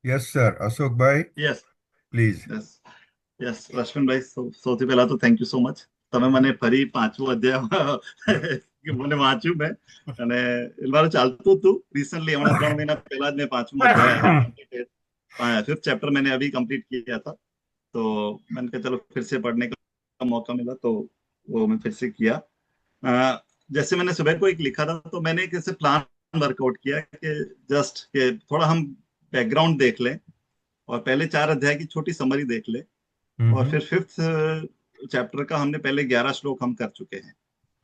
Yes sir, Ashok भाई, yes please. Yes yes Rashminbhai, સૌથી પહેલા તો થેન્ક યુ સો મચ. તમે મને ફરી પાંચમું અધ્યાય મને વાંચ્યું મેં, અને મારું ચાલતું હતું રિસેન્ટલી, હમણાં 3 મહિના પહેલા જ મેં પાંચમું અધ્યાય कंप्लीट, फिफ्थ चैप्टर मैंने अभी कंप्लीट किया था. तो मैंने कहा चलो फिर से पढ़ने का मौका मिला, तो वो मैं फिर से किया. जैसे मैंने सुबह को एक लिखा था, तो मैंने एक ऐसे प्लान वर्कआउट किया कि जस्ट कि थोड़ा हम बैकग्राउंड देख लें, और पहले 4 अध्याय की छोटी समरी देख ले, और હમ. फिर फिफ्थ चैप्टर का हमने पहले 11 श्लोक हम कर चुके हैं,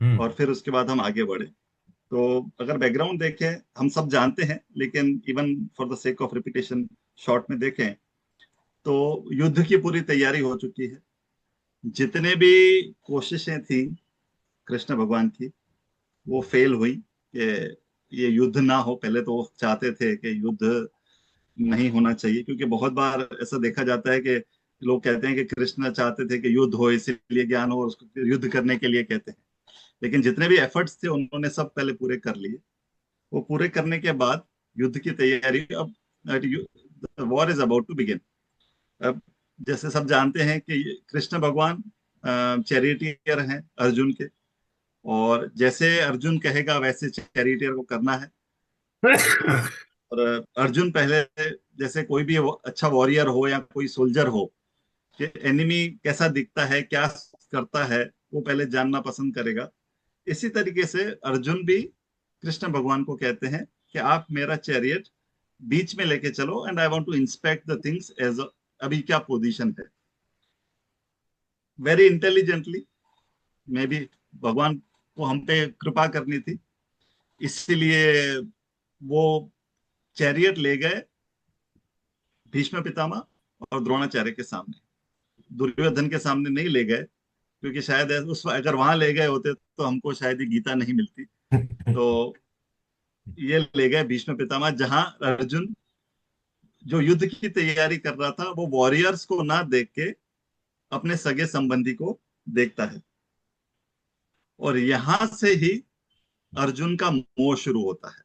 હમ. और फिर उसके बाद हम आगे बढ़े. तो अगर बैकग्राउंड देखें, हम सब जानते हैं, लेकिन even for the sake of repetition short में देखें, तो युद्ध की पूरी तैयारी हो चुकी है. जितने भी कोशिशें थी कृष्ण भगवान की, वो फेल हुई कि ये युद्ध ना हो. पहले तो वो चाहते थे कि युद्ध नहीं होना चाहिए, क्योंकि बहुत बार ऐसा देखा जाता है कि लोग कहते हैं कि कृष्ण चाहते थे कि युद्ध हो, इसीलिए ज्ञान हो, और उसको युद्ध करने के लिए कहते हैं. लेकिन जितने भी एफर्ट्स थे उन्होंने सब पहले पूरे कर लिए. वो पूरे करने के बाद युद्ध की तैयारी, अब war is about to begin. अब जैसे सब जानते हैं कि कृष्ण भगवान चैरिटियर हैं अर्जुन के, और जैसे अर्जुन कहेगा वैसे चैरिटियर को करना है. और अर्जुन पहले, जैसे कोई भी अच्छा वॉरियर हो या कोई सोल्जर हो, कि एनिमी कैसा दिखता है, क्या करता है, वो पहले जानना पसंद करेगा. इसी तरीके से अर्जुन भी कृष्ण भगवान को कहते हैं कि आप मेरा चैरियट बीच में लेके चलो, and I want to inspect the things as अभी क्या पोजीशन है. वेरी इंटेलिजेंटली, मे भी भगवान को हम पे कृपा करनी थी, इसीलिए वो चैरियट ले गए भीष्म पितामह और द्रोणाचार्य के सामने. दुर्योधन के सामने नहीं ले गए, क्योंकि शायद उस अगर वहां ले गए होते तो हमको शायद ये गीता नहीं मिलती. तो ये ले गए भीष्म पितामह, जहां अर्जुन जो युद्ध की तैयारी कर रहा था, वो वॉरियर्स को ना देख के अपने सगे संबंधी को देखता है. और यहां से ही अर्जुन का मोह शुरू होता है.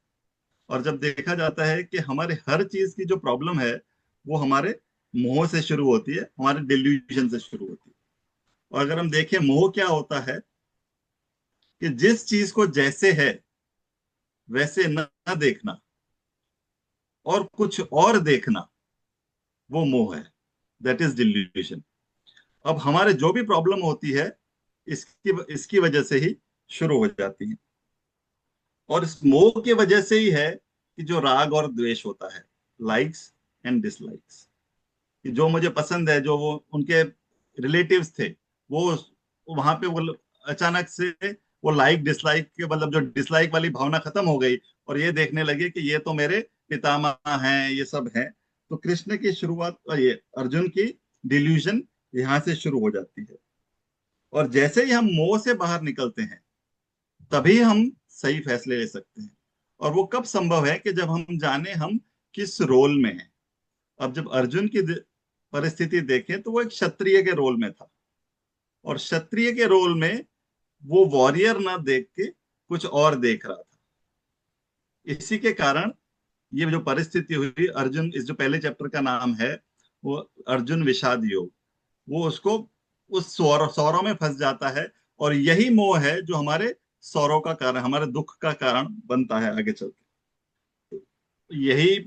और जब देखा जाता है कि हमारे हर चीज की जो प्रॉब्लम है, वो हमारे मोह से शुरू होती है, हमारे डिल्यूजन से शुरू होती है. और अगर हम देखें मोह क्या होता है, कि जिस चीज को जैसे है वैसे न देखना और कुछ और देखना, वो मोह है. That is delusion. अब हमारे जो भी प्रॉब्लम होती है, इसकी इसकी वजह से ही शुरू हो जाती है. और इस मोह की वजह से ही है कि जो राग और द्वेष होता है, लाइक्स एंड डिसलाइक्स, कि जो मुझे पसंद है, जो वो उनके रिलेटिव्स थे, वो वहां पे वो अचानक से वो लाइक डिसलाइक के, मतलब जो डिसलाइक वाली भावना खत्म हो गई, और ये देखने लगे कि ये तो मेरे पितामह हैं, ये सब हैं. तो कृष्ण की शुरुआत, ये अर्जुन की डिल्यूजन यहाँ से शुरू हो जाती है. और जैसे ही हम मोह से बाहर निकलते हैं, तभी हम सही फैसले ले सकते हैं. और वो कब संभव है, कि जब हम जाने हम किस रोल में हैं. अब जब अर्जुन की परिस्थिति देखें, तो वो एक क्षत्रिय के रोल में था, और क्षत्रिय के रोल में वो वॉरियर ना देख के कुछ और देख रहा था. इसी के कारण ये जो परिस्थिति हुई, अर्जुन, इस जो पहले चैप्टर का नाम है, वो अर्जुन विषाद योग, वो उसको उस सौरों में फंस जाता है. और यही मोह है जो हमारे सौरों का कारण, हमारे दुख का कारण बनता है आगे चल के. यही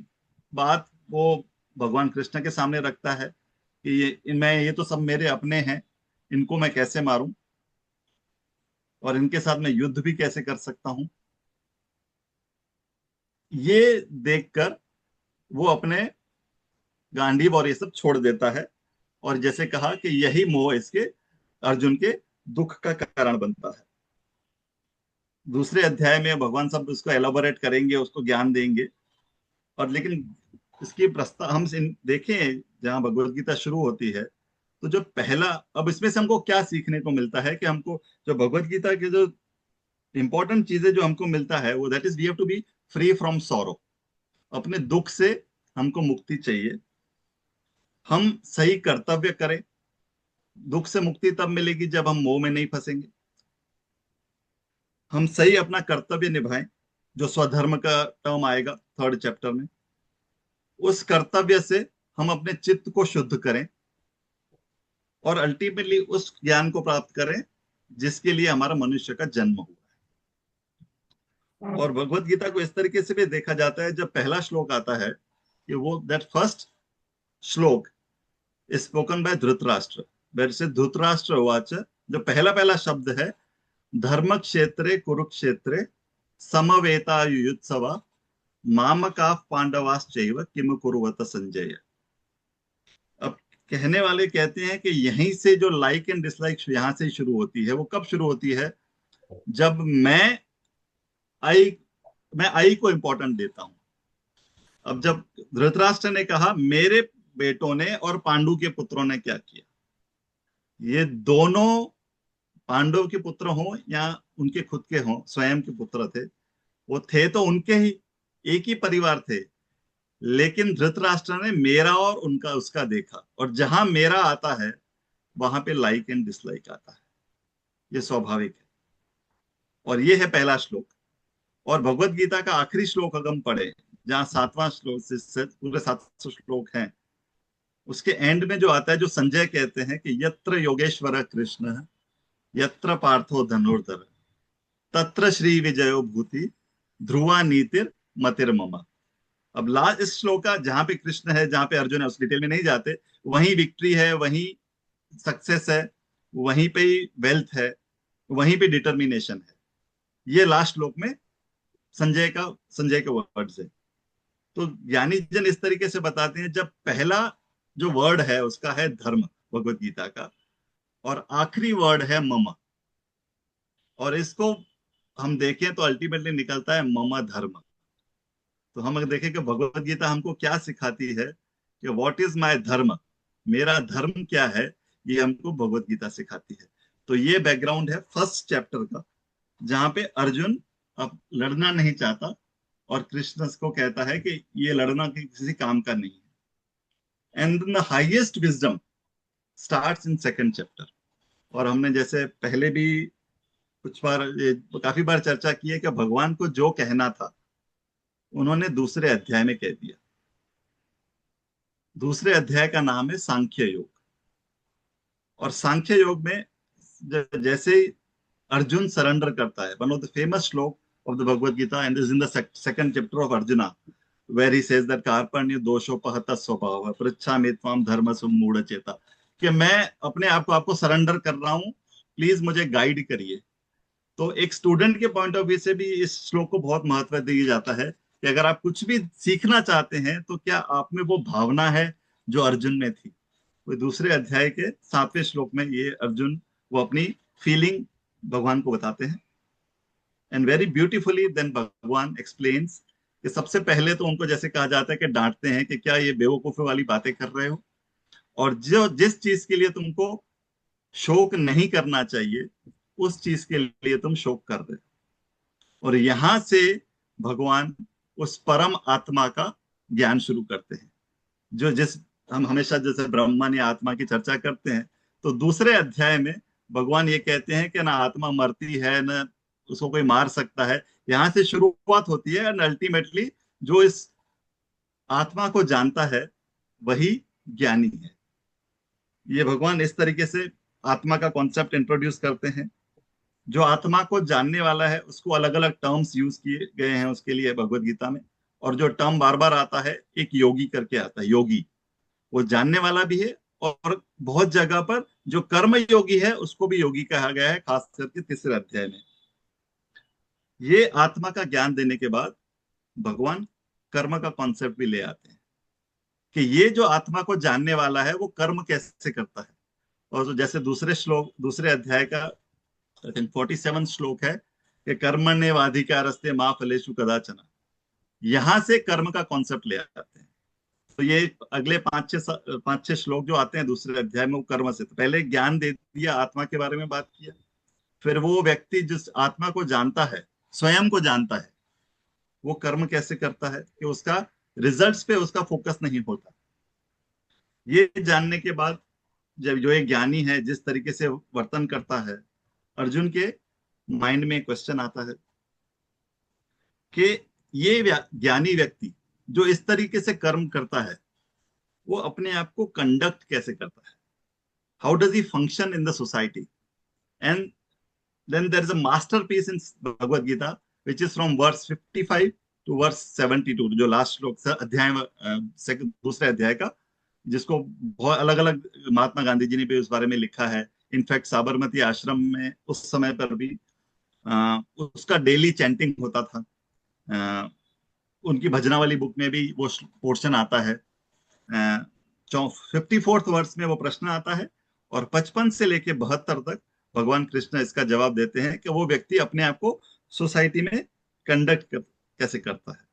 बात वो भगवान कृष्ण के सामने रखता है, कि ये तो सब मेरे अपने हैं, इनको मैं कैसे मारूं, और इनके साथ मैं युद्ध भी कैसे कर सकता हूं. ये देखकर वो अपने गांडीव और ये सब छोड़ देता है. और जैसे कहा कि यही मोह इसके, अर्जुन के दुख का कारण बनता है. दूसरे अध्याय में भगवान सब उसको एलाबोरेट करेंगे, उसको ज्ञान देंगे. और लेकिन इसकी प्रस्ताव हम देखें, जहां भगवत गीता शुरू होती है, तो जो पहला, अब इसमें से हमको क्या सीखने को मिलता है, कि हमको जो भगवत गीता के जो इंपॉर्टेंट चीजें जो हमको मिलता है, वो that is we have to be free from sorrow. अपने दुख से हमको मुक्ति चाहिए. हम सही कर्तव्य करें. दुख से मुक्ति तब मिलेगी जब हम मोह में नहीं फंसेंगे. हम सही अपना कर्तव्य निभाएं, जो स्वधर्म का टर्म आएगा थर्ड चैप्टर में. उस कर्तव्य से हम अपने चित्त को शुद्ध करें और अल्टीमेटली उस ज्ञान को प्राप्त करें जिसके लिए हमारा मनुष्य का जन्म हुआ है। और भगवत गीता को इस तरीके से भी देखा जाता है, जब पहला श्लोक आता है कि वो दैट फर्स्ट श्लोक स्पोकन बाय धृतराष्ट्र, वैसे धृतराष्ट्र उवाच, जो पहला पहला शब्द है, धर्म क्षेत्रे कुरुक्षेत्रे समवेतायुत्सवा मामका पांडवाश्चैव किम कुरुवत संजय। अब कहने वाले कहते हैं कि यहीं से जो लाइक एंड डिसलाइक यहां से शुरू होती है। वो कब शुरू होती है? जब आई मैं आई को इंपॉर्टेंट देता हूं। अब जब धृतराष्ट्र ने कहा मेरे बेटों ने और पांडु के पुत्रों ने क्या किया, ये दोनों पांडव के पुत्र हों या उनके खुद के हों, स्वयं के पुत्र थे, वो थे तो उनके ही, एक ही परिवार थे। लेकिन धृतराष्ट्र ने मेरा और उनका उसका देखा, और जहां मेरा आता है वहां पे लाइक एंड डिसलाइक आता है। ये स्वाभाविक है। और ये है पहला श्लोक। और भगवत गीता का आखिरी श्लोक अगर हम पढ़े, जहाँ सातवां श्लोक से पूरे 700 श्लोक हैं, उसके एंड में जो आता है, जो संजय कहते हैं कि यत्र योगेश्वर कृष्ण यत्र पार्थो धनुर्धर तत्र श्री विजयो भूति ध्रुवा नीतिर मतिर्मम। अब लास्ट इस श्लोक का जहां पे कृष्ण है, जहां पे अर्जुन है, उस डिटेल में नहीं जाते, वहीं विक्ट्री है, वहीं सक्सेस है, वहीं पे ही वेल्थ है, वहीं पे डिटर्मिनेशन है। ये लास्ट श्लोक में संजय के वर्ड्स है। तो ज्ञानी जन इस तरीके से बताते हैं, जब पहला जो वर्ड है उसका है धर्म भगवत गीता का, और आखिरी वर्ड है मम, और इसको हम देखें तो अल्टीमेटली निकलता है मम धर्म। तो हम अगर देखें कि भगवत गीता हमको क्या सिखाती है कि व्हाट इज माय धर्म, मेरा धर्म क्या है, ये हमको भगवत गीता सिखाती है। तो ये बैकग्राउंड है फर्स्ट चैप्टर का, जहां पे अर्जुन अब लड़ना नहीं चाहता और कृष्ण को कहता है कि ये लड़ना किसी काम का नहीं है। And the highest wisdom starts in second chapter. और हमने जैसे पहले भी कुछ बार काफी बार चर्चा की है कि भगवान को जो कहना था उन्होंने दूसरे अध्याय में कह दिया। दूसरे अध्याय का नाम है सांख्य योग। और सांख्य योग में जैसे ही अर्जुन सरेंडर करता है, one of the famous shloka of the Bhagavad Gita and is in the second chapter of Arjuna, where he says that कार्पण्य दोषोपहत स्वभाव पृच्छामि त्वाम धर्म मूढ़ चेता, कि मैं अपने आप को आपको सरेंडर कर रहा हूं, प्लीज मुझे गाइड करिए। तो एक स्टूडेंट के पॉइंट ऑफ व्यू से भी इस श्लोक को बहुत महत्व दिया जाता है कि अगर आप कुछ भी सीखना चाहते हैं तो क्या आप में वो भावना है जो अर्जुन में थी। वो दूसरे अध्याय के 7वें श्लोक में ये अर्जुन वो अपनी फीलिंग भगवान को बताते हैं। एंड वेरी ब्यूटीफुली देन भगवान एक्सप्लेन्स कि सबसे पहले तो उनको जैसे कहा जाता है कि डांटते हैं कि क्या ये बेवकूफी वाली बातें कर रहे हो, और जो जिस चीज के लिए तुमको शोक नहीं करना चाहिए उस चीज के लिए तुम शोक कर रहे हो। और यहां से भगवान उस परम आत्मा का ज्ञान शुरू करते हैं, जो जिस हम हमेशा जैसे ब्रह्मन या आत्मा की चर्चा करते हैं, तो दूसरे अध्याय में भगवान ये कहते हैं कि ना आत्मा मरती है ना उसको कोई मार सकता है। यहां से शुरुआत होती है एंड अल्टीमेटली जो इस आत्मा को जानता है वही ज्ञानी है। ये भगवान इस तरीके से आत्मा का कॉन्सेप्ट इंट्रोड्यूस करते हैं। जो आत्मा को जानने वाला है उसको अलग अलग टर्म्स यूज किए गए हैं उसके लिए भगवत गीता में। और जो टर्म बार बार आता है, एक योगी करके आता है, योगी वो जानने वाला भी है, और बहुत जगह पर जो कर्म योगी है उसको भी योगी कहा गया है, खास करके तीसरे अध्याय में। ये आत्मा का ज्ञान देने के बाद भगवान कर्म का कॉन्सेप्ट भी ले आते हैं कि ये जो आत्मा को जानने वाला है वो कर्म कैसे करता है। और तो जैसे दूसरे अध्याय का आई थिंक 47 श्लोक है कि कर्मण्येवाधिकारस्ते मा फलेषु कदाचन, यहां से कर्म का कॉन्सेप्ट ले आते हैं। तो ये अगले पांच छह श्लोक जो आते हैं दूसरे अध्याय में वो कर्म से, तो पहले ज्ञान दे दिया, आत्मा के बारे में बात किया, फिर वो व्यक्ति जिस आत्मा को जानता है, स्वयं को जानता है, वो कर्म कैसे करता है कि उसका रिजल्ट्स पे उसका फोकस नहीं होता। ये जानने के बाद जब जो एक ज्ञानी है जिस तरीके से वर्तन करता है, अर्जुन के माइंड में क्वेश्चन आता है कि ये ज्ञानी व्यक्ति जो इस तरीके से कर्म करता है वो अपने आप को कंडक्ट कैसे करता है, how does he function in the society. And then there is a masterpiece in Bhagavad Gita which is from verse 55 to verse 72, जो लास्ट श्लोक से अध्याय दूसरे अध्याय का, जिसको बहुत अलग अलग महात्मा गांधी जी ने भी उस बारे में लिखा है। इनफैक्ट साबरमती आश्रम में उस समय पर भी उसका डेली चैंटिंग होता था। अ, उनकी भजना वाली बुक में भी वो पोर्शन आता है। 54th वर्ष में वो प्रश्न आता है और 55 से लेके 72 तक भगवान कृष्ण इसका जवाब देते हैं कि वो व्यक्ति अपने आप को सोसाइटी में कैसे करता है।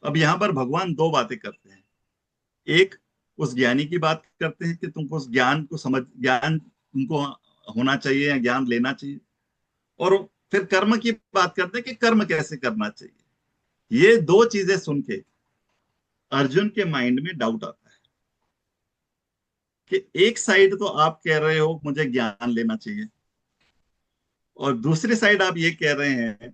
अब यहाँ पर भगवान दो बातें करते हैं। एक, उस ज्ञानी की बात करते हैं कि तुमको उस ज्ञान को ज्ञान तुमको होना चाहिए या ज्ञान लेना चाहिए। और फिर कर्म की बात करते हैं कि कर्म कैसे करना चाहिए। ये दो चीजें सुन के अर्जुन के माइंड में डाउट आता है कि एक साइड तो आप कह रहे हो मुझे ज्ञान लेना चाहिए, और दूसरी साइड आप ये कह रहे हैं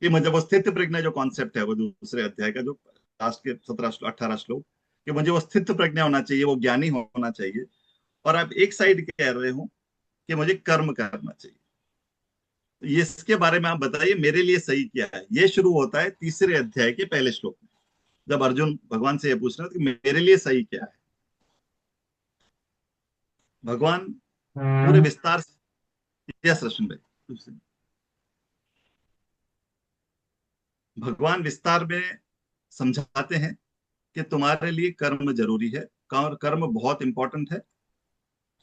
कि मुझे वो स्थित प्रज्ञा जो कॉन्सेप्ट है, वो दूसरे अध्याय का जो लास्ट के 17-18 श्लोक, कि मुझे वो स्थित प्रज्ञा होना चाहिए, वो ज्ञानी होना चाहिए। और आप एक साइड कह रहे हो कि मुझे कर्म करना चाहिए। तो ये इसके बारे में आप बताइए मेरे लिए सही क्या है। ये शुरू होता है तीसरे अध्याय के पहले श्लोक में, जब अर्जुन भगवान से ये पूछ रहे हैं कि मेरे लिए सही क्या है। भगवान पूरे विस्तार से, यस रश्मि भाई, भगवान विस्तार में समझाते हैं कि तुम्हारे लिए कर्म जरूरी है, कर्म बहुत इंपॉर्टेंट है।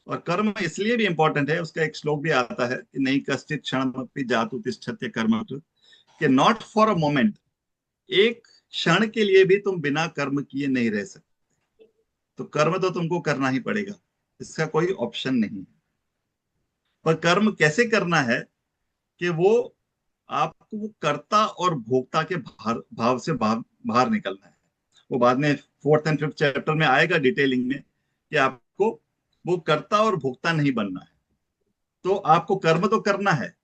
और कर्म इसलिए भी इंपॉर्टेंट है, उसका एक श्लोक भी आता है कि नहीं कश्चित क्षणमपि जातु तिष्ठत्य कर्म, कि नॉट फॉर अ मोमेंट, एक क्षण के लिए भी तुम बिना कर्म किए नहीं रह सकते। तो कर्म तो तुमको करना ही पड़ेगा, इसका कोई ऑप्शन नहीं है। पर कर्म कैसे करना है कि वो आपको वो कर्ता और भोक्ता के भाव से बाहर निकलना है। वो बाद में 4th and 5th चैप्टर में आएगा डिटेलिंग में कि आपको वो कर्ता और भोक्ता नहीं बनना है। तो आपको कर्म तो करना है,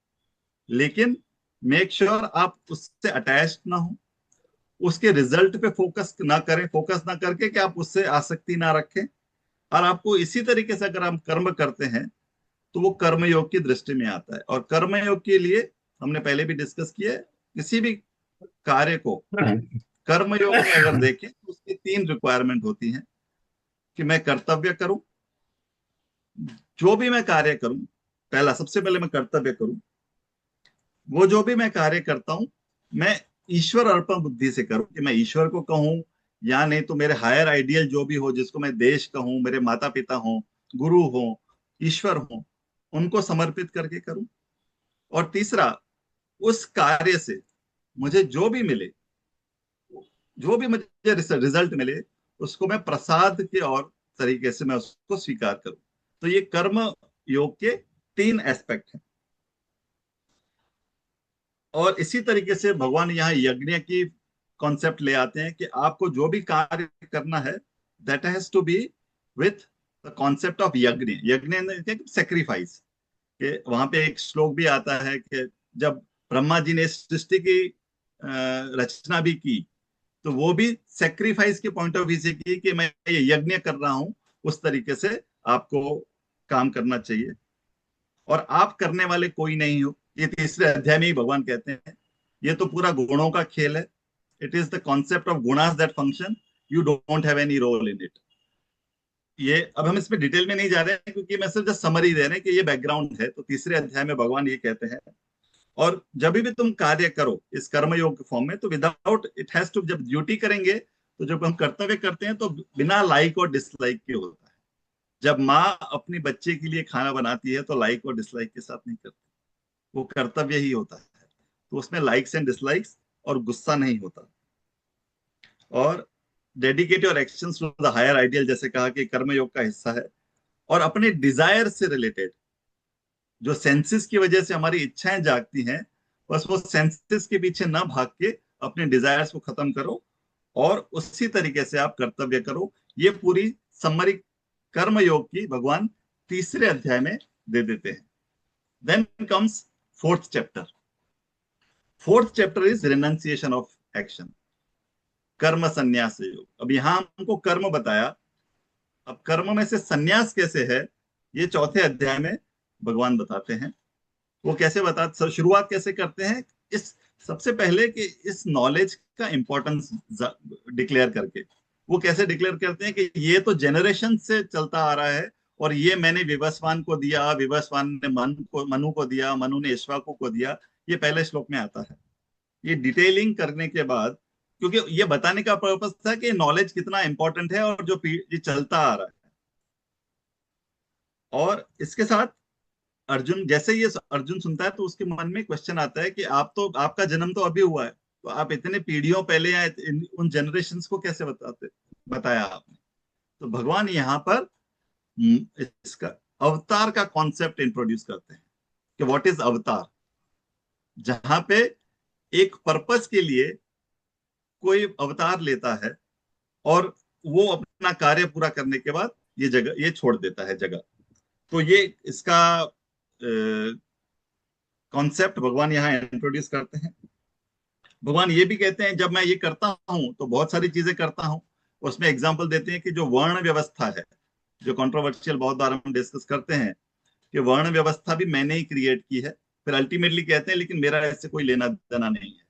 लेकिन मेक श्योर आप उससे अटैच ना हो, उसके रिजल्ट पे फोकस ना करें, फोकस ना करके कि आप उससे आसक्ति ना रखें। और आपको इसी तरीके से अगर हम कर्म करते हैं तो वो कर्मयोग की दृष्टि में आता है। और कर्मयोग के लिए हमने पहले भी डिस्कस किया है, किसी भी कार्य को कर्मयोग में अगर देखें तो उसकी 3 रिक्वायरमेंट होती हैं कि मैं कर्तव्य करूं, जो भी मैं कार्य करूं, पहला सबसे पहले मैं कर्तव्य करूं, वो जो भी मैं कार्य करता हूं मैं ईश्वर अर्पण बुद्धि से करूं, कि मैं ईश्वर को कहूं या नहीं तो मेरे हायर आइडियल जो भी हो, जिसको मैं देश कहूं, मेरे माता पिता हो, गुरु हो, ईश्वर हो, उनको समर्पित करके करूं। और तीसरा, उस कार्य से मुझे जो भी मिले, जो भी मुझे रिजल्ट मिले, उसको मैं प्रसाद के और तरीके से मैं उसको स्वीकार करूं। तो ये कर्म योग के 3 एस्पेक्ट हैं। और इसी तरीके से भगवान यहाँ यज्ञ की कॉन्सेप्ट ले आते हैं कि आपको जो भी कार्य करना है that has to be with the concept of yajna. Yajna sacrifice के वहां पे एक श्लोक भी आता है कि जब ब्रह्मा जी ने सृष्टि की रचना भी की, तो वो भी सेक्रीफाइस के पॉइंट ऑफ व्यू से की कि मैं ये यज्ञ कर रहा हूं, उस तरीके से आपको काम करना चाहिए। और आप करने वाले कोई नहीं हो, ये तीसरे अध्याय में ही भगवान कहते हैं। ये तो पूरा गुणों का खेल है। It is the concept of gunas that function, you don't have any role in it. ये अब हम इसमें डिटेल में नहीं जा रहे हैं क्योंकि मैं सिर्फ जस्ट समरी दे रहे हैं कि ये बैकग्राउंड है। तो तीसरे अध्याय में भगवान ये कहते हैं, और जब भी तुम कार्य करो इस कर्मयोग के फॉर्म में, तो विदाउट इट हैज टू, जब ड्यूटी करेंगे तो जब हम कर्तव्य करते हैं तो बिना लाइक और डिसलाइक के होता है। जब माँ अपनी बच्चे के लिए खाना बनाती है तो लाइक और डिसलाइक के साथ नहीं करती, वो कर्तव्य ही होता है। तो उसमें लाइक्स एंड डिसलाइक्स और गुस्सा नहीं होता। और dedicate your actions to the higher ideal, जैसे कहा कि कर्मयोग का हिस्सा है। और अपने डिजायर से रिलेटेड, जो सेंसेस की वजह से हमारी इच्छाएं जागती हैं, बस वो सेंसेस के पीछे ना भाग के अपने डिजायर्स को खत्म करो और उसी तरीके से आप कर्तव्य करो। ये पूरी समरी कर्मयोग की भगवान तीसरे अध्याय में दे देते हैं। Then comes 4th chapter. 4th chapter is renunciation of action. Karma Sannyasa योग। अब यहाँ हमको कर्म बताया, अब कर्म में से संन्यास कैसे है, ये चौथे अध्याय में भगवान बताते हैं। वो कैसे बताते, शुरुआत कैसे करते हैं, इस सबसे पहले कि इस नॉलेज का इंपॉर्टेंस डिक्लेयर करके। वो कैसे डिक्लेयर करते हैं कि ये तो जनरेशन से चलता आ रहा है, और ये मैंने विवस्वान को दिया, विवस्वान ने मनु को दिया, मनु ने ईक्ष्वाकु को दिया। ये पहले श्लोक में आता है। ये डिटेलिंग करने के बाद, क्योंकि ये बताने का पर्पस था कि नॉलेज कितना इंपॉर्टेंट है और जो ये चलता आ रहा है। और इसके साथ अर्जुन, जैसे ये अर्जुन सुनता है तो उसके मन में क्वेश्चन आता है कि आप तो, आपका जन्म तो अभी हुआ है, तो आप इतने पीढ़ियों पहले या उन जनरेशन्स को कैसे बताया आपने। तो भगवान यहाँ पर इसका अवतार का कॉन्सेप्ट इंट्रोड्यूस करते हैं कि व्हाट इज अवतार, जहां पे एक पर्पस के लिए कोई अवतार लेता है और वो अपना कार्य पूरा करने के बाद ये छोड़ देता है जगह। तो ये इसका कॉन्सेप्ट भगवान यहाँ इंट्रोड्यूस करते हैं। भगवान ये भी कहते हैं जब मैं ये करता हूं तो बहुत सारी चीजें करता हूं। उसमें एग्जाम्पल देते हैं कि जो वर्ण व्यवस्था है, जो कंट्रोवर्शियल बहुत बार हम डिस्कस करते हैं, कि वर्ण व्यवस्था भी मैंने ही क्रिएट की है। फिर अल्टीमेटली कहते हैं लेकिन मेरा इससे कोई लेना देना नहीं है।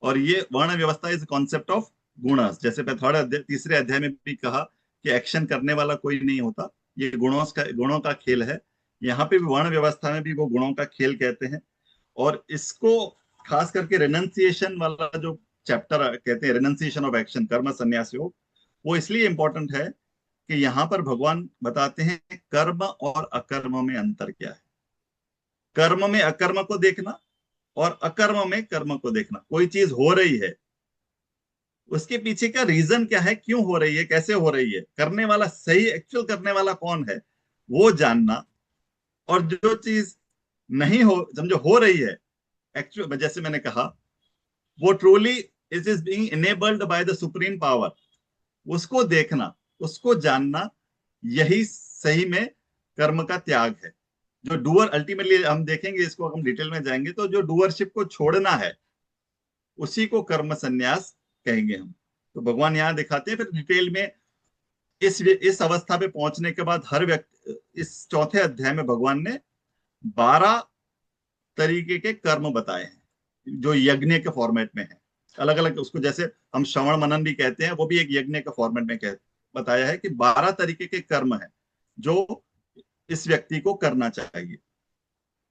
और ये वर्ण व्यवस्था इज कॉन्सेप्ट ऑफ गुणस, जैसे मैं तीसरे अध्याय में भी कहा कि एक्शन करने वाला कोई नहीं होता, ये गुणों का खेल है। यहाँ पे भी वर्ण व्यवस्था में भी वो गुणों का खेल कहते हैं। और इसको खास करके रेनंसिएशन वाला जो चैप्टर कहते हैं, रेनंसिएशन ऑफ एक्शन, कर्म संन्यास योग, वो इसलिए इंपॉर्टेंट है कि यहाँ पर भगवान बताते हैं कर्म और अकर्म में अंतर क्या है। कर्म में अकर्म को देखना और अकर्म में कर्म को देखना। कोई चीज हो रही है, उसके पीछे का रीजन क्या है, क्यों हो रही है, कैसे हो रही है, करने वाला सही, एक्चुअल करने वाला कौन है, वो जानना। और जो चीज नहीं हो, समझो हो रही है एक्चुअल, जैसे मैंने कहा, वो truly is being enabled by the supreme power, उसको देखना, उसको जानना, यही सही में कर्म का त्याग है। जो डूअर, अल्टीमेटली हम देखेंगे इसको, हम डिटेल में जाएंगे, तो जो डूअरशिप को छोड़ना है उसी को कर्म संन्यास कहेंगे हम। तो भगवान यहाँ दिखाते हैं फिर डिटेल में। इस अवस्था पे पहुंचने के बाद हर व्यक्ति, इस चौथे अध्याय में भगवान ने 12 तरीके के कर्म बताए हैं जो यज्ञ के फॉर्मेट में है। अलग अलग उसको, जैसे हम श्रवण मनन भी कहते हैं, वो भी एक यज्ञ के फॉर्मेट में बताया है कि 12 तरीके के कर्म है जो इस व्यक्ति को करना चाहिए।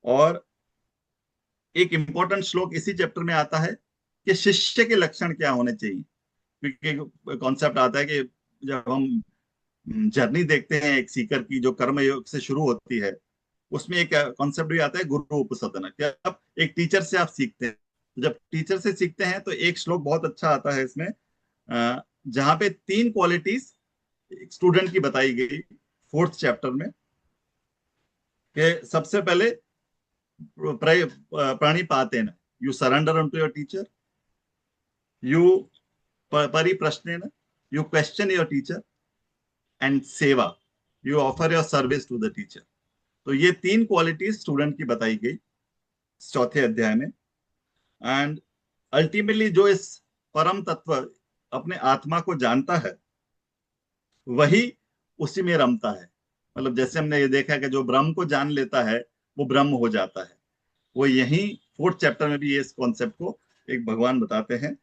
और एक इंपॉर्टेंट श्लोक इसी चैप्टर में आता है कि शिष्य के लक्षण क्या होने चाहिए। क्योंकि कॉन्सेप्ट आता है कि जब हम जर्नी देखते हैं एक सीकर की, जो कर्म योग से शुरू होती है, उसमें एक कॉन्सेप्ट भी आता है गुरु उपसदन। क्या आप एक टीचर से आप सीखते हैं, तो जब टीचर से सीखते हैं तो एक श्लोक बहुत अच्छा आता है इसमें, जहां पे 3 क्वालिटीज स्टूडेंट की बताई गई 4th चैप्टर में। कि सबसे पहले प्रणिपातेन, you surrender to your teacher, you परिप्रश्नेन, you question your teacher, and seva, you offer your service to the teacher. तो ये 3 क्वालिटीज स्टूडेंट की बताई गई चौथे अध्याय में। एंड अल्टीमेटली जो इस परम तत्व अपने आत्मा को जानता है, वही उसी में रमता है। मतलब जैसे हमने ये देखा कि जो ब्रह्म को जान लेता है वो ब्रह्म हो जाता है। वो यही 4th चैप्टर में भी ये इस कॉन्सेप्ट को एक भगवान बताते हैं।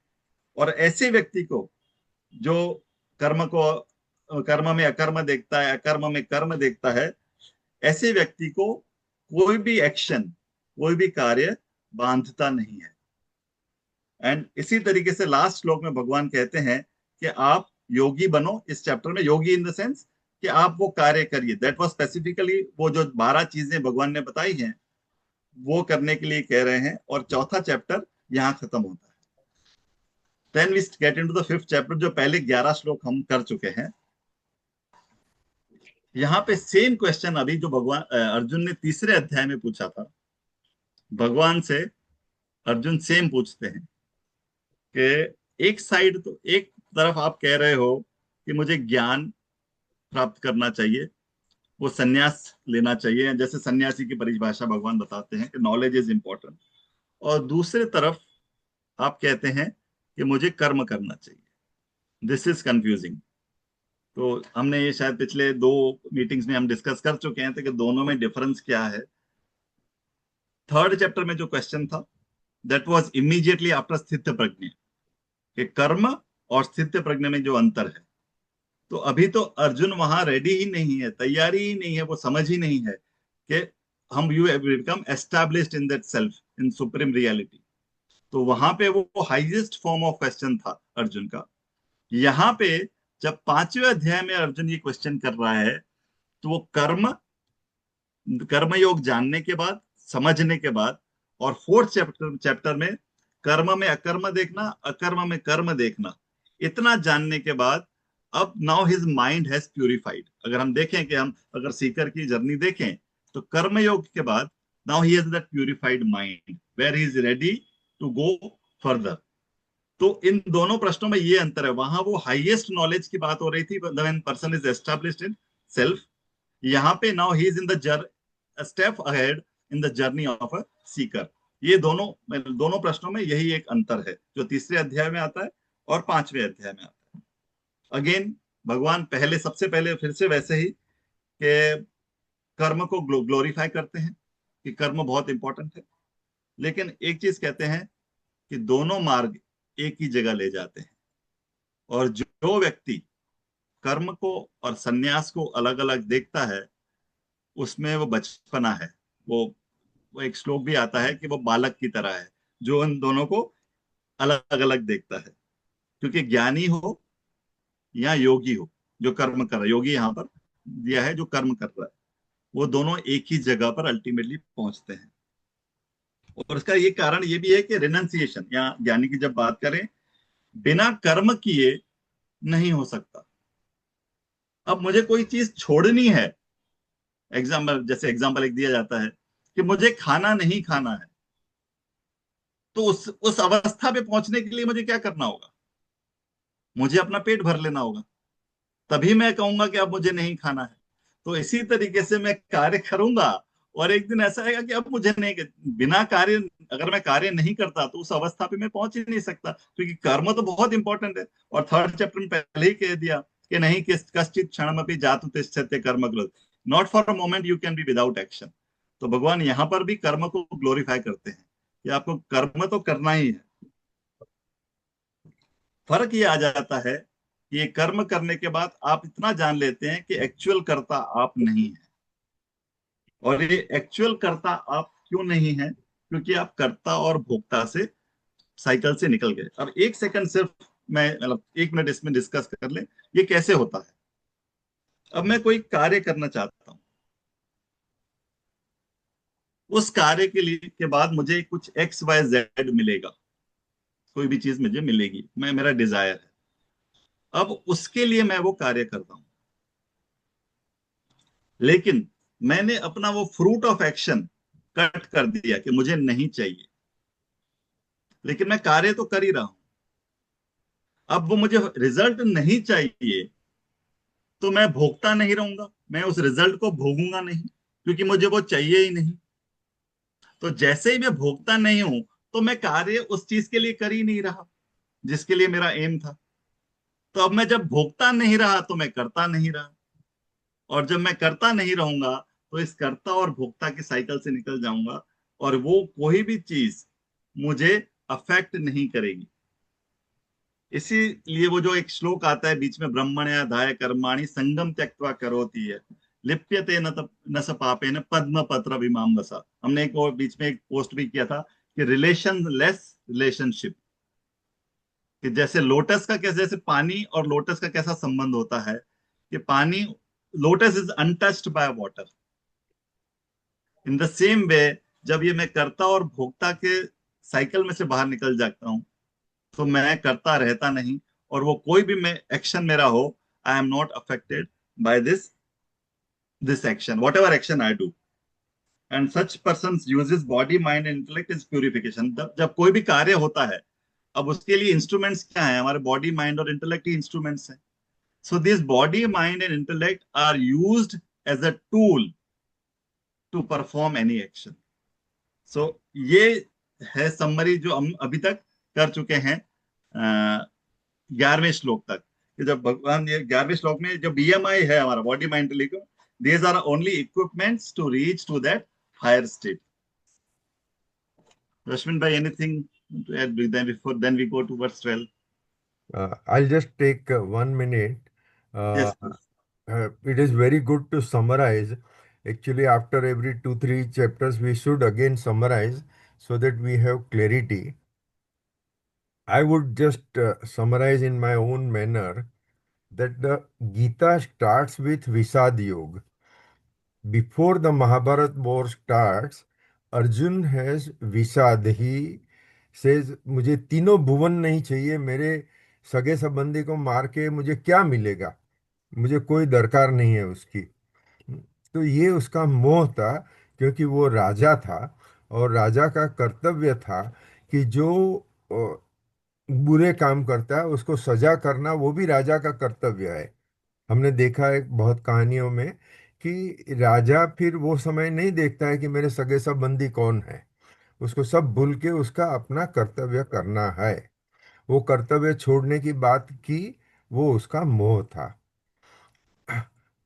और ऐसे व्यक्ति को जो कर्म में अकर्म देखता है, अकर्म में कर्म देखता है, ऐसे व्यक्ति को कोई भी एक्शन, कोई भी कार्य बांधता नहीं है। एंड इसी तरीके से लास्ट श्लोक में भगवान कहते हैं कि आप योगी बनो। इस चैप्टर में योगी इन द सेंस कि आप वो कार्य करिए। दैट वाज स्पेसिफिकली वो जो 12 चीजें भगवान ने बताई हैं वो करने के लिए कह रहे हैं। और चौथा चैप्टर यहाँ खत्म होता है। Then we get into the 5th chapter, जो पहले 11 श्लोक हम कर चुके हैं। यहाँ पे सेम क्वेश्चन अभी जो भगवान अर्जुन ने तीसरे अध्याय में पूछा था, भगवान से अर्जुन सेम पूछते हैं कि एक साइड, तो एक तरफ आप कह रहे हो कि मुझे ज्ञान प्राप्त करना चाहिए, वो सन्यास लेना चाहिए, जैसे सन्यासी की परिभाषा भगवान बताते हैं कि नॉलेज इज इंपॉर्टेंट। और दूसरे तरफ आप कहते हैं कि मुझे कर्म करना चाहिए। This is confusing. तो हमने ये शायद पिछले 2 मीटिंग्स में हम डिस्कस कर चुके हैं, तो कि दोनों में डिफरेंस क्या है। थर्ड चैप्टर में जो क्वेश्चन था, दैट वाज इमीडिएटली आफ्टर स्थित प्रज्ञ, कि कर्म और स्थित प्रज्ञ में जो अंतर है। तो अभी तो अर्जुन वहां रेडी ही नहीं है, तैयारी ही नहीं है, वो समझ ही नहीं है कि हम you have become established in that self, in supreme reality. तो वहां पे वो हाईएस्ट फॉर्म ऑफ क्वेश्चन था अर्जुन का। यहाँ पे जब 5वें अध्याय में अर्जुन ये क्वेश्चन कर रहा है, तो वो कर्मयोग जानने के बाद, समझने के बाद, और फोर्थ चैप्टर चैप्टर में कर्म में अकर्म देखना, अकर्म में कर्म देखना, इतना जानने के बाद अब now his mind has purified. अगर हम देखें कि हम अगर सीकर की जर्नी देखें, तो कर्मयोग के बाद now he has that purified mind where he is ready to go further. तो इन दोनों प्रश्नों में ये अंतर है। वहां वो हाईएस्ट नॉलेज की बात हो रही थी, when person is established in self. यहाँ पे now he is in the step ahead in the journey of a Sikar. ये दोनों प्रश्नों में यही एक अंतर है, जो तीसरे अध्याय में आता है और 5वें अध्याय में आता है। अगेन भगवान पहले, सबसे पहले फिर से वैसे ही, कि कर्म को ग्लोरीफाई करते हैं, कि कर्म बहुत इंपॉर्टेंट है। लेकिन एक चीज कहते हैं कि दोनों मार्ग एक ही जगह ले जाते हैं। और जो व्यक्ति कर्म को और सन्यास को अलग अलग देखता है, उसमें वो बचपना है। वो एक श्लोक भी आता है कि वो बालक की तरह है, जो इन दोनों को अलग अलग देखता है। क्योंकि ज्ञानी हो या योगी हो, जो कर्म कर रहा है, योगी यहाँ पर दिया है जो कर्म कर रहा है, वो दोनों एक ही जगह पर अल्टीमेटली पहुंचते हैं। और इसका ये कारण ये भी है कि रिनंसिएशन, या ज्ञानी की जब बात करें, बिना कर्म किए नहीं हो सकता। अब मुझे कोई चीज छोड़नी है, एग्जाम्पल एक दिया जाता है कि मुझे खाना नहीं खाना है, तो उस अवस्था पे पहुंचने के लिए मुझे क्या करना होगा? मुझे अपना पेट भर लेना होगा, तभी मैं कहूंगा कि अब मुझे नहीं खाना है। तो इसी तरीके से मैं कार्य करूंगा, और एक दिन ऐसा आएगा कि अब मुझे नहीं, बिना कार्य, अगर मैं कार्य नहीं करता तो उस अवस्था पे मैं पहुंच ही नहीं सकता, क्योंकि कर्म तो बहुत इंपॉर्टेंट है। और थर्ड चैप्टर में पहले ही कह दिया कि नहीं कि कश्चित क्षणमपि जातु तिष्ठते कर्म कृत, not for a moment you can be without action. तो भगवान यहाँ पर भी कर्म को ग्लोरीफाई करते हैं कि आपको कर्म तो करना ही है। फर्क ये आ जाता है कि ये कर्म करने के बाद आप इतना जान लेते हैं कि एक्चुअल कर्ता आप नहीं है। और ये एक्चुअल कर्ता आप क्यों नहीं है? क्योंकि आप कर्ता और भोक्ता से, साइकिल से निकल गए। अब एक सेकंड सिर्फ, मैं मतलब 1 मिनट इसमें डिस्कस कर ले, ये कैसे होता है। अब मैं कोई कार्य करना चाहता हूँ, उस कार्य के लिए के बाद मुझे कुछ XYZ मिलेगा, कोई भी चीज मुझे मिलेगी, मैं, मेरा डिजायर है। अब उसके लिए मैं वो कार्य करता हूँ, लेकिन मैंने अपना वो फ्रूट ऑफ एक्शन कट कर दिया कि मुझे नहीं चाहिए, लेकिन मैं कार्य तो कर ही रहा हूं। अब वो मुझे रिजल्ट नहीं चाहिए, तो मैं भोगता नहीं रहूंगा, मैं उस रिजल्ट को भोगूंगा नहीं, क्योंकि मुझे वो चाहिए ही नहीं। तो जैसे ही मैं भोगता नहीं हूं, तो मैं कार्य उस चीज के लिए कर ही नहीं रहा जिसके लिए मेरा एम था। तो अब मैं जब भोगता नहीं रहा, तो मैं करता नहीं रहा। और जब मैं करता नहीं रहूंगा, तो इस कर्ता और भोक्ता की साइकिल से निकल जाऊंगा, और वो कोई भी चीज मुझे अफेक्ट नहीं करेगी। इसीलिए वो जो एक श्लोक आता है बीच में, ब्रह्मण्याधाय कर्माणि संगम त्यक्त्वा करोति है, लिप्यते न स पापेन पद्म पत्र विमांबसा। हमने एक और बीच में एक पोस्ट भी किया था कि रिलेशन लेस रिलेशनशिप, कि जैसे लोटस का कैसे, जैसे पानी और लोटस का कैसा संबंध होता है, कि पानी, lotus is untouched by water. In the same way, जब ये मैं कर्ता और भोक्ता के साइकिल में से बाहर निकल जाता हूं, तो मैं करता रहता नहीं, और वो कोई भी मैं एक्शन मेरा हो, I am not affected by this action, what ever action I do. And such person uses body mind and intellect is purification. जब कोई भी कार्य होता है, अब उसके लिए इंस्ट्रूमेंट्स क्या है? हमारे बॉडी माइंड और इंटेलेक्ट ही इंस्ट्रूमेंट्स हैं। So this body mind and intellect are used as a tool to perform any action. सो ये है समरी जो हम अभी तक कर चुके हैं 11वें श्लोक तक। कि जब भगवान ये 11वें श्लोक में जो बीएमआई है हमारा body mind intelligence, these are only equipments to reach to that higher state. Rashmin bhai, anything to add then before then we go to verse 12? I'll just take 1 minute. Uh, Yes, please. it is very good to summarize. Actually, after every 2, 3 chapters, we should again summarize so that we have clarity. I would just summarize in my own manner that the Gita starts with Visad Yoga. Before the Mahabharat war starts, Arjun has Visad. He says, मुझे तीनों भुवन नहीं चाहिए, मेरे सगे संबंधी को मार के मुझे क्या मिलेगा, मुझे कोई दरकार नहीं है उसकी। तो ये उसका मोह था, क्योंकि वो राजा था और राजा का कर्तव्य था कि जो अ, बुरे काम करता है उसको सजा करना वो भी राजा का कर्तव्य है। हमने देखा है बहुत कहानियों में कि राजा फिर वो समय नहीं देखता है कि मेरे सगे संबंधी कौन है, उसको सब भूल के उसका अपना कर्तव्य करना है। वो कर्तव्य छोड़ने की बात की, वो उसका मोह था।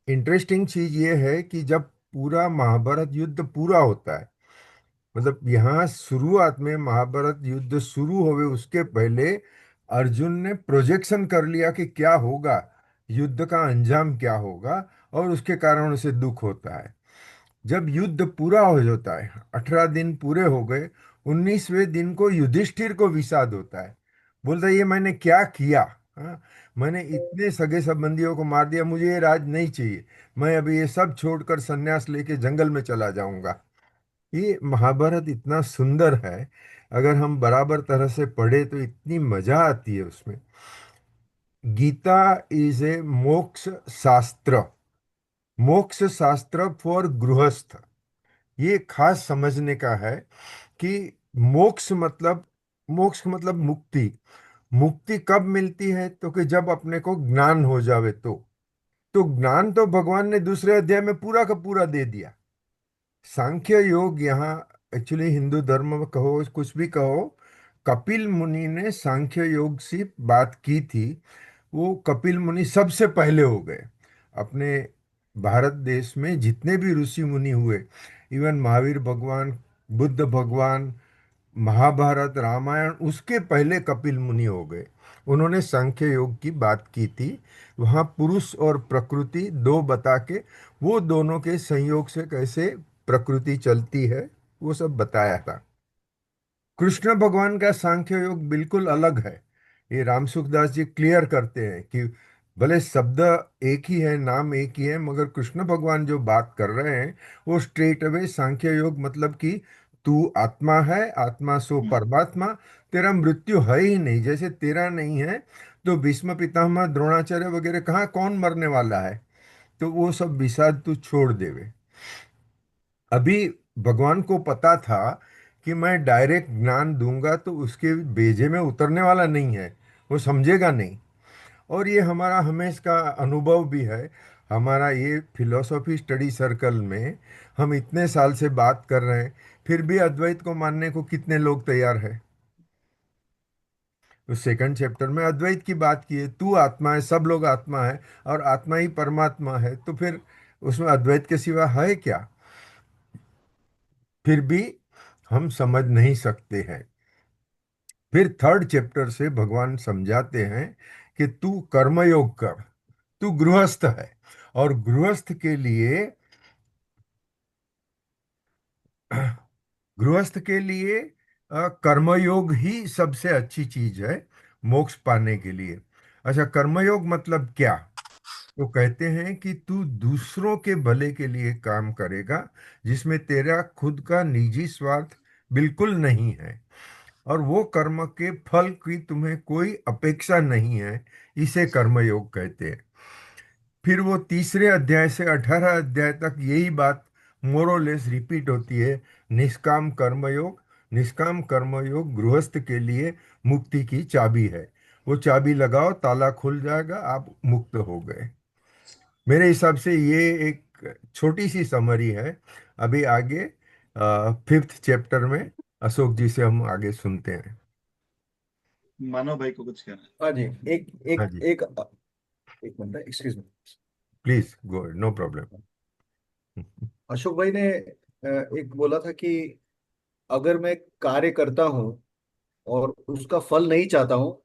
इंटरेस्टिंग चीज ये है कि जब पूरा महाभारत युद्ध पूरा होता है, मतलब यहाँ शुरुआत में महाभारत युद्ध शुरू होवे उसके पहले अर्जुन ने प्रोजेक्शन कर लिया कि क्या होगा, युद्ध का अंजाम क्या होगा, और उसके कारण उसे दुख होता है। जब युद्ध पूरा हो जाता है, 18 दिन पूरे हो गए, 19वें दिन को युधिष्ठिर को विषाद होता है। बोलता है ये मैंने क्या किया। हाँ, मैंने इतने सगे संबंधियों को मार दिया, मुझे ये राज नहीं चाहिए, मैं अभी ये सब छोड़कर संन्यास लेके जंगल में चला जाऊंगा। ये महाभारत इतना सुंदर है, अगर हम बराबर तरह से पढ़े तो इतनी मजा आती है उसमें। गीता इज ए मोक्ष शास्त्र, मोक्ष शास्त्र फॉर गृहस्थ। ये खास समझने का है कि मोक्ष मतलब मुक्ति। मुक्ति कब मिलती है, तो कि जब अपने को ज्ञान हो जावे तो ज्ञान तो भगवान ने दूसरे अध्याय में पूरा का पूरा दे दिया। सांख्य योग यहाँ, एक्चुअली हिंदू धर्म में कहो कुछ भी कहो, कपिल मुनि ने सांख्य योग से बात की थी। वो कपिल मुनि सबसे पहले हो गए। अपने भारत देश में जितने भी ऋषि मुनि हुए, इवन महावीर भगवान, बुद्ध भगवान, महाभारत रामायण, उसके पहले कपिल मुनि हो गए। उन्होंने सांख्य योग की बात की थी। वहाँ पुरुष और प्रकृति दो बता के, वो दोनों के संयोग से कैसे प्रकृति चलती है, वो सब बताया था। कृष्ण भगवान का सांख्य योग बिल्कुल अलग है। ये राम सुखदास जी क्लियर करते हैं कि भले शब्द एक ही है, नाम एक ही है, मगर कृष्ण भगवान जो बात कर रहे हैं वो स्ट्रेट अवे सांख्य योग, मतलब कि तू आत्मा है, आत्मा सो परमात्मा, तेरा मृत्यु है ही नहीं। जैसे तेरा नहीं है तो भीष्म पितामह द्रोणाचार्य वगैरह कहाँ कौन मरने वाला है, तो वो सब विषाद तू छोड़ देवे। अभी भगवान को पता था कि मैं डायरेक्ट ज्ञान दूंगा तो उसके बेजे में उतरने वाला नहीं है, वो समझेगा नहीं। और ये हमारा हमेश का अनुभव भी है। हमारा ये फिलोसॉफी स्टडी सर्कल में हम इतने साल से बात कर रहे हैं, फिर भी अद्वैत को मानने को कितने लोग तैयार है। उस सेकंड चैप्टर में अद्वैत की बात की है, तू आत्मा है, सब लोग आत्मा है और आत्मा ही परमात्मा है, तो फिर उसमें अद्वैत के सिवा है क्या। फिर भी हम समझ नहीं सकते हैं। फिर थर्ड चैप्टर से भगवान समझाते हैं कि तू कर्मयोग कर, तू गृहस्थ है, और गृहस्थ के लिए गृहस्थ के लिए कर्मयोग ही सबसे अच्छी चीज है मोक्ष पाने के लिए। अच्छा, कर्मयोग मतलब क्या। तो कहते हैं कि तू दूसरों के भले के लिए काम करेगा, जिसमें तेरा खुद का निजी स्वार्थ बिल्कुल नहीं है, और वो कर्म के फल की तुम्हें कोई अपेक्षा नहीं है, इसे कर्मयोग कहते हैं। फिर वो तीसरे अध्याय से 18 अध्याय तक यही बात मोरोलेस रिपीट होती है। निष्काम कर्मयोग, निष्काम कर्मयोग गृहस्थ के लिए मुक्ति की चाबी है। वो चाबी लगाओ, ताला खुल जाएगा, आप मुक्त हो गए। मेरे हिसाब से ये एक छोटी सी समरी है। अभी आगे फिफ्थ चैप्टर में अशोक जी से हम आगे सुनते हैं। मानव भाई को कुछ कहना हाँ जी। एक हाँ एक जी। एक minute, excuse me. Please go, no problem. Ashok भाई ने एक बोला था कि अगर मैं कार्य करता हूँ और उसका फल नहीं चाहता हूँ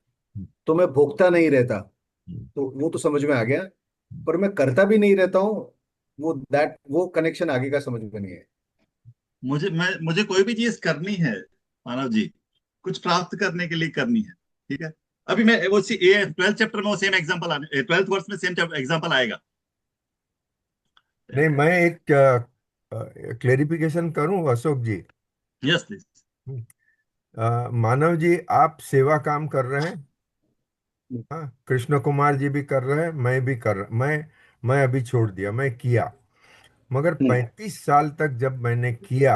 तो मैं भोगता नहीं रहता। तो वो तो समझ में आ गया, पर मैं करता भी नहीं रहता हूँ, वो कनेक्शन आगे का समझ में नहीं है। मुझे कोई भी चीज करनी है मानव जी, कुछ प्राप्त करने के लिए करनी है, ठीक है। अभी मैं वो 12th चैप्टर में वो सेम एग्जांपल आने, 12th वर्स में सेम एग्जांपल आएगा। नहीं, मैं एक क्लेरिफिकेशन करूं अशोक जी। Yes please. मानव जी, आप सेवा काम कर रहे हैं। हाँ, कृष्ण कुमार जी भी कर रहे हैं, मैं भी कर रहा, मैं अभी छोड़ दिया, मैं किया। मगर हम्म। 35 साल तक जब मैंने किया,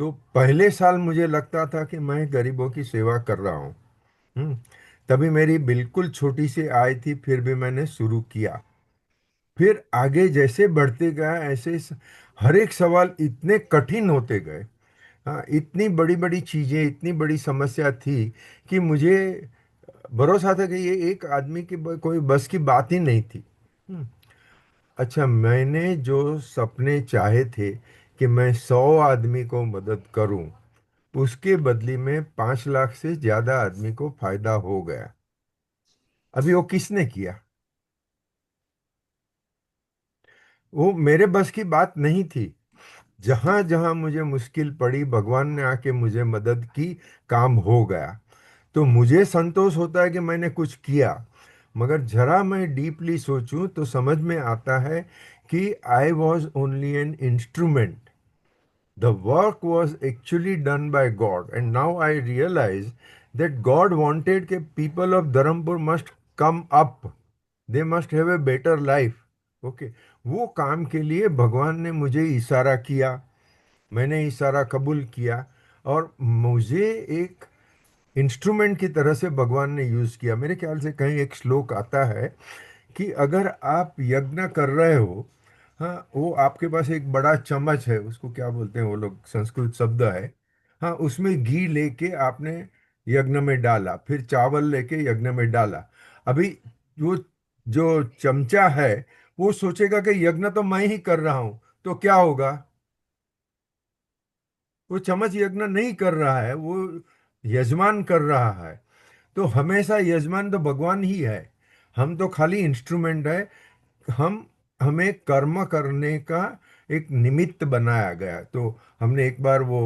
तो पहले साल मुझे लगता था कि मैं गरीबों की सेवा कर रहा हूँ। हम्म, तभी मेरी बिल्कुल छोटी सी आय थी, फिर भी मैंने शुरू किया। फिर आगे जैसे बढ़ते गया, ऐसे हर एक सवाल इतने कठिन होते गए। हाँ, इतनी बड़ी बड़ी चीजें, इतनी बड़ी समस्या थी कि मुझे भरोसा था कि ये एक आदमी की कोई बस की बात ही नहीं थी। हम्म, अच्छा, मैंने जो सपने चाहे थे कि मैं 100 आदमी को मदद करूं, उसके बदले में 5 लाख से ज्यादा आदमी को फायदा हो गया। अभी वो किसने किया? वो मेरे बस की बात नहीं थी। जहां जहां मुझे मुश्किल पड़ी, भगवान ने आके मुझे मदद की, काम हो गया। तो मुझे संतोष होता है कि मैंने कुछ किया। मगर जरा मैं डीपली सोचूं तो समझ में आता है कि I was only an instrument. The work was actually done by God, and now I realize that God wanted that people of Dharampur must come up. They must have a better life. Okay, वो काम के लिए भगवान ने मुझे इशारा किया, मैंने इशारा कबूल किया, और मुझे एक इंस्ट्रूमेंट की तरह से भगवान ने यूज किया। मेरे ख्याल से कहीं एक श्लोक आता है कि अगर आप यज्ञ कर रहे हो, हाँ, वो आपके पास एक बड़ा चम्मच है, उसको क्या बोलते हैं वो लोग, संस्कृत शब्द है। हाँ, उसमें घी लेके आपने यज्ञ में डाला, फिर चावल लेके यज्ञ में डाला। अभी वो जो चमचा है, वो सोचेगा कि यज्ञ तो मैं ही कर रहा हूं, तो क्या होगा? वो चम्मच यज्ञ नहीं कर रहा है, वो यजमान कर रहा है। तो हमेशा यजमान तो भगवान ही है, हम तो खाली इंस्ट्रूमेंट है। हम हमें कर्म करने का एक निमित्त बनाया गया। तो हमने एक बार वो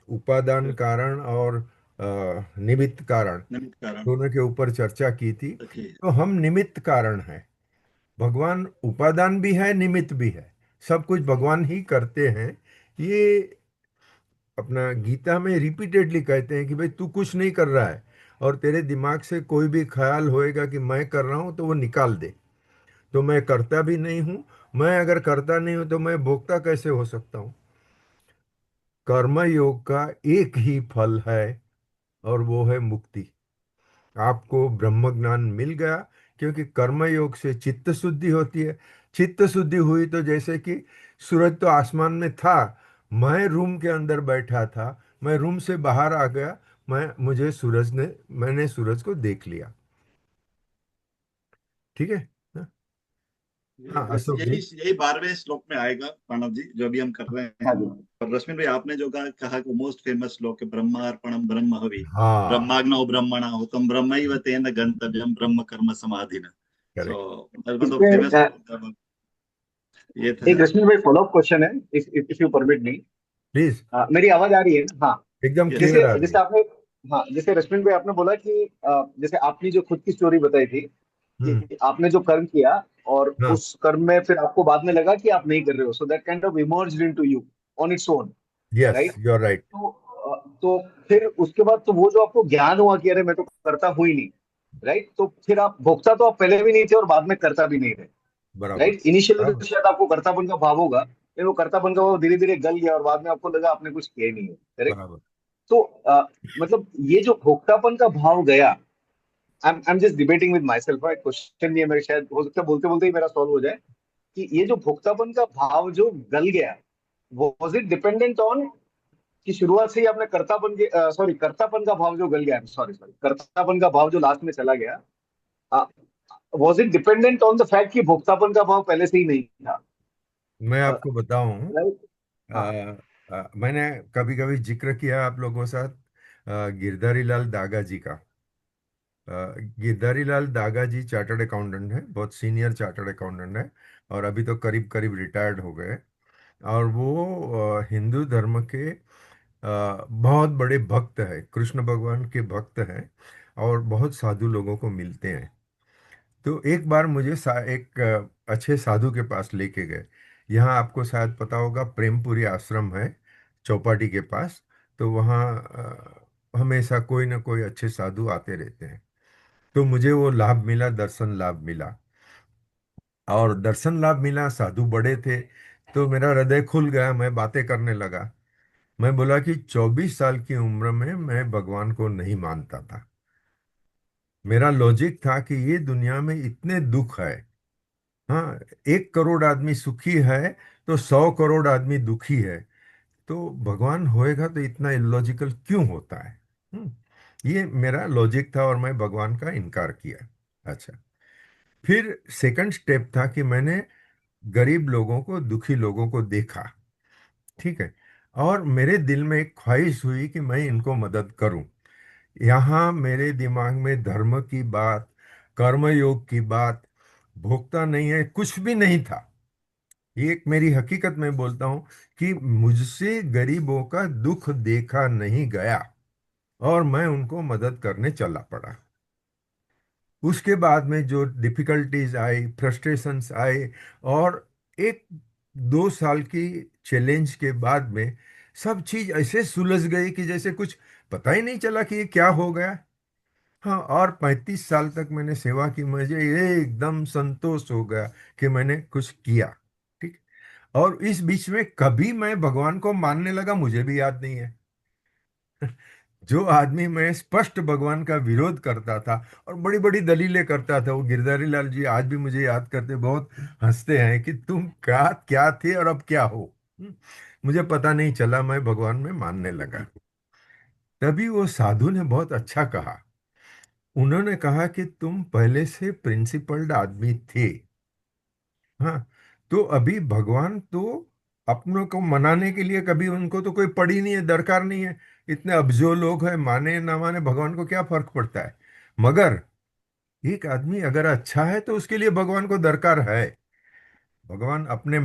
उपादान कारण और निमित्त कारण निमित्त कारण। दोनों के ऊपर चर्चा की थी। देखिए, तो हम निमित्त कारण हैं, भगवान उपादान भी है, निमित्त भी है। सब कुछ भगवान ही करते हैं। ये अपना गीता में रिपीटेडली कहते हैं कि भाई तू कुछ नहीं कर रहा है, और तेरे दिमाग से कोई भी ख्याल होएगा कि मैं कर रहा हूं, तो वो निकाल दे। तो मैं करता भी नहीं हूं। मैं अगर करता नहीं हूं तो मैं भोगता कैसे हो सकता हूं? कर्म योग का एक ही फल है, और वो है मुक्ति। आपको ब्रह्म ज्ञान मिल गया, क्योंकि कर्म योग से चित्त शुद्धि होती है। चित्त शुद्धि हुई तो जैसे कि सूरज तो आसमान में था, मैं रूम के अंदर बैठा था, मैं रूम से बाहर आ गया, मैंने सूरज को देख लिया। ठीक है ना? हाँ अशोक यही जी। यही 12वें श्लोक में आएगा मानव जी, जो अभी हम कर रहे हाँ हैं। जी। और रश्मिन भाई, आपने जो कहा कि मोस्ट फेमस श्लोक है, ब्रह्मार्पणम ब्रह्म हवि, हाँ, ब्रह्माग्नौ ब्रह्मणा हुतम ब्रह्मैव तेन गंतव्यम ब्रह्म कर्म समाधिना। So correct. मतलब इसमें फेमस मतलब ये था। एक रश्मि भाई फॉलोअप क्वेश्चन है, if you permit me. Please. मेरी आवाज आ रही है ना? हाँ। एकदम यस। जैसे क्लियर आ रही जैसे है। आपने, हाँ, जैसे रश्मिन भाई आपने बोला कि जैसे आपने जो खुद की स्टोरी बताई थी हम्म। कि आपने जो कर्म किया और हाँ। उस कर्म में फिर आपको बाद में लगा कि आप नहीं कर रहे हो, so that kind of emerged into you on its own, yes, right? You are right. तो फिर उसके बाद तो वो जो आपको ज्ञान हुआ कि अरे मैं तो करता हुई नहीं, राइट? तो फिर आप भोगता तो आप पहले भी नहीं थे और बाद में करता भी नहीं थे, बराबर। राइट? इनिशियली बराबर। तो शायद आपको कर्तापन का भाव होगा, फिर वो कर्तापन का भाव धीरे धीरे गल गया और बाद में आपको लगा आपने कुछ किया ही नहीं है, करेक्ट? बराबर। तो मतलब ये जो भोक्तापन का भाव गया, I am just debating with my self, question नहीं है मेरे, शायद हो सकता है बोलते बोलते ही मेरा सॉल्व हो जाए, कि ये जो भोक्तापन का भाव जो गल गया, वाज इट डिपेंडेंट ऑन कि शुरुआत से ही आपने कर्तापन के, सॉरी, कर्तापन का भाव जो गल गया, सॉरी सॉरी, कर्तापन का भाव जो लास्ट में चला गया, was it dependent on the fact कि भोक्तापन का भाव पहले से ही नहीं था? मैं आपको बताऊं, राइट। हाँ। मैंने कभी कभी जिक्र किया आप लोगों के साथ गिरधारी लाल दागा जी का। गिरधारी लाल दागा जी चार्टर्ड अकाउंटेंट है, बहुत सीनियर चार्टर्ड अकाउंटेंट है, और अभी तो करीब करीब रिटायर्ड हो गए। और वो हिंदू धर्म के बहुत बड़े भक्त है, कृष्ण भगवान के भक्त हैं, और बहुत साधु लोगों को मिलते हैं। तो एक बार मुझे एक अच्छे साधु के पास लेके गए। यहाँ आपको शायद पता होगा, प्रेमपुरी आश्रम है चौपाटी के पास। तो वहाँ हमेशा कोई ना कोई अच्छे साधु आते रहते हैं। तो मुझे वो लाभ मिला, दर्शन लाभ मिला। और दर्शन लाभ मिला, साधु बड़े थे, तो मेरा हृदय खुल गया, मैं बातें करने लगा। मैं बोला कि 24 साल की उम्र में मैं भगवान को नहीं मानता था। मेरा लॉजिक था कि ये दुनिया में इतने दुख है। हाँ, 1 करोड़ आदमी सुखी है तो 100 करोड़ आदमी दुखी है। तो भगवान होएगा तो इतना इलॉजिकल क्यों होता है? ये मेरा लॉजिक था, और मैं भगवान का इनकार किया। अच्छा, फिर सेकंड स्टेप था कि मैंने गरीब लोगों को, दुखी लोगों को देखा। ठीक है। और मेरे दिल में एक ख्वाहिश हुई कि मैं इनको मदद करूं। यहाँ मेरे दिमाग में धर्म की बात, कर्मयोग की बात, भोगता नहीं है, कुछ भी नहीं था। ये एक मेरी हकीकत में बोलता हूँ कि मुझसे गरीबों का दुख देखा नहीं गया, और मैं उनको मदद करने चला पड़ा। उसके बाद में जो डिफिकल्टीज आई, फ्रस्ट्रेशंस आए, और 1-2 साल की चैलेंज के बाद में सब चीज ऐसे सुलझ गई कि जैसे कुछ पता ही नहीं चला कि ये क्या हो गया। हाँ, और 35 साल तक मैंने सेवा की, मुझे ये एकदम संतोष हो गया कि मैंने कुछ किया। ठीक। और इस बीच में कभी मैं भगवान को मानने लगा मुझे भी याद नहीं है। जो आदमी मैं स्पष्ट भगवान का विरोध करता था और बड़ी बड़ी दलीलें करता था, वो गिरधारी लाल जी आज भी मुझे याद करते, बहुत हंसते हैं कि तुम क्या क्या थे और अब क्या हो। मुझे पता नहीं चला, मैं भगवान में मानने लगा। तभी वो साधु ने बहुत अच्छा कहा। उन्होंने कहा कि तुम पहले से प्रिंसिपल्ड आदमी थे। हाँ, तो अभी भगवान तो अपनों को मनाने के लिए कभी उनको तो कोई पड़ी नहीं है, दरकार नहीं है। इतने अबजो लोग हैं, माने ना माने भगवान को क्या फर्क पड़ता है। मगर एक आदमी अगर अच्छा है तो उसके लिए भगवान को दरकार है। भगवान अपने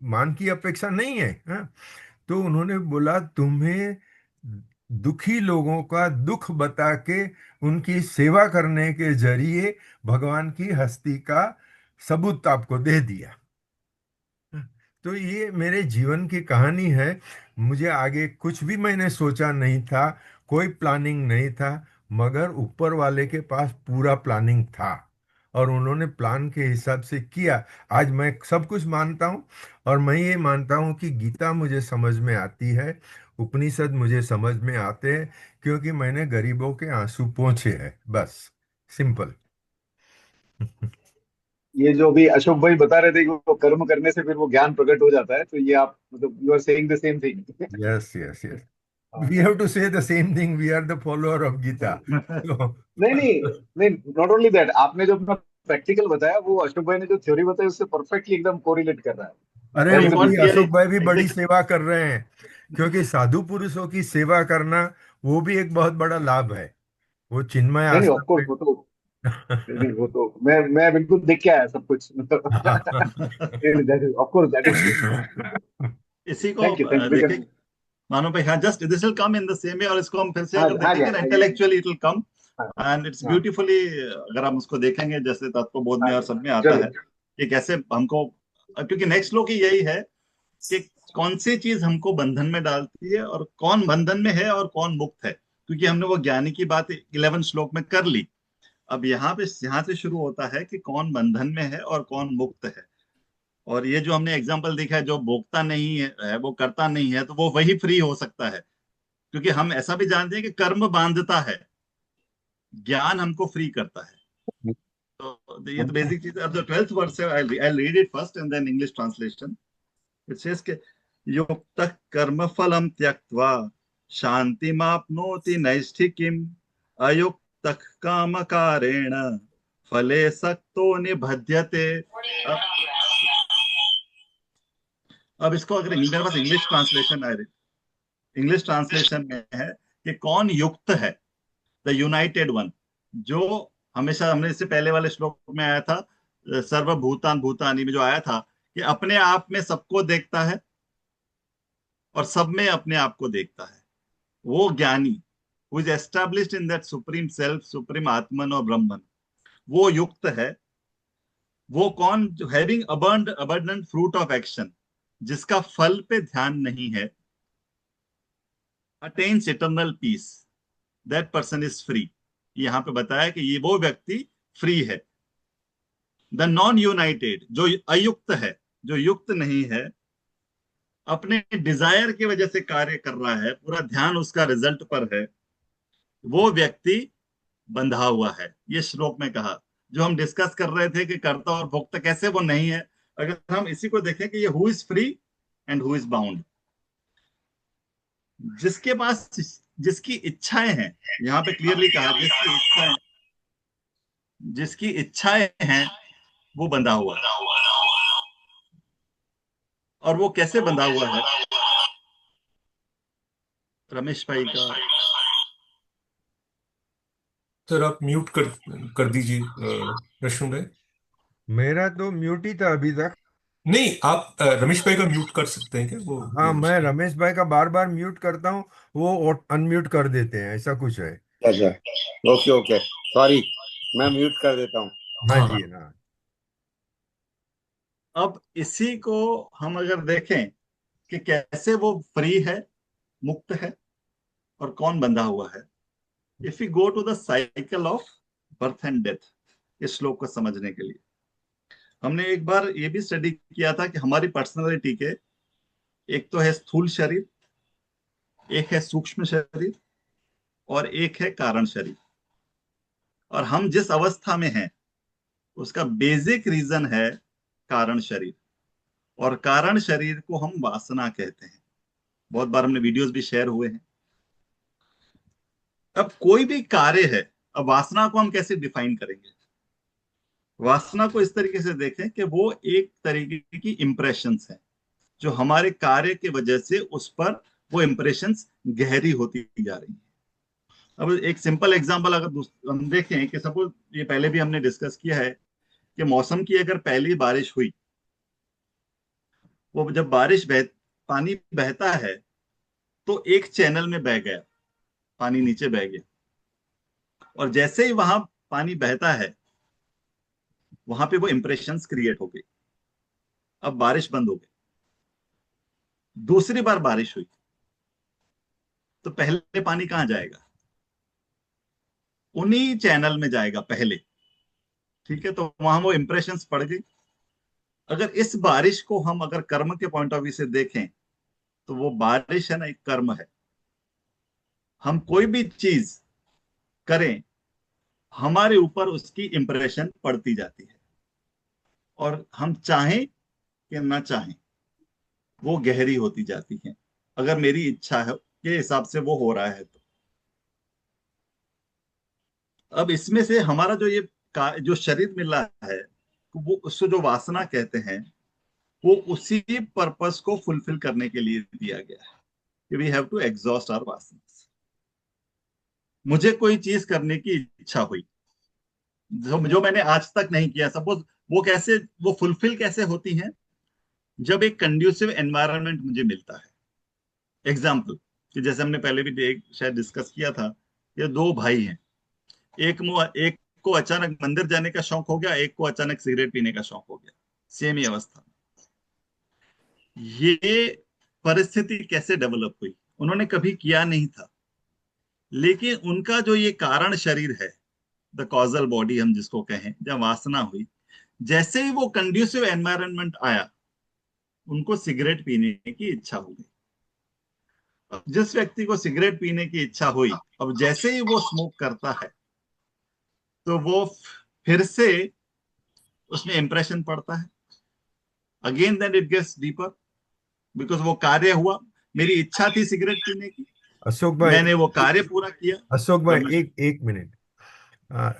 मान की अपेक्षा नहीं है। हाँ? तो उन्होंने बोला, तुम्हें दुखी लोगों का दुख बता के उनकी सेवा करने के जरिए भगवान की हस्ती का सबूत आपको दे दिया। तो ये मेरे जीवन की कहानी है। मुझे आगे कुछ भी मैंने सोचा नहीं था, कोई प्लानिंग नहीं था, मगर ऊपर वाले के पास पूरा प्लानिंग था, और उन्होंने प्लान के हिसाब से किया। आज मैं सब कुछ मानता हूँ, और मैं ये मानता हूँ कि गीता मुझे समझ में आती है, उपनिषद मुझे समझ में आते हैं, क्योंकि मैंने गरीबों के आंसू पोंछे हैं, बस। सिंपल। ये जो भी अशोक भाई बता रहे थे कि वो कर्म करने से फिर वो ज्ञान प्रकट हो जाता है, तो ये आप मतलब you are saying the same thing. Yes, yes, yes. We have to say the same thing. We are the follower of Gita. So, नहीं नहीं नहीं, नॉट ओनली दैट, आपने जो अपना प्रैक्टिकल बताया, वो अशोक भाई ने जो थ्योरी बताई उससे परफेक्टली एकदम कोरिलेट कर रहा है। अरे दैट वही इज वो द कौन भी ब्यूटी। थियरी अशोक भाई भी बड़ी एग्जैक्ट। सेवा कर रहे हैं, क्योंकि साधु पुरुषों की सेवा करना वो भी एक बहुत बड़ा लाभ है। वो चिन्मय नहीं नहीं, ऑफ आश्रम कोर्स वो तो, नहीं नहीं, वो तो मैं बिल्कुल देख के आया सब कुछ। That is of course, that is true. इसी को थैंक यू, वी देखें, कैन। मानो भाई, हाँ, just this will come in the same way, और इसको हम फिर से हाँ अगर आ देखेंगे गया ना आ गया। इंटेलेक्चुअली इट विल कम, हाँ एंड इट्स हाँ ब्यूटीफुली, अगर हम उसको देखेंगे जैसे तत्वबोध आ में और गया, सब में आता है जरूर। कि कैसे हमको, क्योंकि नेक्स्ट लो की यही है कि कौन सी चीज हमको बंधन में डालती है और कौन बंधन में है और कौन मुक्त है, क्योंकि हमने वो ज्ञानी की बात 11 श्लोक में कर ली। अब यहाँ से शुरू होता है कि कौन बंधन में है और कौन मुक्त है। और ये जो हमने एग्जाम्पल देखा है, जो भोगता नहीं है, वो करता नहीं है, तो वो वही फ्री हो सकता है, क्योंकि हम ऐसा भी जानते हैं कि कर्म बांधता है, ज्ञान हमको फ्री करता है। तो ये तो बेसिक चीज है। अब जो 12th वर्स है, I read it first and then English translation. It says के युक्तः कर्म फलम त्यक्त्वा शान्तिमाप्नोति नैष्ठिकीम्, अयुक्तः कामकारेण फले सक्तो निबध्यते। अब अब इसको अगर मेरे पास इंग्लिश ट्रांसलेशन है, इंग्लिश ट्रांसलेशन में है कि कौन युक्त है, द यूनाइटेड वन, जो हमेशा हमने इससे पहले वाले श्लोक में आया था, सर्वभूतान भूतानि में जो आया था कि अपने आप में सबको देखता है और सब में अपने आप को देखता है, वो ज्ञानी, who is established in that supreme self, supreme आत्मन और ब्रह्मन, वो युक्त है। वो कौन, जो having abundant fruit of action, जिसका फल पे ध्यान नहीं है, attains eternal peace, that person is free. यहां पे बताया कि ये वो व्यक्ति फ्री है। द नॉन यूनाइटेड, जो अयुक्त है, जो युक्त नहीं है, अपने डिजायर की वजह से कार्य कर रहा है, पूरा ध्यान उसका रिजल्ट पर है, वो व्यक्ति बंधा हुआ है। ये श्लोक में कहा, जो हम डिस्कस कर रहे थे कि कर्ता और भोक्ता कैसे वो नहीं है, अगर हम इसी को देखें कि ये who is free and who is bound, जिसके पास जिसकी इच्छाएं हैं, यहाँ पे क्लियरली कहा जिसकी इच्छाएं हैं वो बंधा हुआ है। और वो कैसे बंधा हुआ है, रमेश भाई का। सर आप म्यूट कर दीजिए रश्मि भाई। मेरा तो म्यूट ही था अभी तक। नहीं, आप रमेश भाई का म्यूट कर सकते हैं क्या, हाँ, वो मैं रमेश भाई का बार बार म्यूट करता हूँ, वो अनम्यूट कर देते हैं, ऐसा कुछ है। अच्छा, ओके ओके, सॉरी, मैं म्यूट कर देता हूँ। हाँ हाँ। जी, हाँ। अब इसी को हम अगर देखें कि कैसे वो फ्री है, मुक्त है, और कौन बंधा हुआ है, if you go to the cycle of birth and death, इस श्लोक को समझने के लिए हमने एक बार ये भी स्टडी किया था कि हमारी पर्सनालिटी के एक तो है स्थूल शरीर, एक है सूक्ष्म शरीर, और एक है कारण शरीर। और हम जिस अवस्था में हैं उसका बेसिक रीजन है कारण शरीर, और कारण शरीर को हम वासना कहते हैं। बहुत बार हमने वीडियोस भी शेयर हुए हैं। अब कोई भी कार्य है, अब वासना को हम कैसे डिफाइन करेंगे? वासना को इस तरीके से देखें कि वो एक तरीके की इंप्रेशंस है, जो हमारे कार्य की वजह से उस पर वो इंप्रेशंस गहरी होती जा रही है। अब एक सिंपल एग्जांपल अगर हम देखें कि सपोज, ये पहले भी हमने डिस्कस किया है कि मौसम की अगर पहली बारिश हुई, वो जब पानी बहता है तो एक चैनल में बह गया, पानी नीचे बह गया, और जैसे ही वहां पानी बहता है वहां पे वो इंप्रेशंस क्रिएट हो गई। अब बारिश बंद हो गई, दूसरी बार बारिश हुई, तो पहले पानी कहाँ जाएगा? उन्हीं चैनल में जाएगा पहले। ठीक है, तो वहां वो इंप्रेशंस पड़ गई। अगर इस बारिश को हम अगर कर्म के पॉइंट ऑफ व्यू से देखें, तो वो बारिश है ना, एक कर्म है। हम कोई भी चीज करें, हमारे ऊपर उसकी इंप्रेशन पड़ती जाती है, और हम चाहें कि ना चाहें वो गहरी होती जाती है, अगर मेरी इच्छा है के हिसाब से वो हो रहा है तो। अब इसमें से हमारा जो ये जो शरीर मिला है, वो उसको जो वासना कहते हैं, वो उसी पर्पस को फुलफिल करने के लिए दिया गया है कि we have to exhaust our vasana. मुझे कोई चीज करने की इच्छा हुई जो मैंने आज तक नहीं किया, सपोज, वो फुलफिल कैसे होती हैं? जब एक कंड्यूसिव एनवायरनमेंट मुझे मिलता है। एग्जाम्पल, कि जैसे हमने पहले भी शायद डिस्कस किया था, ये दो भाई हैं, एक को अचानक मंदिर जाने का शौक हो गया, एक को अचानक सिगरेट पीने का शौक हो गया, सेम ही अवस्था। ये परिस्थिति कैसे डेवलप हुई? उन्होंने कभी किया नहीं था, लेकिन उनका जो ये कारण शरीर है, द कॉजल बॉडी हम जिसको कहें, जब वासना हुई, जैसे ही वो कंड्यूसिव एनवायरनमेंट आया, उनको सिगरेट पीने की इच्छा हो गई। अब जिस व्यक्ति को सिगरेट पीने की इच्छा हुई, अब जैसे ही वो स्मोक करता है, तो वो फिर से उसमें इंप्रेशन पड़ता है। Again then it gets deeper, because वो कार्य हुआ, मेरी इच्छा थी सिगरेट पीने की, अशोक भाई, मैंने वो कार्य पूरा किया। अशोक भाई, रमेश, एक एक मिनट।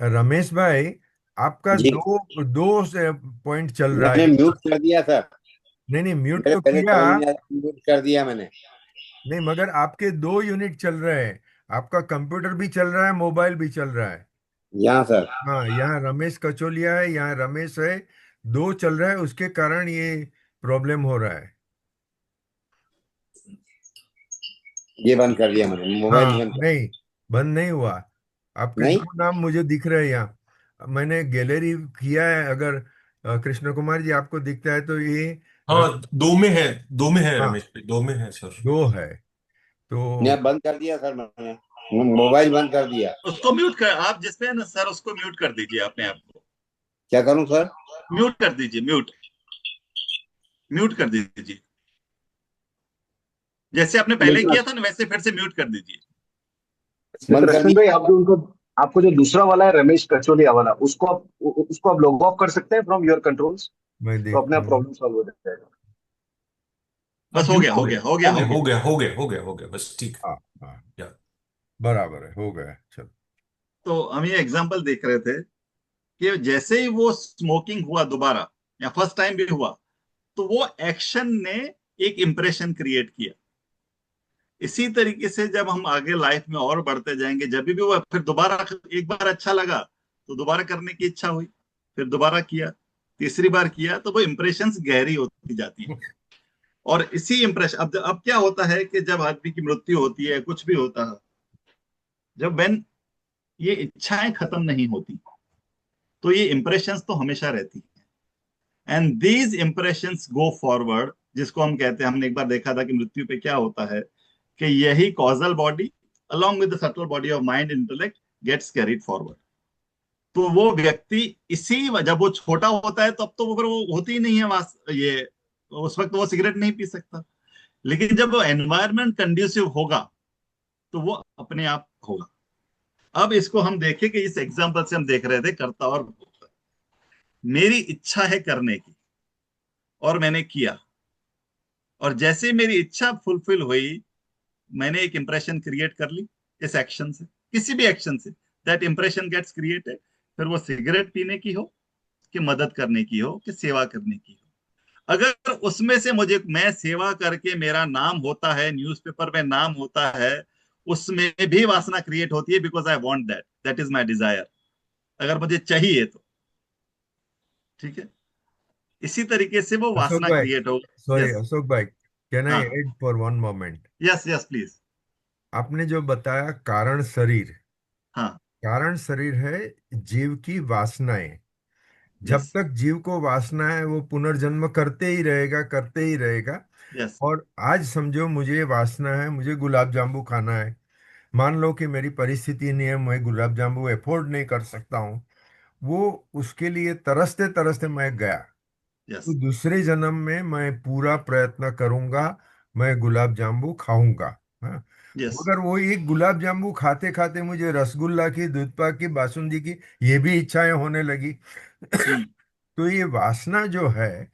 रमेश भाई, आपका जी दो दो से पॉइंट चल रहा मैंने है। म्यूट कर दिया सर। नहीं नहीं, म्यूट मेरे तो पहले किया। समझ नहीं आया, म्यूट कर दिया मैंने। नहीं, मगर आपके दो यूनिट चल रहे हैं। आपका कंप्यूटर भी चल रहा है, मोबाइल भी चल रहा है। यहाँ सर। हाँ, यहाँ रमेश कचोलिया है, यहाँ रमेश है। दो चल रहा है, उसके कारण ये प्रॉब्लम हो रहा है। ये बंद कर दिया मैंने, मोबाइल हाँ, बंद कर। नहीं, बंद नहीं हुआ। आपके नहीं। दो नाम मुझे दिख रहे हैं यहाँ। मैंने गैलरी किया है। अगर कृष्ण कुमार जी आपको दिखता है तो ये हाँ, दो में है हाँ, रमेश भाई, दो में है सर। दो है नहीं, तो। बंद कर दिया सर मैंने, मोबाइल बंद कर दिया। उसको म्यूट कर, आप जिसपे है ना सर, उसको म्यूट कर दीजिए अपने आप को। क्या करूं सर? म्यूट कर दीजिए, म्यूट, म्यूट कर दीजिए। जैसे आपने पहले लेकिन किया था ना, वैसे फिर से म्यूट कर दीजिए। लेकिन बंद कर रश्मि भाई, दिया। आप जो उनको, आपको जो दूसरा वाला है रमेश कचोलिया वाला, उसको आप लॉग ऑफ कर सकते हैं फ्रॉम योर कंट्रोल्स। मैं तो अपने देखता आप हूँ। प्रॉब्लम सॉल्व हो जाएगा। बस अब हो म्यूट गया, हो हो गया, गया, हो गया, हो गया। बस ठीक है। हाँ हाँ, या बराबर है, हो गया, चलो। तो हम ये एग्जांपल देख रहे थे कि जैसे ही वो स्मोकिंग हुआ दोबारा, या फर्स्ट टाइम भी हुआ, तो वो एक्शन ने एक इंप्रेशन क्रिएट किया। इसी तरीके से जब हम आगे लाइफ में और बढ़ते जाएंगे, जब भी वो फिर दोबारा, एक बार अच्छा लगा तो दोबारा करने की इच्छा हुई, फिर दोबारा किया, तीसरी बार किया, तो वो इंप्रेशंस गहरी होती जाती है। और इसी इंप्रेशन, अब क्या होता है कि जब आदमी की मृत्यु होती है, कुछ भी होता है, जब वेन ये इच्छाएं खत्म नहीं होती, तो ये इंप्रेशंस तो हमेशा रहती है। And these impressions go forward, जिसको हम कहते हैं, हमने एक बार देखा था कि मृत्यु पे क्या होता है, कि यही causal body along with the subtle body of mind intellect gets carried forward। तो वो व्यक्ति इसी, जब वो छोटा होता है तब तो वो फिर वो होती ही नहीं है ये, उस वक्त वो सिगरेट नहीं पी सकता। लेकिन जब वो एनवायरमेंट कंड्यूसिव होगा, तो वो अपने आप होगा। अब इसको हम देखें कि इस एग्जांपल से हम देख रहे थे कर्ता और भोक्ता। मेरी इच्छा है करने की, और मैंने किया, और जैसे ही मेरी इच्छा फुलफिल हुई, मैंने एक इंप्रेशन क्रिएट कर ली इस एक्शन से, किसी भी एक्शन से। That impression gets created. फिर वो सिगरेट पीने की हो, कि मदद करने की हो, कि सेवा करने की हो। अगर उसमें से मुझे, मैं सेवा करके मेरा नाम होता है, न्यूज़पेपर में नाम होता है, उसमें भी वासना क्रिएट होती है, because I want that, that is my desire. अगर मुझे चाहिए तो, ठीक है, इसी तरीके से वो अशोक वासना भाई, क्रिएट हो। Sorry yes. अशोक भाई, कैन आई हाँ। Add for one moment? Yes, yes, please. आपने जो बताया कारण शरीर, हाँ। कारण शरीर है जीव की वासनाएं। जब यस, तक जीव को वासना है वो पुनर्जन्म करते ही रहेगा, करते ही रहेगा। यस। और आज समझो मुझे वासना है, मुझे गुलाब जामुन खाना है। मान लो कि मेरी परिस्थिति नहीं है, मैं गुलाब जामुन अफोर्ड नहीं कर सकता हूँ। वो उसके लिए तरसते तरसते मैं गया। तो यस, दूसरे जन्म में मैं पूरा प्रयत्न करूंगा, मैं गुलाब जामुन खाऊंगा। हाँ। यस। मगर वो एक गुलाब जामुन खाते खाते मुझे रसगुल्ला की, दूध पाक की, बासुंदी की ये भी इच्छाएं होने लगी। हम्म। तो ये वासना जो है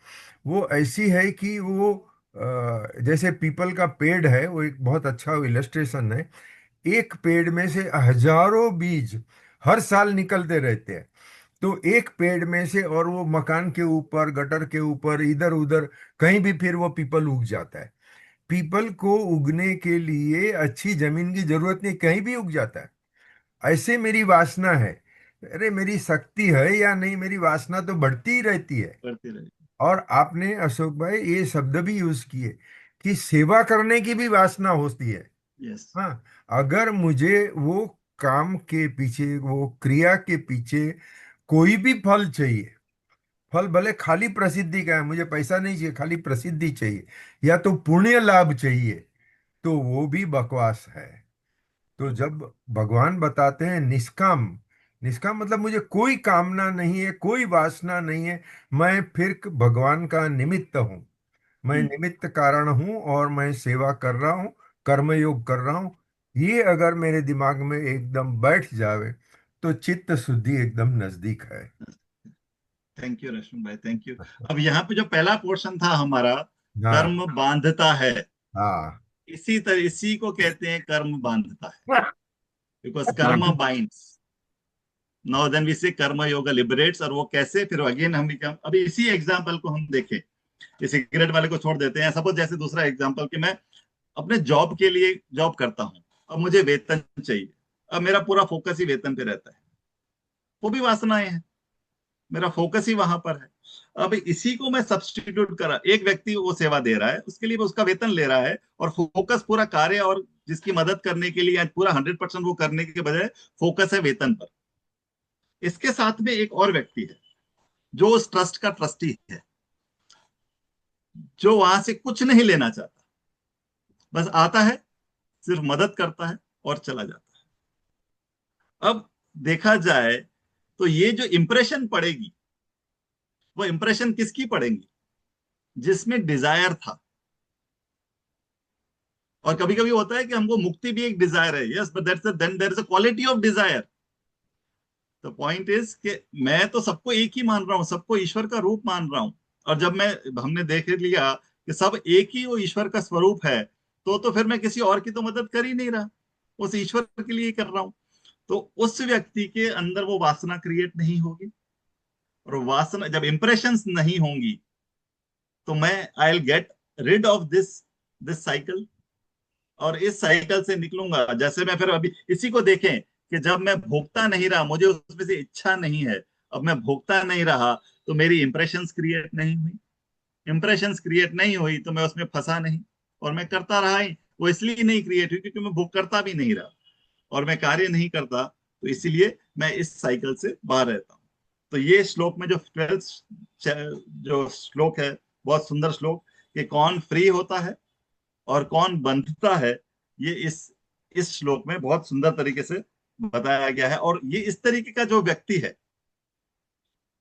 वो ऐसी है कि वो जैसे पीपल का पेड़ है, वो एक बहुत अच्छा इलस्ट्रेशन है। एक पेड़ में से हजारों बीज हर साल निकलते रहते हैं। तो एक पेड़ में से, और वो मकान के ऊपर, गटर के ऊपर, इधर उधर कहीं भी फिर वो पीपल उग जाता है। पीपल को उगने के लिए अच्छी जमीन की जरूरत नहीं, कहीं भी उग जाता है। ऐसे मेरी वासना है। अरे मेरी शक्ति है या नहीं, मेरी वासना तो बढ़ती ही रहती है। करते रहे। और आपने अशोक भाई ये शब्द भी यूज किए कि सेवा करने की भी वासना होती है। यस। हाँ, अगर मुझे वो काम के पीछे, वो क्रिया के पीछे कोई भी फल चाहिए, फल भले खाली प्रसिद्धि का है, मुझे पैसा नहीं चाहिए, खाली प्रसिद्धि चाहिए या तो पुण्य लाभ चाहिए, तो वो भी बकवास है। तो जब भगवान बताते हैं निष्काम, निष्काम मतलब मुझे कोई कामना नहीं है, कोई वासना नहीं है, मैं फिर भगवान का निमित्त हूँ, मैं हम्म। निमित्त कारण हूँ और मैं सेवा कर रहा हूँ, कर्मयोग कर रहा हूँ। ये अगर मेरे दिमाग में एकदम बैठ जावे तो चित्त शुद्धि एकदम नजदीक है। थैंक यू रश्मि भाई, थैंक यू। अब यहाँ पे जो पहला पोर्शन था हमारा, हाँ कर्म बांधता है, हाँ इसी तरह इसी को कहते हैं कर्म बांधता है, बिकॉज कर्म हाँ बाइंड्स। नाउ देन वी से कर्म योगा लिबरेट्स। और वो कैसे, फिर अगेन हम अभी इसी एग्जांपल को हम देखें, ये सिगरेट वाले को छोड़ देते हैं, सपोज जैसे दूसरा एग्जांपल कि मैं अपने जॉब के लिए जॉब करता हूं, अब मुझे वेतन चाहिए, अब मेरा पूरा फोकस ही वेतन पे रहता है, वो भी वासनाएं हैं, मेरा फोकस ही वहां पर है। अब इसी को मैं सब्स्टिट्यूट करा, एक व्यक्ति वो सेवा दे रहा है, उसके लिए वो उसका वेतन ले रहा है, और फोकस पूरा कार्य और जिसकी मदद करने के लिए आज पूरा 100% वो करने के बजाय फोकस है वेतन पर। इसके साथ में एक और व्यक्ति है जो उस ट्रस्ट का ट्रस्टी है, जो वहां से कुछ नहीं लेना चाहता, बस आता है, सिर्फ मदद करता है और चला जाता है। अब देखा जाए तो ये जो इंप्रेशन पड़ेगी, वो इंप्रेशन किसकी पड़ेगी? जिसमें डिजायर था। और कभी कभी होता है कि हमको मुक्ति भी एक डिजायर है, yes, but that's then there is a quality of desire. The point is कि मैं तो सबको एक ही मान रहा हूं, सबको ईश्वर का रूप मान रहा हूं, और जब हमने देख लिया कि सब एक ही वो ईश्वर का स्वरूप है, तो फिर मैं किसी और की तो मदद कर ही नहीं रहा, उस ईश्वर के लिए ही कर रहा हूं। तो उस व्यक्ति के अंदर वो वासना क्रिएट नहीं होगी, और वासना जब इंप्रेशंस नहीं होंगी, तो मैं I will get rid of this this cycle, और इस साइकिल से निकलूंगा। जैसे मैं फिर अभी इसी को देखें कि जब मैं भोगता नहीं रहा, मुझे उसमें से इच्छा नहीं है, अब मैं भोगता नहीं रहा, तो मेरी इंप्रेशंस क्रिएट नहीं हुई, इंप्रेशंस क्रिएट नहीं हुई तो मैं उसमें फंसा नहीं, और मैं करता रहा ही, वो इसलिए नहीं क्रिएट हुई क्योंकि मैं भोग करता भी नहीं रहा और मैं कार्य नहीं करता, तो इसीलिए मैं इस साइकिल से बाहर रहता हूँ। तो ये श्लोक में जो 12th जो श्लोक है, बहुत सुंदर श्लोक, कि कौन फ्री होता है और कौन बंधता है, ये इस श्लोक में बहुत सुंदर तरीके से बताया गया है। और ये इस तरीके का जो व्यक्ति है,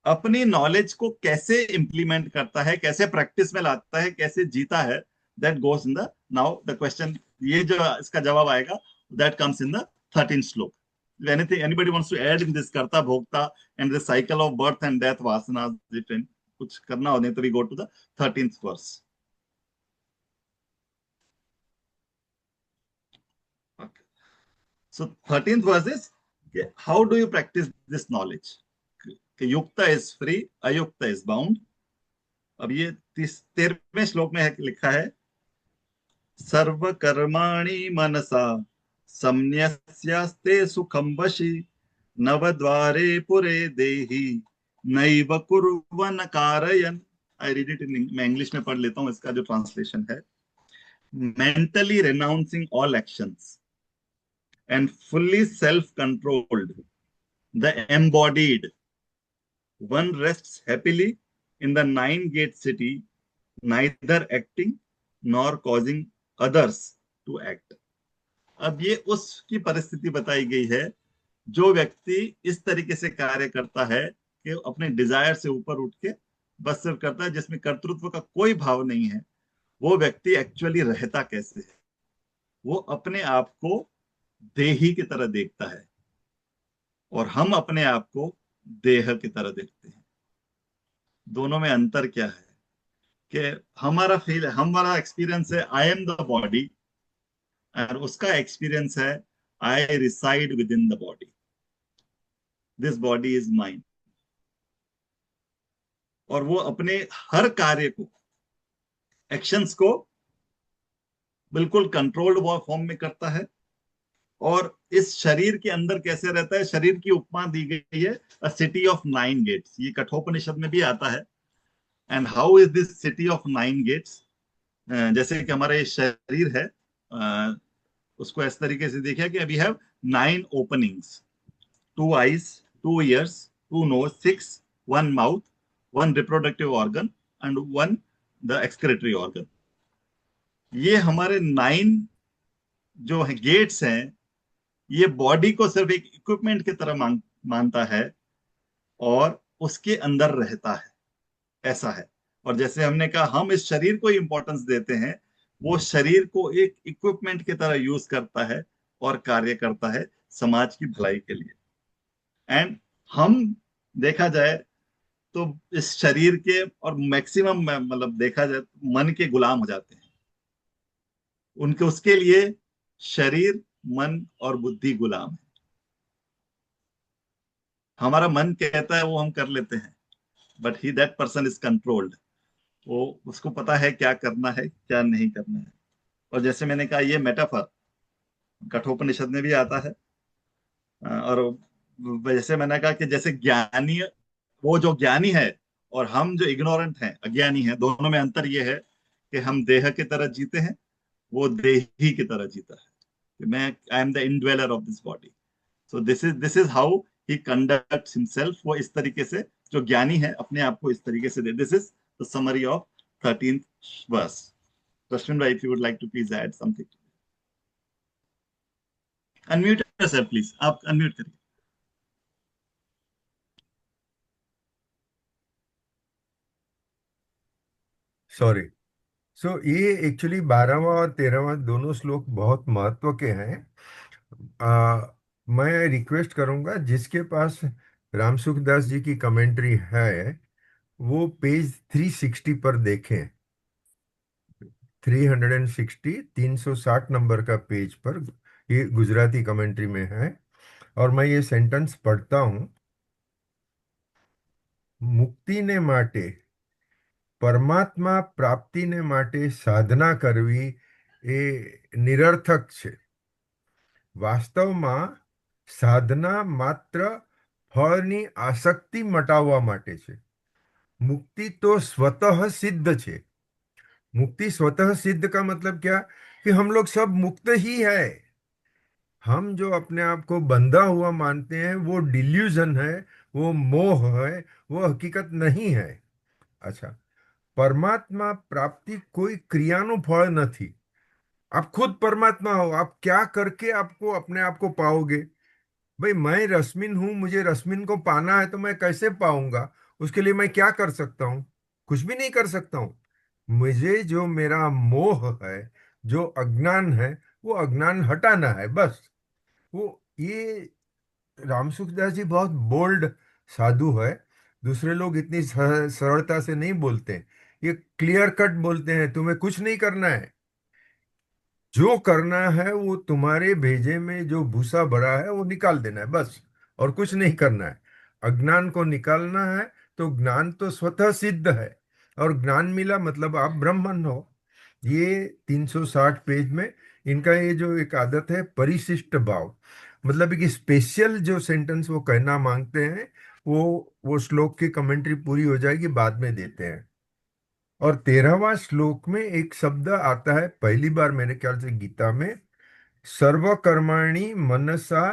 अपनी नॉलेज को कैसे इंप्लीमेंट करता है, कैसे प्रैक्टिस में लाता है, कैसे जीता है, that goes in the now the question, ये जो इसका जवाब आएगा, that comes in the 13th shloka. Anything anybody wants to add in this karta bhokta and the cycle of birth and death vasana, different कुछ करना हो, नहीं तो we go to the 13th verse. So 13th verse is, how do you practice this knowledge? कि yukta is free, ayukta is bound. अब ये 13वें श्लोक में लिखा है, सर्व कर्माणि मनसा सम्न्यस्यास्ते सुखम वशी नवद्वारे पुरे देहि नैव कुर्वन् कारयन्। आई रीड इट इन, मैं इंग्लिश में पढ़ लेता हूं, इसका जो ट्रांसलेशन है, mentally renouncing all actions and fully self-controlled, the embodied one rests happily in the nine-gate city, neither acting nor causing others to act। अब ये उसकी परिस्थिति बताई गई है जो व्यक्ति इस तरीके से कार्य करता है कि अपने डिजायर से ऊपर उठ के बस सिर्फ करता है, जिसमें कर्तृत्व का कोई भाव नहीं है। वो व्यक्ति एक्चुअली रहता कैसे है? वो अपने आप को देही की तरह देखता है, और हम अपने आप को देह की तरह देखते हैं। दोनों में अंतर क्या है? कि हमारा एक्सपीरियंस है आई एम द बॉडी, और उसका एक्सपीरियंस है I reside within the body, this body is mine. और वो अपने हर कार्य को, एक्शंस को बिल्कुल कंट्रोल्ड फॉर्म में करता है, और इस शरीर के अंदर कैसे रहता है? शरीर की उपमा दी गई है अ सिटी ऑफ 9 गेट्स, ये कठोपनिषद में भी आता है। And how is this city of 9 gates? जैसे कि हमारा ये शरीर है, उसको इस तरीके से देखिए कि we have 9 openings, 2 eyes, 2 ears, 2 nose, 6, 1 mouth, 1 reproductive organ and 1 the excretory organ. ये हमारे 9 जो है गेट्स हैं, ये बॉडी को सिर्फ एक इक्विपमेंट की तरह मानता है और उसके अंदर रहता है, ऐसा है। और जैसे हमने कहा, हम इस शरीर को इंपॉर्टेंस देते हैं, वो शरीर को एक इक्विपमेंट की तरह यूज करता है और कार्य करता है समाज की भलाई के लिए। एंड हम देखा जाए तो इस शरीर के, और मैक्सिमम मतलब देखा जाए तो मन के गुलाम हो जाते हैं। उनके उसके लिए शरीर, मन और बुद्धि गुलाम है। हमारा मन कहता है वो हम कर लेते हैं, but he that person is controlled. वो उसको पता है क्या करना है क्या नहीं करना है। और जैसे मैंने कहा, ये मेटाफर कठोपनिषद में भी आता है। और जैसे मैंने कहा कि जैसे ज्ञानी, वो जो ज्ञानी है और हम जो इग्नोरेंट हैं, अज्ञानी हैं, दोनों में अंतर ये है कि हम देह की तरह जीते हैं, वो देही की तरह जीता है। कि मैं, I am the indweller of this body. So this is how he conduct himself. वो इस तरीके से, जो ज्ञानी है, अपने आप को इस तरीके से दे। This is the summary of 13th verse. Rashmin bhai, if you would like to please add something. Unmute yourself, please. आप unmute करिए। सॉरी। सो ये एक्चुअली 12वां और 13वां दोनों श्लोक बहुत महत्व के हैं। मैं रिक्वेस्ट करूंगा जिसके पास राम सुखदास जी की कमेंट्री है वो पेज 360 पर देखें। 360, 360 नंबर का पेज पर ये गुजराती कमेंट्री में है। और मैं ये सेंटेंस पढ़ता हूं। મુક્તિને માટે, પરમાત્મા પ્રાપ્તિને માટે સાધના કરવી એ નિરર્થક છે। વાસ્તવમાં સાધના માત્ર ફળની આસક્તિ મટાવવા માટે છે। मुक्ति तो स्वतः सिद्ध છે। मुक्ति स्वतः सिद्ध का मतलब क्या? कि हम लोग सब मुक्त ही है। हम जो अपने आप को बंधा हुआ मानते हैं वो डिल्यूजन है, वो मोह है, वो हकीकत नहीं है। अच्छा, परमात्मा प्राप्ति कोई क्रियाનું ફળ નથી। आप खुद परमात्मा हो। आप क्या करके आपको अपने आप को पाओगे? भाई मैं रश्मिन हूं, मुझे रश्मिन को पाना है तो मैं कैसे पाऊंगा? उसके लिए मैं क्या कर सकता हूँ? कुछ भी नहीं कर सकता हूँ। मुझे जो मेरा मोह है, जो अज्ञान है, वो अज्ञान हटाना है बस। वो ये राम सुखदास जी बहुत बोल्ड साधु है। दूसरे लोग इतनी सरलता से नहीं बोलते। ये क्लियर कट बोलते हैं, तुम्हें कुछ नहीं करना है। जो करना है वो तुम्हारे भेजे में जो भूसा भरा है वो निकाल देना है बस। और कुछ नहीं करना है। अज्ञान को निकालना है। तो ज्ञान तो स्वतः सिद्ध है। और ज्ञान मिला मतलब आप ब्राह्मण हो। ये 360 पेज में इनका ये जो एक आदत है परिशिष्ट भाव, मतलब एक स्पेशल जो सेंटेंस वो कहना मांगते हैं, वो श्लोक की कमेंट्री पूरी हो जाएगी, बाद में देते हैं। और 13वां श्लोक में एक शब्द आता है पहली बार मेरे ख्याल से गीता में, सर्वकर्माणि मनसा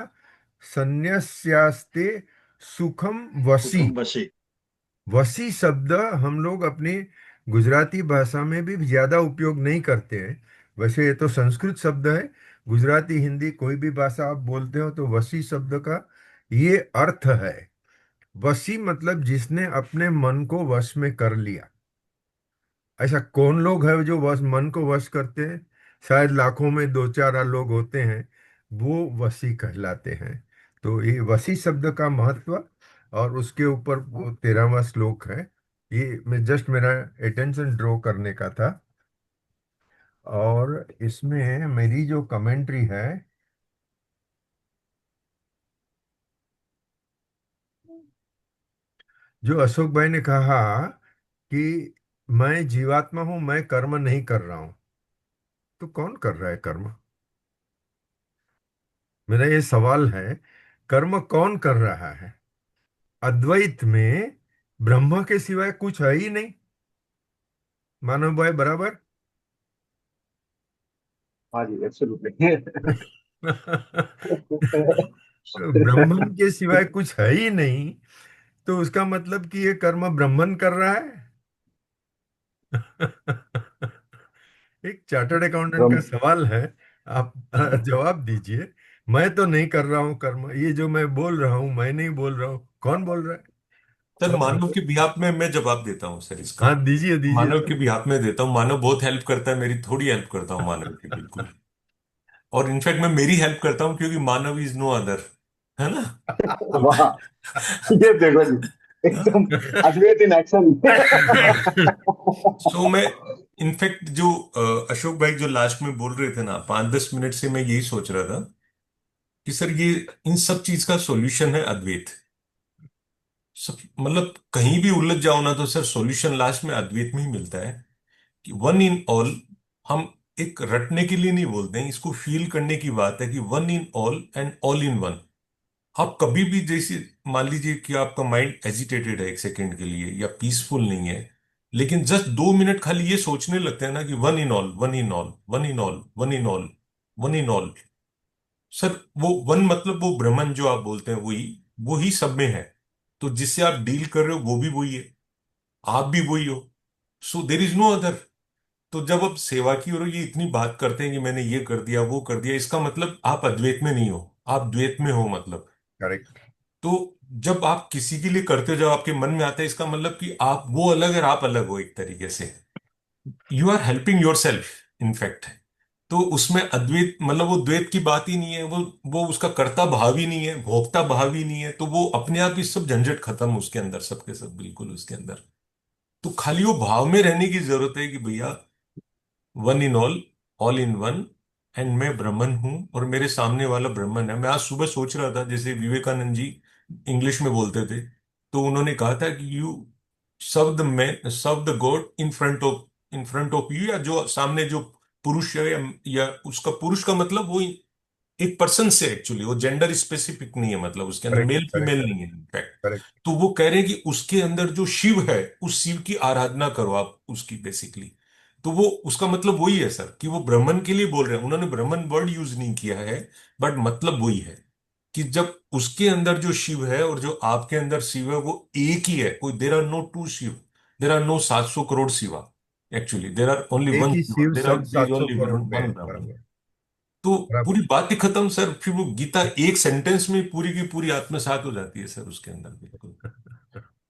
संन्यस्यास्ते सुखम वसी। सुखम वशे। वसी शब्द हम लोग अपनी गुजराती भाषा में भी ज्यादा उपयोग नहीं करते हैं। वैसे ये तो संस्कृत शब्द है। गुजराती, हिंदी कोई भी भाषा आप बोलते हो तो वसी शब्द का ये अर्थ है। वसी मतलब जिसने अपने मन को वश में कर लिया। ऐसा कौन लोग है जो वश मन को वश करते हैं? शायद लाखों में दो चार लोग होते हैं, वो वसी कहलाते हैं। तो ये वसी शब्द का महत्व और उसके ऊपर वो 13वां श्लोक है। ये मैं जस्ट मेरा अटेंशन ड्रॉ करने का था। और इसमें मेरी जो कमेंट्री है, जो अशोक भाई ने कहा कि मैं जीवात्मा हूं, मैं कर्म नहीं कर रहा हूं, तो कौन कर रहा है कर्म? मेरा ये सवाल है, कर्म कौन कर रहा है? अद्वैत में ब्रह्म के सिवाय कुछ है ही नहीं। मानव भाई बराबर? हाँ जी, एब्सोल्युटली। ब्रह्मन के सिवाय कुछ है ही नहीं। तो उसका मतलब कि ये कर्म ब्रह्मन कर रहा है। एक चार्टर्ड अकाउंटेंट का ब्रह्म सवाल है। आप जवाब दीजिए। मैं तो नहीं कर रहा हूँ कर्म, ये जो मैं बोल रहा हूँ मैं नहीं बोल रहा हूँ, कौन बोल रहा है? सर, और मानव के बिहाफ में मैं जवाब देता हूँ सर इसका। हाँ, दीजिए दीजिए मानव तो। के बिहाफ में देता हूँ। मानव बहुत हेल्प करता है मेरी, थोड़ी हेल्प करता हूँ मानव की, बिल्कुल। और इनफैक्ट मैं मेरी हेल्प करता हूँ क्योंकि मानव इज नो अदर, है ना? तो वाह, ये देखो जी, एकदम अद्वैत इन एक्शन। सो मैं इनफैक्ट जो अशोक भाई जो लास्ट में बोल रहे थे ना, 5-10 मिनट से मैं यही सोच रहा था कि सर ये इन सब चीज का सॉल्यूशन है अद्वैत। सब मतलब कहीं भी उलझ जाओ ना तो सर सॉल्यूशन लास्ट में अद्वैत में ही मिलता है, कि वन इन ऑल। हम एक रटने के लिए नहीं बोलते हैं, इसको फील करने की बात है कि one in all and all in one. आप कभी भी जैसे मान लीजिए कि आपका माइंड एजिटेटेड है एक सेकंड के लिए या पीसफुल नहीं है, लेकिन जस्ट 2 मिनट खाली ये सोचने लगते हैं ना कि one in all, one in all, one in all, one in all, one in all. Sir वो वन मतलब वो ब्रह्मन जो आप बोलते हैं वही, वही सब में है। तो जिससे आप डील कर रहे हो वो भी वही है, आप भी वही हो। सो देर इज नो अदर। तो जब आप सेवा की और ये इतनी बात करते हैं कि मैंने ये कर दिया वो कर दिया, इसका मतलब आप अद्वैत में नहीं हो, आप द्वैत में हो मतलब। करेक्ट। तो जब आप किसी के लिए करते हो, जब आपके मन में आता है, इसका मतलब कि आप वो अलग है और आप अलग हो एक तरीके से। You are helping yourself in fact. तो उसमें अद्वैत मतलब वो द्वैत की बात ही नहीं है, वो उसका कर्ता भाव ही नहीं है, भोक्ता भाव ही नहीं है, तो वो अपने आप ही सब झंझट खत्म उसके अंदर, सबके सब बिल्कुल उसके अंदर। तो खाली वो भाव में रहने की जरूरत है कि भैया one in all in one, and मैं ब्राह्मण हूं और मेरे सामने वाला ब्राह्मण है। मैं आज सुबह सोच रहा था, जैसे विवेकानंद जी इंग्लिश में बोलते थे, तो उन्होंने कहा था कि you serve the man, serve the god in front of you, या जो सामने जो पुरुष है, या उसका पुरुष का मतलब वो एक पर्सन से, एक्चुअली वो जेंडर स्पेसिफिक नहीं है, मतलब उसके अंदर करेक्ट। Mail correct. फीमेल नहीं है इनफैक्ट। करेक्ट। तो वो कह रहे हैं कि उसके अंदर जो शिव है, उस शिव की आराधना करो आप उसकी बेसिकली। तो वो उसका मतलब वही है सर, कि वो ब्राह्मण के लिए बोल रहे हैं, उन्होंने ब्राह्मण वर्ड यूज नहीं किया है, बट मतलब वही है कि जब उसके अंदर जो शिव है और जो आपके अंदर शिव है वो एक ही है। कोई there are no two Shiv, there are no 700 crore Shiva, actually there are only एक वन ही शिवा, शिव देर आर सब देर इज 700 ओनली करोड़ में है। वन ब्राह्मण। बराबर। तो बराबर। पूरी बात ही खत्म सर, फिर वो गीता एक सेंटेंस में पूरी की पूरी आत्मसात हो जाती है सर उसके अंदर बिल्कुल।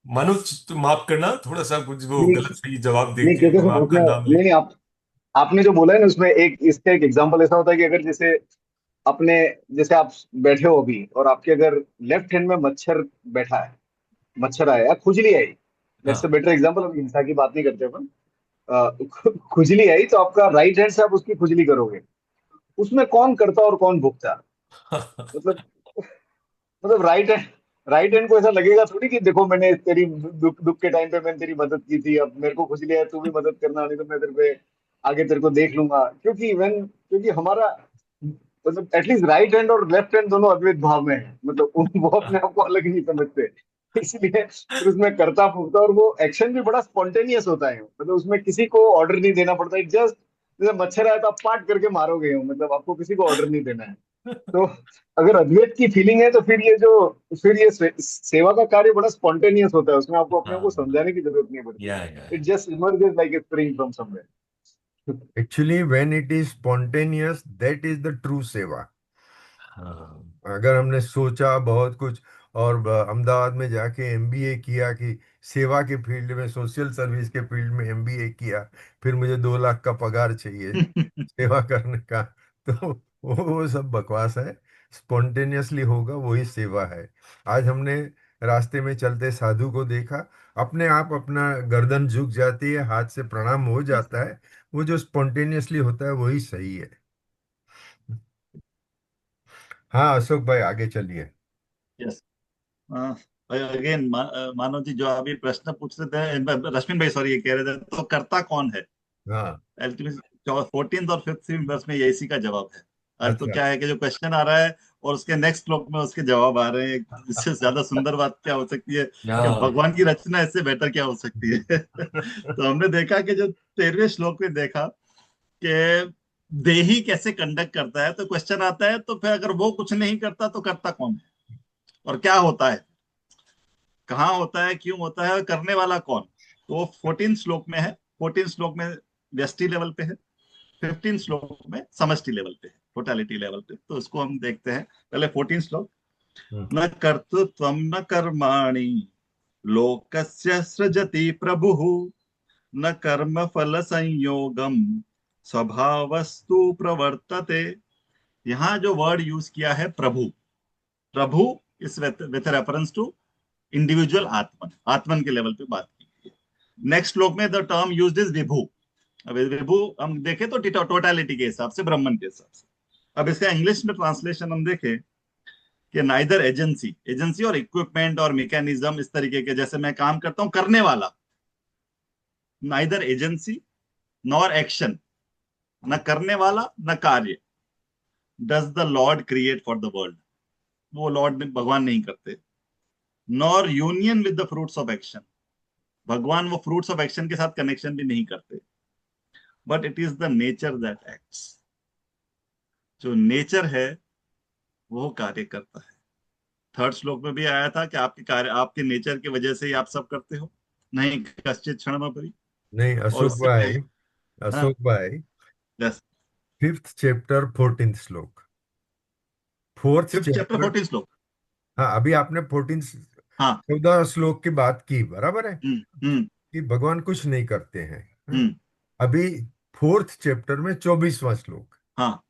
मानो तो माफ करना, थोड़ा सा कुछ वो नहीं गलत सही जवाब नहीं, देके क्योंकि वो उसमें आपका नाम ले। नहीं नहीं, आप आपने जो बोला है ना उसमें एक इसका एक एग्जांपल ऐसा होता है कि अगर जैसे अपने जैसे आप बैठे हो अभी और आपके अगर लेफ्ट हैंड में मच्छर बैठा है, मच्छर आया या खुजली आई, लेट्स से हाँ। बेटर एग्जांपल, हम हिंसा की बात नहीं करते अपन, खुजली आई तो आपका राइट हैंड से आप उसकी खुजली करोगे, उसमें कौन करता और कौन भुगता? मतलब राइट हैंड को ऐसा लगेगा थोड़ी कि देखो मैंने तेरी दुख दुख के टाइम पे मैंने तेरी मदद की थी, अब मेरे को खुजली है तू भी मदद करना, नहीं तो मैं तेरे पे आगे तेरे को देख लूंगा, क्योंकि हमारा मतलब एटलीस्ट राइट हैंड और लेफ्ट हैंड दोनों अद्वैत भाव में है, मतलब वो अपने आप को अलग नहीं समझते, इसलिए फिर उसमें करता फूकता और वो एक्शन भी बड़ा स्पॉन्टेनियस होता है, मतलब उसमें किसी को ऑर्डर नहीं देना पड़ता है, जस्ट जैसे मच्छर आया तो आप पाट करके मारोगे, मतलब आपको किसी को ऑर्डर नहीं देना है। तो अगर अद्वैत की फीलिंग है तो फिर ये सेवा का कार्य बड़ा स्पॉन्टेनियस होता है, उसमें आपको अपने आप को हाँ। समझाने की जरूरत नहीं पड़ती, या it just emerges like a spring from somewhere. Actually when it is spontaneous that is the true सेवा। हाँ। अगर हमने सोचा बहुत कुछ और अहमदाबाद में जाके एमबीए किया कि सेवा के फील्ड में, सोशल सर्विस के फील्ड में एमबीए किया, फिर मुझे 2 लाख का पगार चाहिए सेवा करने का, तो वो सब बकवास है। स्पॉन्टेनियसली होगा वही सेवा है। आज हमने रास्ते में चलते साधु को देखा, अपने आप अपना गर्दन झुक जाती है, हाथ से प्रणाम हो जाता है। वो जो स्पॉन्टेनियसली होता है वही सही है। हाँ अशोक भाई आगे चलिए। यस। अगेन मानव जी जो अभी प्रश्न पूछ रहे थे, रश्मिन भाई सॉरी, ये कह रहे थे तो करता कौन है हाँ। अल्टीमेटली 14th और 5th वर्ष में ये इसी का जवाब है। आज तो अच्छा। क्या है कि जो क्वेश्चन आ रहा है और उसके नेक्स्ट श्लोक में उसके जवाब आ रहे हैं, इससे ज्यादा सुंदर बात क्या हो सकती है, कि हाँ। भगवान की रचना इससे बेटर क्या हो सकती है। तो हमने देखा कि जो 13वें श्लोक में देखा कि देही कैसे कंडक्ट करता है, तो क्वेश्चन आता है तो फिर अगर वो कुछ नहीं करता तो करता कौन है, और क्या होता है, कहाँ होता है, क्यों होता है, और करने वाला कौन। तो वो 14 श्लोक में है। 14 श्लोक में व्यष्टि लेवल पे है, 15 श्लोक में समष्टि लेवल पे है, टोटालिटी लेवल पे। तो उसको हम देखते हैं। पहले 14 श्लोक। हम्म। न कर्तृत्वं न कर्माणि लोकस्य सृजति प्रभुः, न कर्म फल संयोगम स्वभावस्तु प्रवर्तते। यहाँ जो वर्ड यूज किया है प्रभु, प्रभु इस विथ रेफरेंस टू इंडिविजुअल आत्मन, आत्मन के लेवल पे बात की गई है। नेक्स्ट श्लोक में द टर्म यूज्ड इज विभु। अब इस विभु हम देखें तो टोटालिटी के हिसाब से, ब्रह्मन के हिसाब से। अब इसका इंग्लिश में ट्रांसलेशन हम देखें कि नाइदर एजेंसी, एजेंसी और इक्विपमेंट और मैकेनिज्म इस तरीके के, जैसे मैं काम करता हूं करने वाला, नाइदर एजेंसी नॉर एक्शन, न करने वाला न कार्य, does the Lord create for the world, वो लॉर्ड भगवान नहीं करते, nor union with the fruits of action, भगवान वो फ्रूट्स ऑफ एक्शन के साथ कनेक्शन भी नहीं करते, but it is the nature that acts, जो नेचर है वो कार्य करता है। थर्ड श्लोक में भी आया था कि आपके कार्य, आपके नेचर की वजह से ही आप सब करते हो, नहीं कश्चित क्षण में परी। नहीं और अशोक उससे भाई, हाँ, अशोक भाई, यस, 5th चैप्टर 14th श्लोक, fourth 5th chapter chapter. 14th श्लोक। हाँ, अभी आपने 14 हाँ। 14 श्लोक की बात की, बराबर है, हम्म। हम्म। कि भगवान कुछ नहीं करते हैं। हाँ? हम्म। अभी 4th चैप्टर में 24वां श्लोक, हाँ।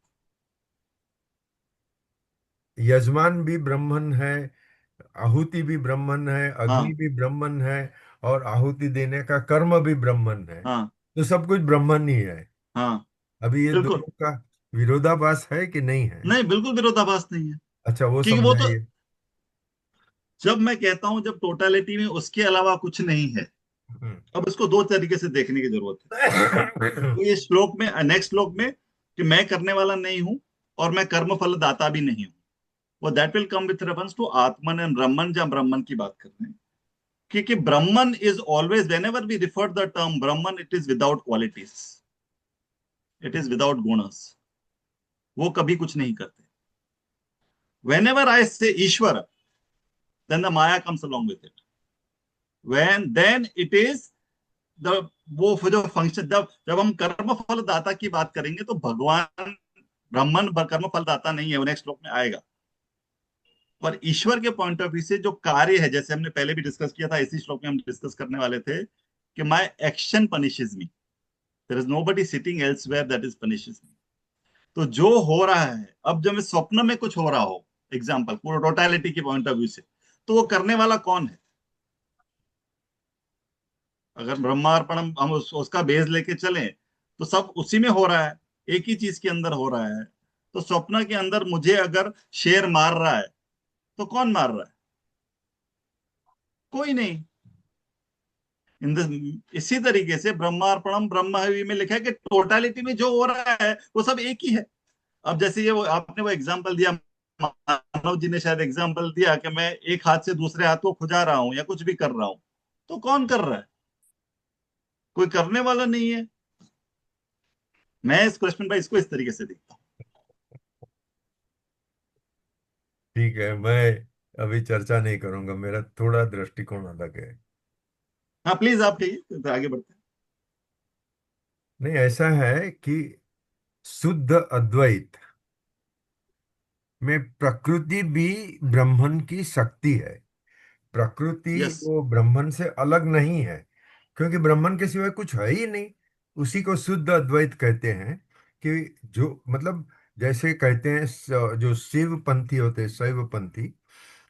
यजमान भी ब्राह्मण है, आहुति भी ब्राह्मण है, अग्नि हाँ। भी ब्राह्मण है, और आहुति देने का कर्म भी ब्राह्मण है। हाँ। तो सब कुछ ब्राह्मण ही है। हाँ। अभी ये बिल्कुल दोनों का विरोधाभास है कि नहीं है? नहीं, बिल्कुल विरोधाभास नहीं है, अच्छा, वो क्योंकि वो तो, समझाइए। जब मैं कहता हूं जब टोटालिटी में उसके अलावा कुछ नहीं है, हम्म। अब इसको दो तरीके से देखने की जरूरत है। तो ये श्लोक में, नेक्स्ट श्लोक में, कि मैं करने वाला नहीं हूं और मैं कर्म फल दाता भी नहीं हूं, वो that will come with reference to atman and Brahman, जब ब्रह्मन की बात कर रहे हैं। क्योंकि Brahman is always, whenever we refer the term Brahman, it is without qualities, it is without gunas, वो कभी कुछ नहीं करते। Whenever I say Ishwar, then the maya comes along with it, when then it is the, वो जो फंक्शन, जब जब हम कर्म फल दाता की बात करेंगे तो भगवान ब्राह्मण कर्म फल दाता नहीं है, वो नेक्स्ट श्लोक में आएगा। पर ईश्वर के पॉइंट ऑफ व्यू से जो कार्य है, जैसे हमने पहले भी डिस्कस किया था, इसी श्लोक में हम डिस्कस करने वाले थे कि my action punishes me, there is nobody sitting elsewhere that is punishes me. तो जो हो रहा है, अब जब इस स्वप्न में कुछ हो रहा हो, एग्जाम्पल पूरा टोटालिटी के पॉइंट ऑफ व्यू से, तो वो करने वाला कौन है? अगर ब्रह्मार्पण हम उसका बेस लेके चलें, तो सब उसी में हो रहा है, एक ही चीज के अंदर हो रहा है। तो स्वप्न के अंदर मुझे अगर शेर मार रहा है, तो कौन मार रहा है? कोई नहीं। इसी तरीके से ब्रह्मार्पणम ब्रह्म हवि में लिखा है कि टोटालिटी में जो हो रहा है वो सब एक ही है। अब जैसे ये आपने वो एग्जांपल दिया, मानव जी ने शायद एग्जांपल दिया कि मैं एक हाथ से दूसरे हाथ को खुजा रहा हूं या कुछ भी कर रहा हूं, तो कौन कर रहा है? कोई करने वाला नहीं है। मैं इस कृष्ण भाई इसको इस तरीके से देखता हूँ। ठीक है, मैं अभी चर्चा नहीं करूंगा, मेरा थोड़ा दृष्टिकोण अलग है। हाँ प्लीज, आप कहिए तो आगे बढ़ते हैं। नहीं, ऐसा है कि शुद्ध अद्वैत में प्रकृति भी ब्रह्मन की शक्ति है। प्रकृति यस। वो ब्रह्मन से अलग नहीं है, क्योंकि ब्रह्मन के सिवाय कुछ है ही नहीं। उसी को शुद्ध अद्वैत कहते हैं। कि जो मतलब, जैसे कहते हैं जो शिव पंथी होते हैं, शैव पंथी,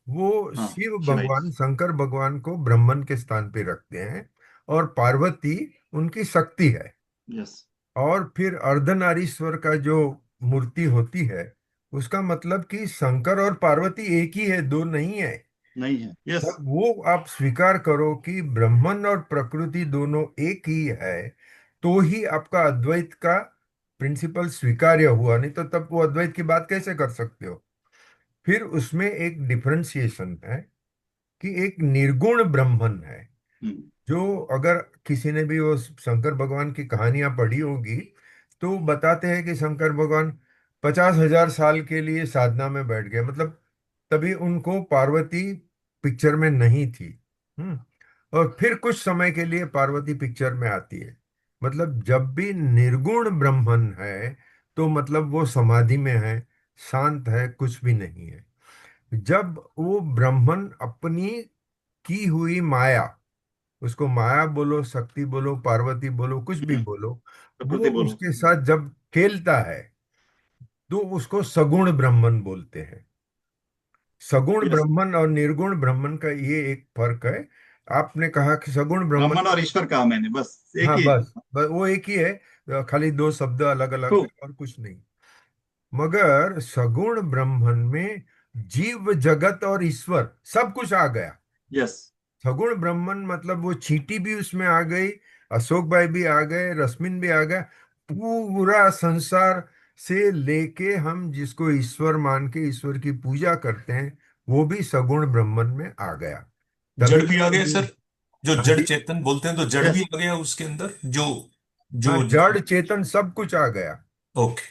वो हाँ, शिव शिवाय। भगवान, शंकर भगवान को ब्रह्मन के स्थान पे रखते हैं, और पार्वती उनकी शक्ति है। यस। और फिर अर्धनारीश्वर का जो मूर्ति होती है, उसका मतलब कि शंकर और पार्वती एक ही है, दो नहीं है। नहीं है, यस। जब वो आप स्वीकार करो कि ब्रह्मन और प्रकृति दोनों एक ही है, तो ही आपका अद्वैत का प्रिंसिपल स्वीकार्य हुआ। नहीं तो तब वो अद्वैत की बात कैसे कर सकते हो? फिर उसमें एक डिफरेंशिएशन है कि एक निर्गुण ब्रह्मन है। हम्म। जो, अगर किसी ने भी वो शंकर भगवान की कहानियां पढ़ी होगी, तो बताते हैं कि शंकर भगवान 50,000 साल के लिए साधना में बैठ गए, मतलब तभी उनको पार्वती पिक्चर में नहीं थी। हम्म। और फिर कुछ समय के लिए पार्वती पिक्चर में आती है। मतलब जब भी निर्गुण ब्रह्मन है, तो मतलब वो समाधि में है, शांत है, कुछ भी नहीं है। जब वो ब्रह्मन अपनी की हुई माया, उसको माया बोलो, शक्ति बोलो, पार्वती बोलो, कुछ भी हम्म। बोलो, वो प्रकृति बोलो। उसके साथ जब खेलता है, तो उसको सगुण ब्रह्मन बोलते हैं। सगुण यस। ब्रह्मन और निर्गुण ब्रह्मन का ये एक फर्क है। आपने कहा कि सगुण ब्रह्मन, ब्राह्मण और ईश्वर कहा मैंने, बस एक हाँ ही है। बस वो एक ही है, खाली दो शब्द अलग अलग ट्रू। है और कुछ नहीं। मगर सगुण ब्रह्मन में जीव जगत और ईश्वर सब कुछ आ गया। यस। सगुण ब्रह्मन मतलब वो चींटी भी उसमें आ गई, अशोक भाई भी आ गए, रश्मिन भी आ गया, पूरा संसार से लेके हम जिसको ईश्वर मान के ईश्वर की पूजा करते हैं वो भी सगुण ब्रह्मन में आ गया। जड़ तभी भी आ तो गया सर, जो हाँ जड़ जी, चेतन बोलते हैं, तो जड़ भी यस। आ गया उसके अंदर, जो हाँ, जो जड़ चेतन सब कुछ आ गया। ओके।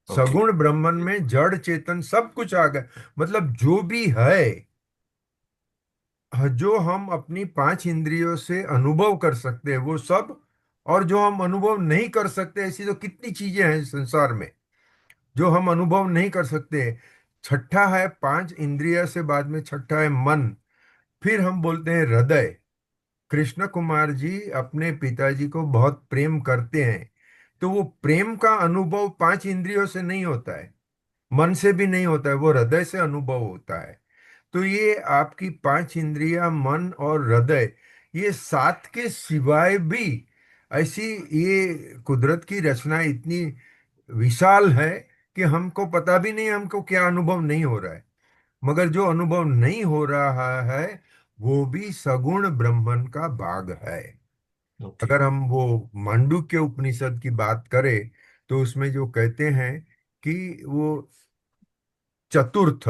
ओके। सगुण ब्रह्मन में जड़ चेतन सब कुछ आ गया, मतलब जो भी है, जो हम अपनी पांच इंद्रियों से अनुभव कर सकते हैं वो सब, और जो हम अनुभव नहीं कर सकते, ऐसी तो कितनी चीजें हैं संसार में जो हम अनुभव नहीं कर सकते। छठा है पांच इंद्रिय से बाद में छठा है मन, फिर हम बोलते हैं हृदय। कृष्ण कुमार जी अपने पिताजी को बहुत प्रेम करते हैं, तो वो प्रेम का अनुभव पांच इंद्रियों से नहीं होता है, मन से भी नहीं होता है, वो हृदय से अनुभव होता है। तो ये आपकी पांच इंद्रियां, मन और हृदय, ये सात के सिवाय भी ऐसी, ये कुदरत की रचना इतनी विशाल है कि हमको पता भी नहीं हमको क्या अनुभव नहीं हो रहा है। मगर जो अनुभव नहीं हो रहा है वो भी सगुण ब्रह्मन का भाग है। ओके। अगर हम वो मांडुक्य उपनिषद की बात करें तो उसमें जो कहते हैं कि वो चतुर्थ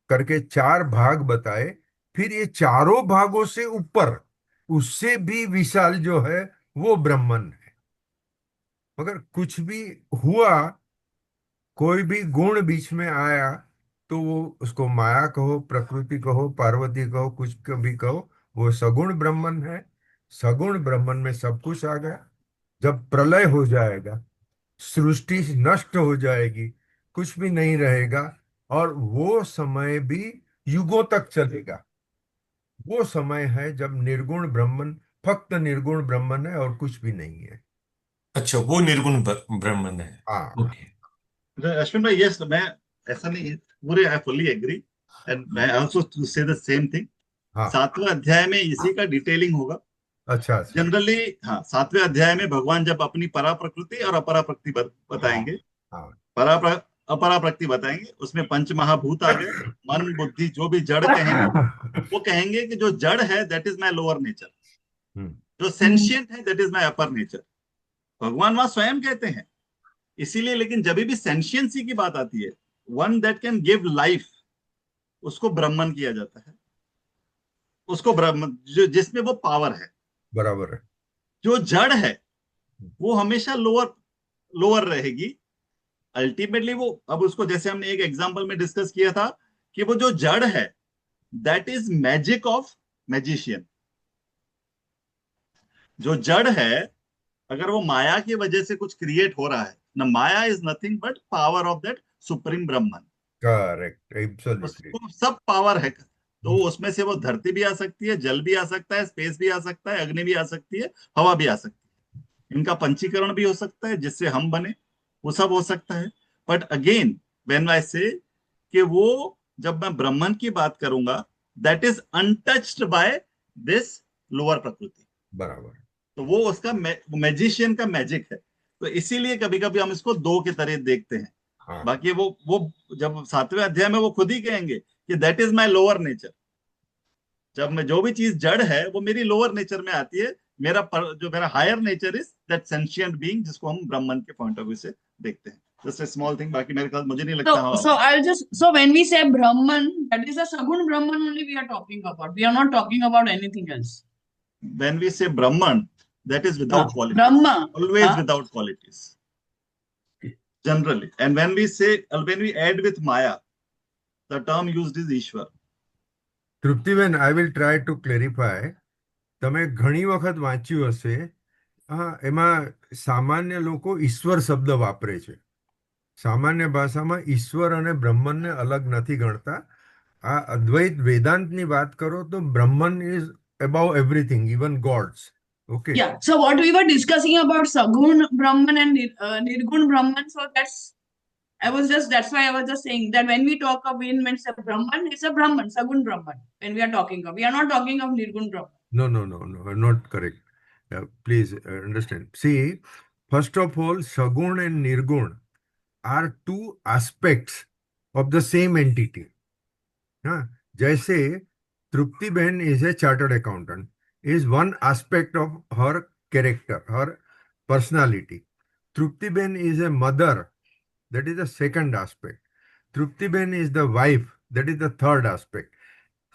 करके चार भाग बताए, फिर ये चारों भागों से ऊपर उससे भी विशाल जो है वो ब्रह्मन है। मगर कुछ भी हुआ, कोई भी गुण बीच में आया, तो वो उसको माया कहो, प्रकृति कहो, पार्वती कहो, कुछ भी कहो, वो सगुण ब्रह्मन है। सगुण ब्रह्मन में सब कुछ आ गया। जब प्रलय हो जाएगा, सृष्टि नष्ट हो जाएगी, कुछ भी नहीं रहेगा, और वो समय भी युगों तक चलेगा। वो समय है जब निर्गुण ब्रह्मन, फक्त निर्गुण ब्रह्मन है और कुछ भी नहीं है। अच्छा, वो निर्गुण ब्रह्मन है। हाँ ओके। अश्विन भाई, यस, मैं ऐसा नहीं, पूरे आई फुल्ली एग्री, एंड मैं आल्सो टू से द सेम थिंग। हाँ। 7वें अध्याय में इसी का डिटेलिंग होगा अच्छा अच्छा। जनरली। हाँ, 7वें अध्याय में भगवान जब अपनी परा प्रकृति और अपरा प्रकृति हाँ बताएंगे, हाँ। परा अपरा प्रकृति बताएंगे, उसमें पंच महाभूत आ गए, मन बुद्धि जो भी जड़ कहेंगे, वो कहेंगे कि जो जड़ है that is my lower nature, hmm. जो सेंशियंट है that is my upper nature, भगवान वहां स्वयं कहते हैं। इसीलिए, लेकिन जब भी सेंशियंसी की बात आती है, one that can give life, उसको ब्रह्मन किया जाता है। उसको ब्रह्म, जो जिसमें वो पावर है। बराबर है। जो जड़ है वो हमेशा लोअर लोअर रहेगी। अल्टीमेटली वो, अब उसको जैसे हमने एक एग्जांपल में डिस्कस किया था कि वो जो जड़ है that is magic of magician. जो जड़ है, अगर वो माया की वजह से कुछ क्रिएट हो रहा है ना, maya is nothing but power of that supreme Brahman. Correct, absolutely. उसको सब पावर है, तो उसमें से वो धरती भी आ सकती है, जल भी आ सकता है, स्पेस भी आ सकता है, अग्नि भी आ सकती है, हवा भी आ सकती है, इनका पंचीकरण भी हो सकता है जिससे हम बने, वो सब हो सकता है। बट अगेन, व्हेन आई से कि वो, जब मैं ब्राह्मण की बात करूंगा, that is untouched by this lower prakriti. बराबर। तो वो उसका मैजिशियन का मैजिक है। तो इसीलिए कभी कभी हम इसको दो के तरह देखते हैं। हाँ। बाकी वो जब 7वें अध्याय में वो खुद ही कहेंगे कि that is my lower nature. जब मैं, जो भी चीज जड़ है वो मेरी लोअर नेचर में आती है। जो मेरा higher nature is that sentient being, जिसको हम ब्राह्मण के पॉइंट ऑफ व्यू से देखते हैं। जस्ट ए स्मॉल थिंग, बाकी मेरे ख्याल मुझे नहीं लगता। So, हाँ, so I'll just, so when we say Brahman, that is a Sagun Brahman only we are talking about. We are not talking about anything else. When we say Brahman, that is without qualities, Brahma. Always without qualities generally. And when we add with maya, the term used is Ishwar. તૃપ્તિબેન, I will try to clarify. તમે ઘણી વખત વાંચ્યું હશે, હા, એમાં સામાન્ય લોકો ઈશ્વર શબ્દ વાપરે છે. સામાન્ય ભાષામાં ઈશ્વર અને બ્રહ્મનને અલગ નથી ગણતા. આ અદ્વૈત વેદાંતની વાત કરો તો Brahman is above everything, even gods. Okay. Yeah. So what we were discussing about Sagun Brahman and Nirgun Brahman. So that's why I was just saying that when we talk of, when it's a Brahman, it's a Brahman, Sagun Brahman. When we are talking of, we are not talking of Nirgun Brahman. No, no, no, no, not correct. Please understand. See, first of all, Sagun and Nirgun are two aspects of the same entity. हाँ, जैसे तृप्ति बहन is a chartered accountant, is one aspect of her character, her personality. Trupti Ben is a mother, that is the second aspect. Trupti Ben is the wife, that is the third aspect.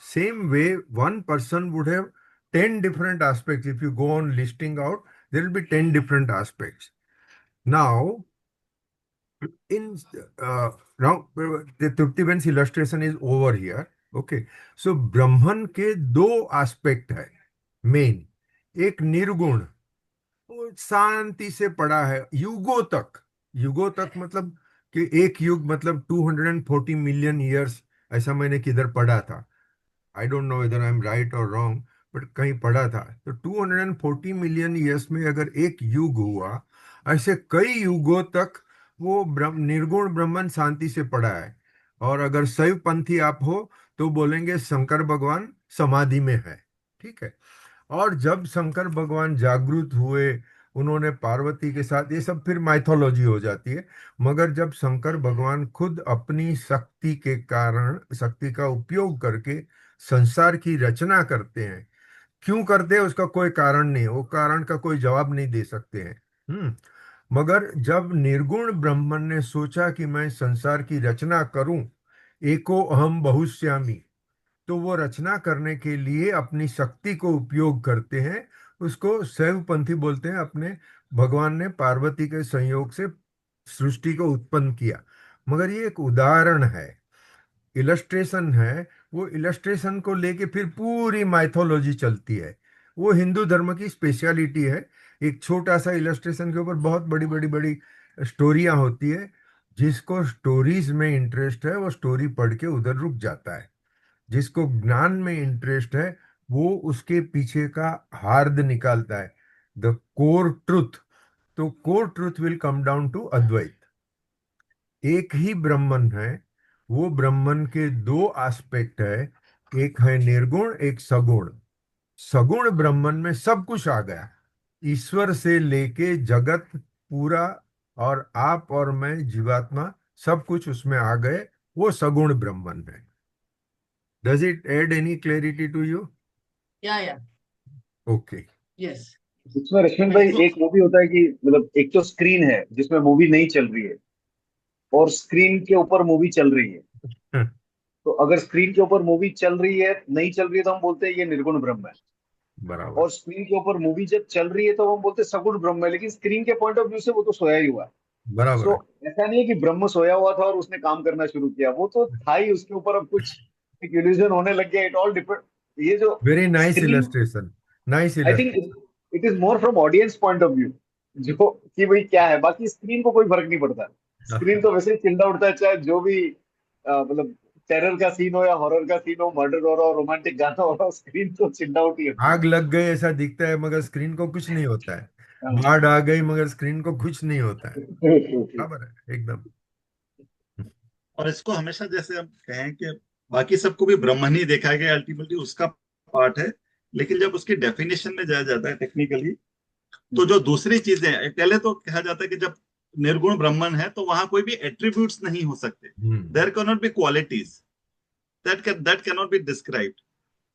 Same way, one person would have 10 different aspects. If you go on listing out, there will be 10 different aspects. Now, in now the Trupti Ben's illustration is over here. Okay. So, Brahman के दो aspect है main. एक निर्गुण, वो शांति से पड़ा है युगों तक. युगों तक मतलब कि एक युग मतलब 240 मिलियन ईयर्स, ऐसा मैंने किधर पढ़ा था. I don't know whether I am right और रॉन्ग, बट कहीं पढ़ा था. तो 240 मिलियन ईयर्स में अगर एक युग हुआ, ऐसे कई युगों तक वो निर्गुण ब्रह्मन शांति से पड़ा है. और अगर शैव पंथी आप हो तो बोलेंगे शंकर भगवान समाधि में है. ठीक है. और जब शंकर भगवान जागृत हुए, उन्होंने पार्वती के साथ, ये सब फिर माइथोलॉजी हो जाती है. मगर जब शंकर भगवान खुद अपनी शक्ति के कारण, शक्ति का उपयोग करके संसार की रचना करते हैं, क्यों करते हैं उसका कोई कारण नहीं है, वो कारण का कोई जवाब नहीं दे सकते हैं. मगर जब निर्गुण ब्रह्मन ने सोचा कि मैं संसार की रचना करूं, एको अहम बहुश्यामी, तो वो रचना करने के लिए अपनी शक्ति को उपयोग करते हैं. उसको शैवपंथी बोलते हैं. अपने भगवान ने पार्वती के संयोग से सृष्टि को उत्पन्न किया. मगर ये एक उदाहरण है, इलस्ट्रेशन है. वो इलस्ट्रेशन को लेके फिर पूरी माइथोलॉजी चलती है. वो हिंदू धर्म की स्पेशलिटी है. एक छोटा सा इलस्ट्रेशन के ऊपर बहुत बड़ी बड़ी बड़ी स्टोरियां होती है. जिसको स्टोरीज में इंटरेस्ट है वो स्टोरी पढ़ के उधर रुक जाता है. जिसको ज्ञान में इंटरेस्ट है वो उसके पीछे का हार्द निकालता है, द कोर ट्रुथ. तो core truth will come down to Advaita. एक ही ब्रह्मन है. वो ब्रह्मन के दो एस्पेक्ट है, एक है निर्गुण, एक सगुण. सगुण ब्रह्मन में सब कुछ आ गया, ईश्वर से लेके जगत पूरा, और आप और मैं जीवात्मा, सब कुछ उसमें आ गए. वो सगुण ब्रह्मन है. Does it add any clarity to you? Yeah. Okay. Yes. इसमें रश्मिन भाई एक वो भी होता है कि मतलब एक तो स्क्रीन है जिसमें मूवी नहीं चल रही है और स्क्रीन के ऊपर मूवी चल रही है. हम्म, तो अगर स्क्रीन के ऊपर मूवी चल रही है, नहीं चल रही है, तो हम बोलते हैं ये निर्गुण ब्रह्म है. बराबर. और स्क्रीन के ऊपर मूवी जब चल रही है तो हम बोलते हैं सगुण ब्रह्म है. लेकिन स्क्रीन के पॉइंट ऑफ व्यू से वो तो सोया ही हुआ है. बराबर सो है. ऐसा नहीं है कि ब्रह्म सोया हुआ था और उसने काम करना शुरू किया. वो तो था ही, उसके ऊपर अब कुछ एक इल्यूजन होने लग गया. It all depend. ये जो Very nice screen, illustration. Nice I think illustration. It is more from audience point of view, जो कि भाई क्या है. बाकी स्क्रीन को कोई फर्क नहीं पड़ता. स्क्रीन तो वैसे ही चिल्ड आउट है, चाहे जो भी मतलब टेरर का सीन हो या हॉरर का सीन हो, मर्डर हो रहा हो, रोमांटिक गाना हो रहा हो, स्क्रीन तो चिल्ड आउट ही होती आग लग गई ऐसा दिखता है मगर स्क्रीन को कुछ नहीं होता है. है. बाढ़ आ गई मगर स्क्रीन को कुछ नहीं होता है. बराबर है एकदम. और इसको हमेशा जैसे हम कहें कि बाकी सबको भी ब्रह्मन ही देखा गया, अल्टीमेटली उसका पार्ट है. लेकिन जब उसकी डेफिनेशन में जाया जाता है टेक्निकली, तो जो दूसरी चीजें हैं, पहले तो कहा जाता है कि जब निर्गुण ब्रह्मन है तो वहां कोई भी एट्रीब्यूट्स नहीं हो सकते. There cannot be qualities, that cannot be described.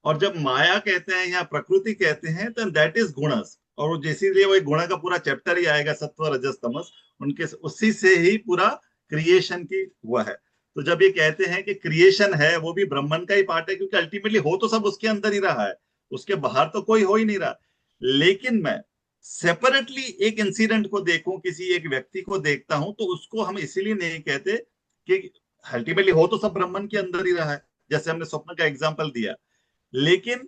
और जब माया कहते हैं या प्रकृति कहते हैं तो दैट इज गुणस. और वो इसीलिए वो एक गुण का पूरा चैप्टर ही आएगा, सत्व रजस तमस, उनके उसी से ही पूरा क्रिएशन की हुआ है. तो जब ये कहते हैं कि क्रिएशन है, वो भी ब्रह्मन का ही पार्ट है, क्योंकि अल्टीमेटली हो तो सब उसके अंदर ही रहा है, उसके बाहर तो कोई हो ही नहीं रहा. लेकिन मैं सेपरेटली एक इंसिडेंट को देखूं, किसी एक व्यक्ति को देखता हूं, तो उसको हम इसीलिए नहीं कहते कि अल्टीमेटली हो तो सब ब्रह्मन के अंदर ही रहा है, जैसे हमने स्वप्न का एग्जाम्पल दिया. लेकिन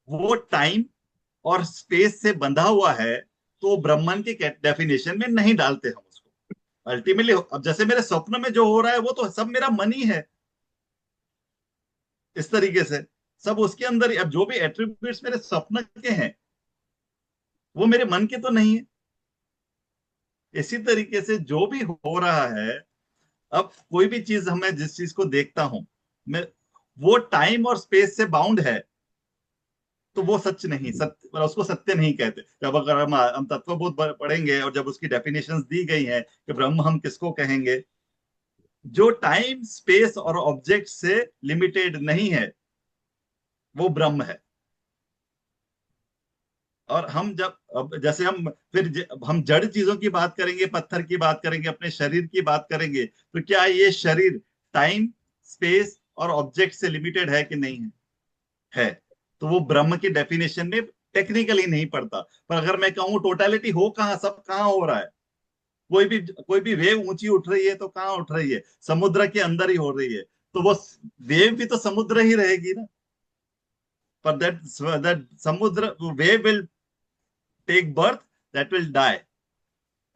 वो टाइम और स्पेस से बंधा हुआ है, तो ब्रह्मन के डेफिनेशन में नहीं डालते हम उसको. अल्टीमेटली अब जैसे मेरे स्वप्न में जो हो रहा है वो तो सब मेरा मन ही है, इस तरीके से सब उसके अंदर ही. अब जो भी एट्रीब्यूट्स मेरे स्वप्न के हैं वो मेरे मन के तो नहीं है. इसी तरीके से जो भी हो रहा है, अब कोई भी चीज मैं जिस चीज को देखता हूं, मैं वो टाइम और स्पेस से बाउंड है, तो वो सच नहीं, सत्य, उसको सत्य नहीं कहते. जब अगर हम तत्वबोध पढ़ेंगे और जब उसकी डेफिनेशंस दी गई हैं कि ब्रह्म हम किसको कहेंगे, जो टाइम स्पेस और ऑब्जेक्ट से लिमिटेड नहीं है, वो ब्रह्म है। और हम जब अब जैसे हम फिर हम जड़ चीजों की बात करेंगे, पत्थर की बात करेंगे, अपने शरीर की बात करेंगे, तो क्या ये शरीर टाइम स्पेस और ऑब्जेक्ट से लिमिटेड है कि नहीं है? है। तो वो ब्रह्म की डेफिनेशन में टेक्निकली नहीं पड़ता। पर अगर मैं कहूँ टोटलिटी हो कहाँ, सब कहाँ हो रहा है, कोई भी वेव ऊंची उठ रही है तो कहाँ उठ रही है? समुद्र के अंदर ही हो रही है। तो वो वेव भी तो समुद्र ही रहेगी ना। पर that samudra wave will take birth, that will die.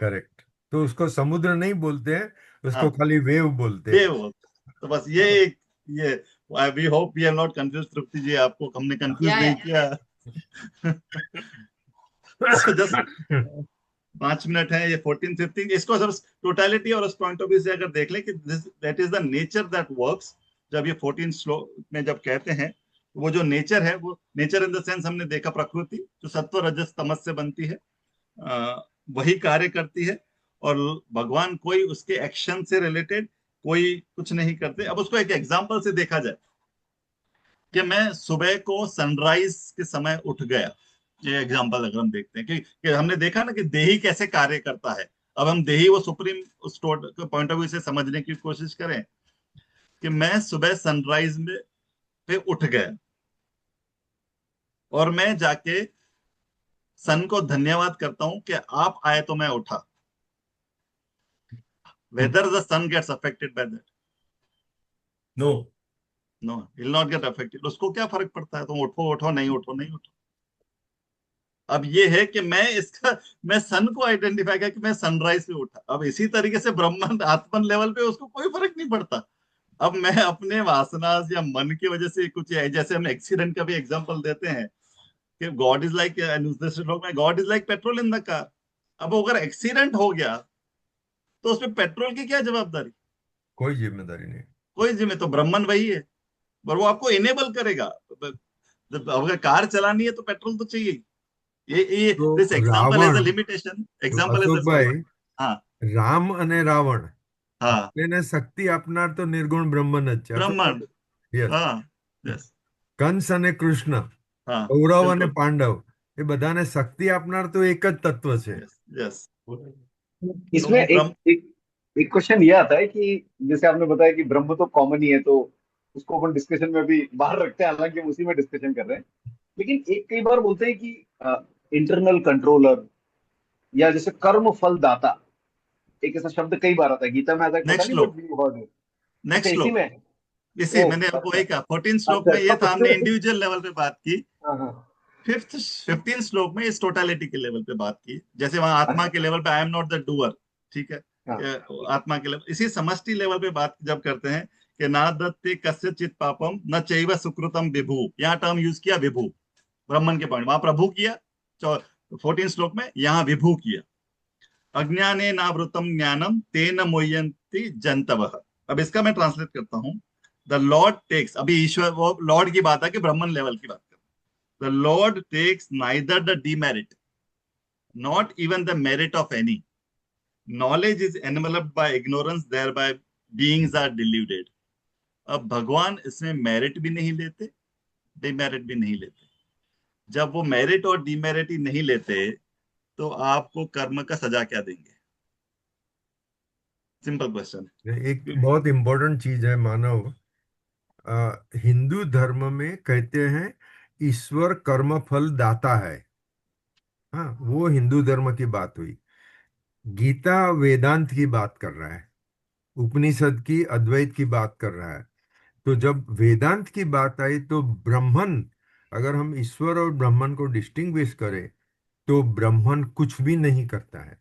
Correct. तो उसको समुद्र नहीं बोलते हैं, उसको हाँ, खाली वेव बोलते हैं। वेव। तो बस ये we hope we have not confuse Tripti ji, आपको हमने कंफ्यूज Yeah, नहीं yeah. किया। तो जस्ट 5 मिनट है, ये 14 15, इसको जब टोटलिटी और उस पॉइंट ऑफ व्यू से अगर देख लें कि this that is the nature that works. जब ये 14 श्लोक में जब कहते हैं, वो जो नेचर है, वो नेचर इन द सेंस हमने देखा प्रकृति जो सत्व रजस तमस से बनती है, वही कार्य करती है। और भगवान कोई उसके एक्शन से रिलेटेड कोई कुछ नहीं करते। अब उसको एक एग्जांपल से देखा जाए कि मैं सुबह को सनराइज के समय उठ गया। ये एग्जांपल अगर हम देखते हैं कि हमने देखा ना कि देही कैसे कार्य करता है। अब हम देही वो सुप्रीम उस पॉइंट ऑफ व्यू से समझने की कोशिश करें कि मैं सुबह सनराइज में पे उठ गया और मैं जाके सन को धन्यवाद करता हूं कि आप आए तो मैं उठा। Whether the sun gets affected by that? No. No, will not get affected. उसको क्या फर्क पड़ता है तुम उठो उठो, नहीं उठो नहीं उठो। अब ये है कि मैं सन को आइडेंटिफाई किया कि मैं सनराइज पे उठा। अब इसी तरीके से ब्रह्मन आत्मन लेवल पे उसको कोई फर्क नहीं पड़ता। अब मैं अपने वासना या मन की वजह से कुछ है, जैसे हम एक्सीडेंट का भी एग्जांपल देते हैं कि गॉड इज लाइक, दूसरे श्लोक में God is like petrol in the car. अब अगर एक्सीडेंट हो गया तो उसमें पेट्रोल की क्या जवाबदारी? कोई जिम्मेदारी नहीं। कोई जिम्मे तो ब्रह्मन वही है, पर वो आपको इनेबल करेगा। जब अगर कार चलानी है तो पेट्रोल तो चाहिए। ये तो this example as a Ravan, limitation, तो एग्जांपल एज अशोक अ भाई, सॉरी। हाँ। राम અને રાવણ हाँ, બંનેને શક્તિ આપનાર તો निर्गुण ब्रह्मन જ છે, અશોક ब्रह्मांड। भाई। यस। हाँ। यस। કંસ અને કૃષ્ણ, हाँ, કૌરવ અને बिल्कुल। પાંડવ, એ બધાને શક્તિ આપનાર તો એક જ તત્व છે। यस। यस। तो इसमें वो एक ब्रह्म। एक एक क्वेश्चन ये आता है कि जैसे आपने बताया कि ब्रह्म तो कॉमन ही है, तो उसको अपन डिस्कशन में भी बाहर रखते हैं, हालांकि हम उसी में डिस्कशन कर रहे हैं। लेकिन एक कई बार बोलते हैं कि इंटरनल कंट्रोलर, या जैसे कर्म फल दाता, एक ऐसा शब्द कई बार आता है गीता में, आता है, पता नेक्स्ट नहीं श्लोक। बट व्यू वर्ड है। अच्छा, नेक्स्ट इसी श्लोक। में है? इसी ओ मैंने आपको अच्छा। वही कहा, 14 श्लोक अच्छा में ये था, हमने अच्छा। इंडिविजुअल लेवल पे बात की। हाँ हाँ। फिफ्थ 15 श्लोक में इस टोटालिटी के लेवल पे बात की, जैसे वहां आत्मा अच्छा। के लेवल पे I am not the doer. ठीक है। हाँ आत्मा के लेवल, इसी समष्टि लेवल पे बात जब करते हैं कि ना दत्ते कस्यचित पापम न चैव सुकृतम विभु, यहाँ टर्म यूज किया विभु। ब्राह्मण के पॉइंट वहां प्रभु किया 14 श्लोक में, यहाँ विभु किया। अज्ञाने नावृतम ज्ञानम तेन मुह्यन्ति जंतवः। अब इसका मैं ट्रांसलेट करता हूँ। द लॉर्ड टेक्स, अभी ईश्वर वो लॉर्ड की बात है कि ब्राह्मण लेवल की बात कर। The lord takes neither the demerit not even the merit of any. Knowledge is enveloped by ignorance, thereby beings are deluded. अब भगवान इसमें मेरिट भी नहीं लेते, डिमेरिट भी नहीं लेते। जब वो मेरिट और डिमेरिट ही नहीं लेते तो आपको कर्म का सजा क्या देंगे? सिंपल क्वेश्चन एक है। बहुत इंपॉर्टेंट चीज है मानव। हिंदू धर्म में कहते हैं ईश्वर कर्म फल दाता है। हाँ, वो हिंदू धर्म की बात हुई। गीता वेदांत की बात कर रहा है, उपनिषद की अद्वैत की बात कर रहा है। तो जब वेदांत की बात आई तो ब्रह्मन, अगर हम ईश्वर और ब्रह्मन को डिस्टिंग्विश करें, तो ब्रह्मन कुछ भी नहीं करता है।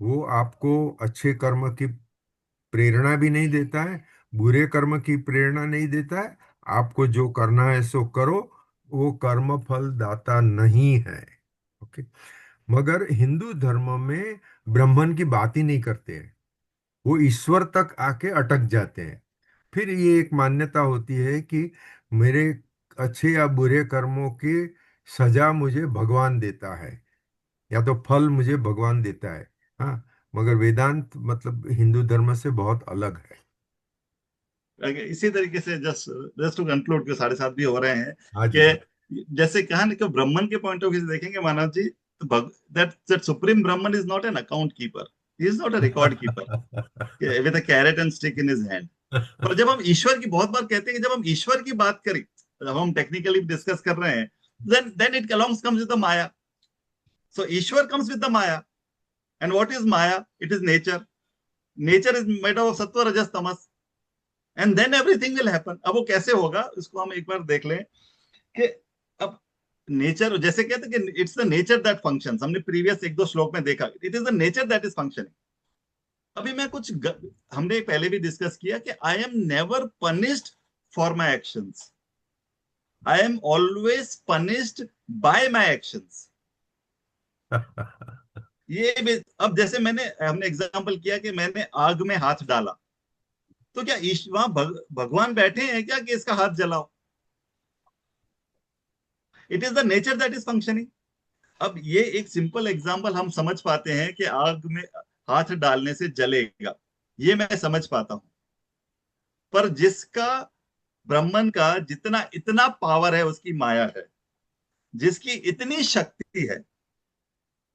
वो आपको अच्छे कर्म की प्रेरणा भी नहीं देता है, बुरे कर्म की प्रेरणा नहीं देता है। आपको जो करना है सो करो, वो कर्म फल दाता नहीं है। ओके। मगर हिंदू धर्म में ब्रह्मन की बात ही नहीं करते हैं, वो ईश्वर तक आके अटक जाते हैं। फिर ये एक मान्यता होती है कि मेरे अच्छे या बुरे कर्मों की सजा मुझे भगवान देता है, या तो फल मुझे भगवान देता है। हाँ, मगर वेदांत मतलब हिंदू धर्म से बहुत अलग है। इसी तरीके से जस्ट जस्ट टू कंक्लूड के 7:30 भी हो रहे हैं हाँ जी, हाँ। कि जैसे कहा ना कि ब्राह्मण के पॉइंट ऑफ व्यू से देखेंगे मानव जी, तो दैट दैट सुप्रीम ब्राह्मण is not an account keeper, he is not a record keeper with a carrot and stick in his hand. पर जब हम ईश्वर की, बहुत बार कहते हैं कि जब हम ईश्वर की बात करें, जब हम टेक्निकली डिस्कस कर रहे हैं, then it along comes with the maya. So Ishwar comes with the maya, and what is maya? It is nature. Nature is made of sattva rajas tamas, and then everything will happen. अब वो कैसे होगा इसको हम एक बार देख लें कि अब नेचर, जैसे कहते हैं कि it's the nature that functions, हमने प्रीवियस एक दो श्लोक में देखा, it is the nature that is functioning. अभी मैं हमने पहले भी डिस्कस किया कि I am never punished for my actions, I am always punished bye my actions. अब जैसे हमने एग्जांपल किया कि मैंने आग में हाथ डाला, तो क्या वहां भगवान बैठे हैं क्या कि इसका हाथ जलाओ? It is the nature that is functioning. अब ये एक सिंपल एग्जांपल हम समझ पाते हैं कि आग में हाथ डालने से जलेगा, ये मैं समझ पाता हूं। पर जिसका, ब्राह्मण का जितना इतना पावर है, उसकी माया है, जिसकी इतनी शक्ति है,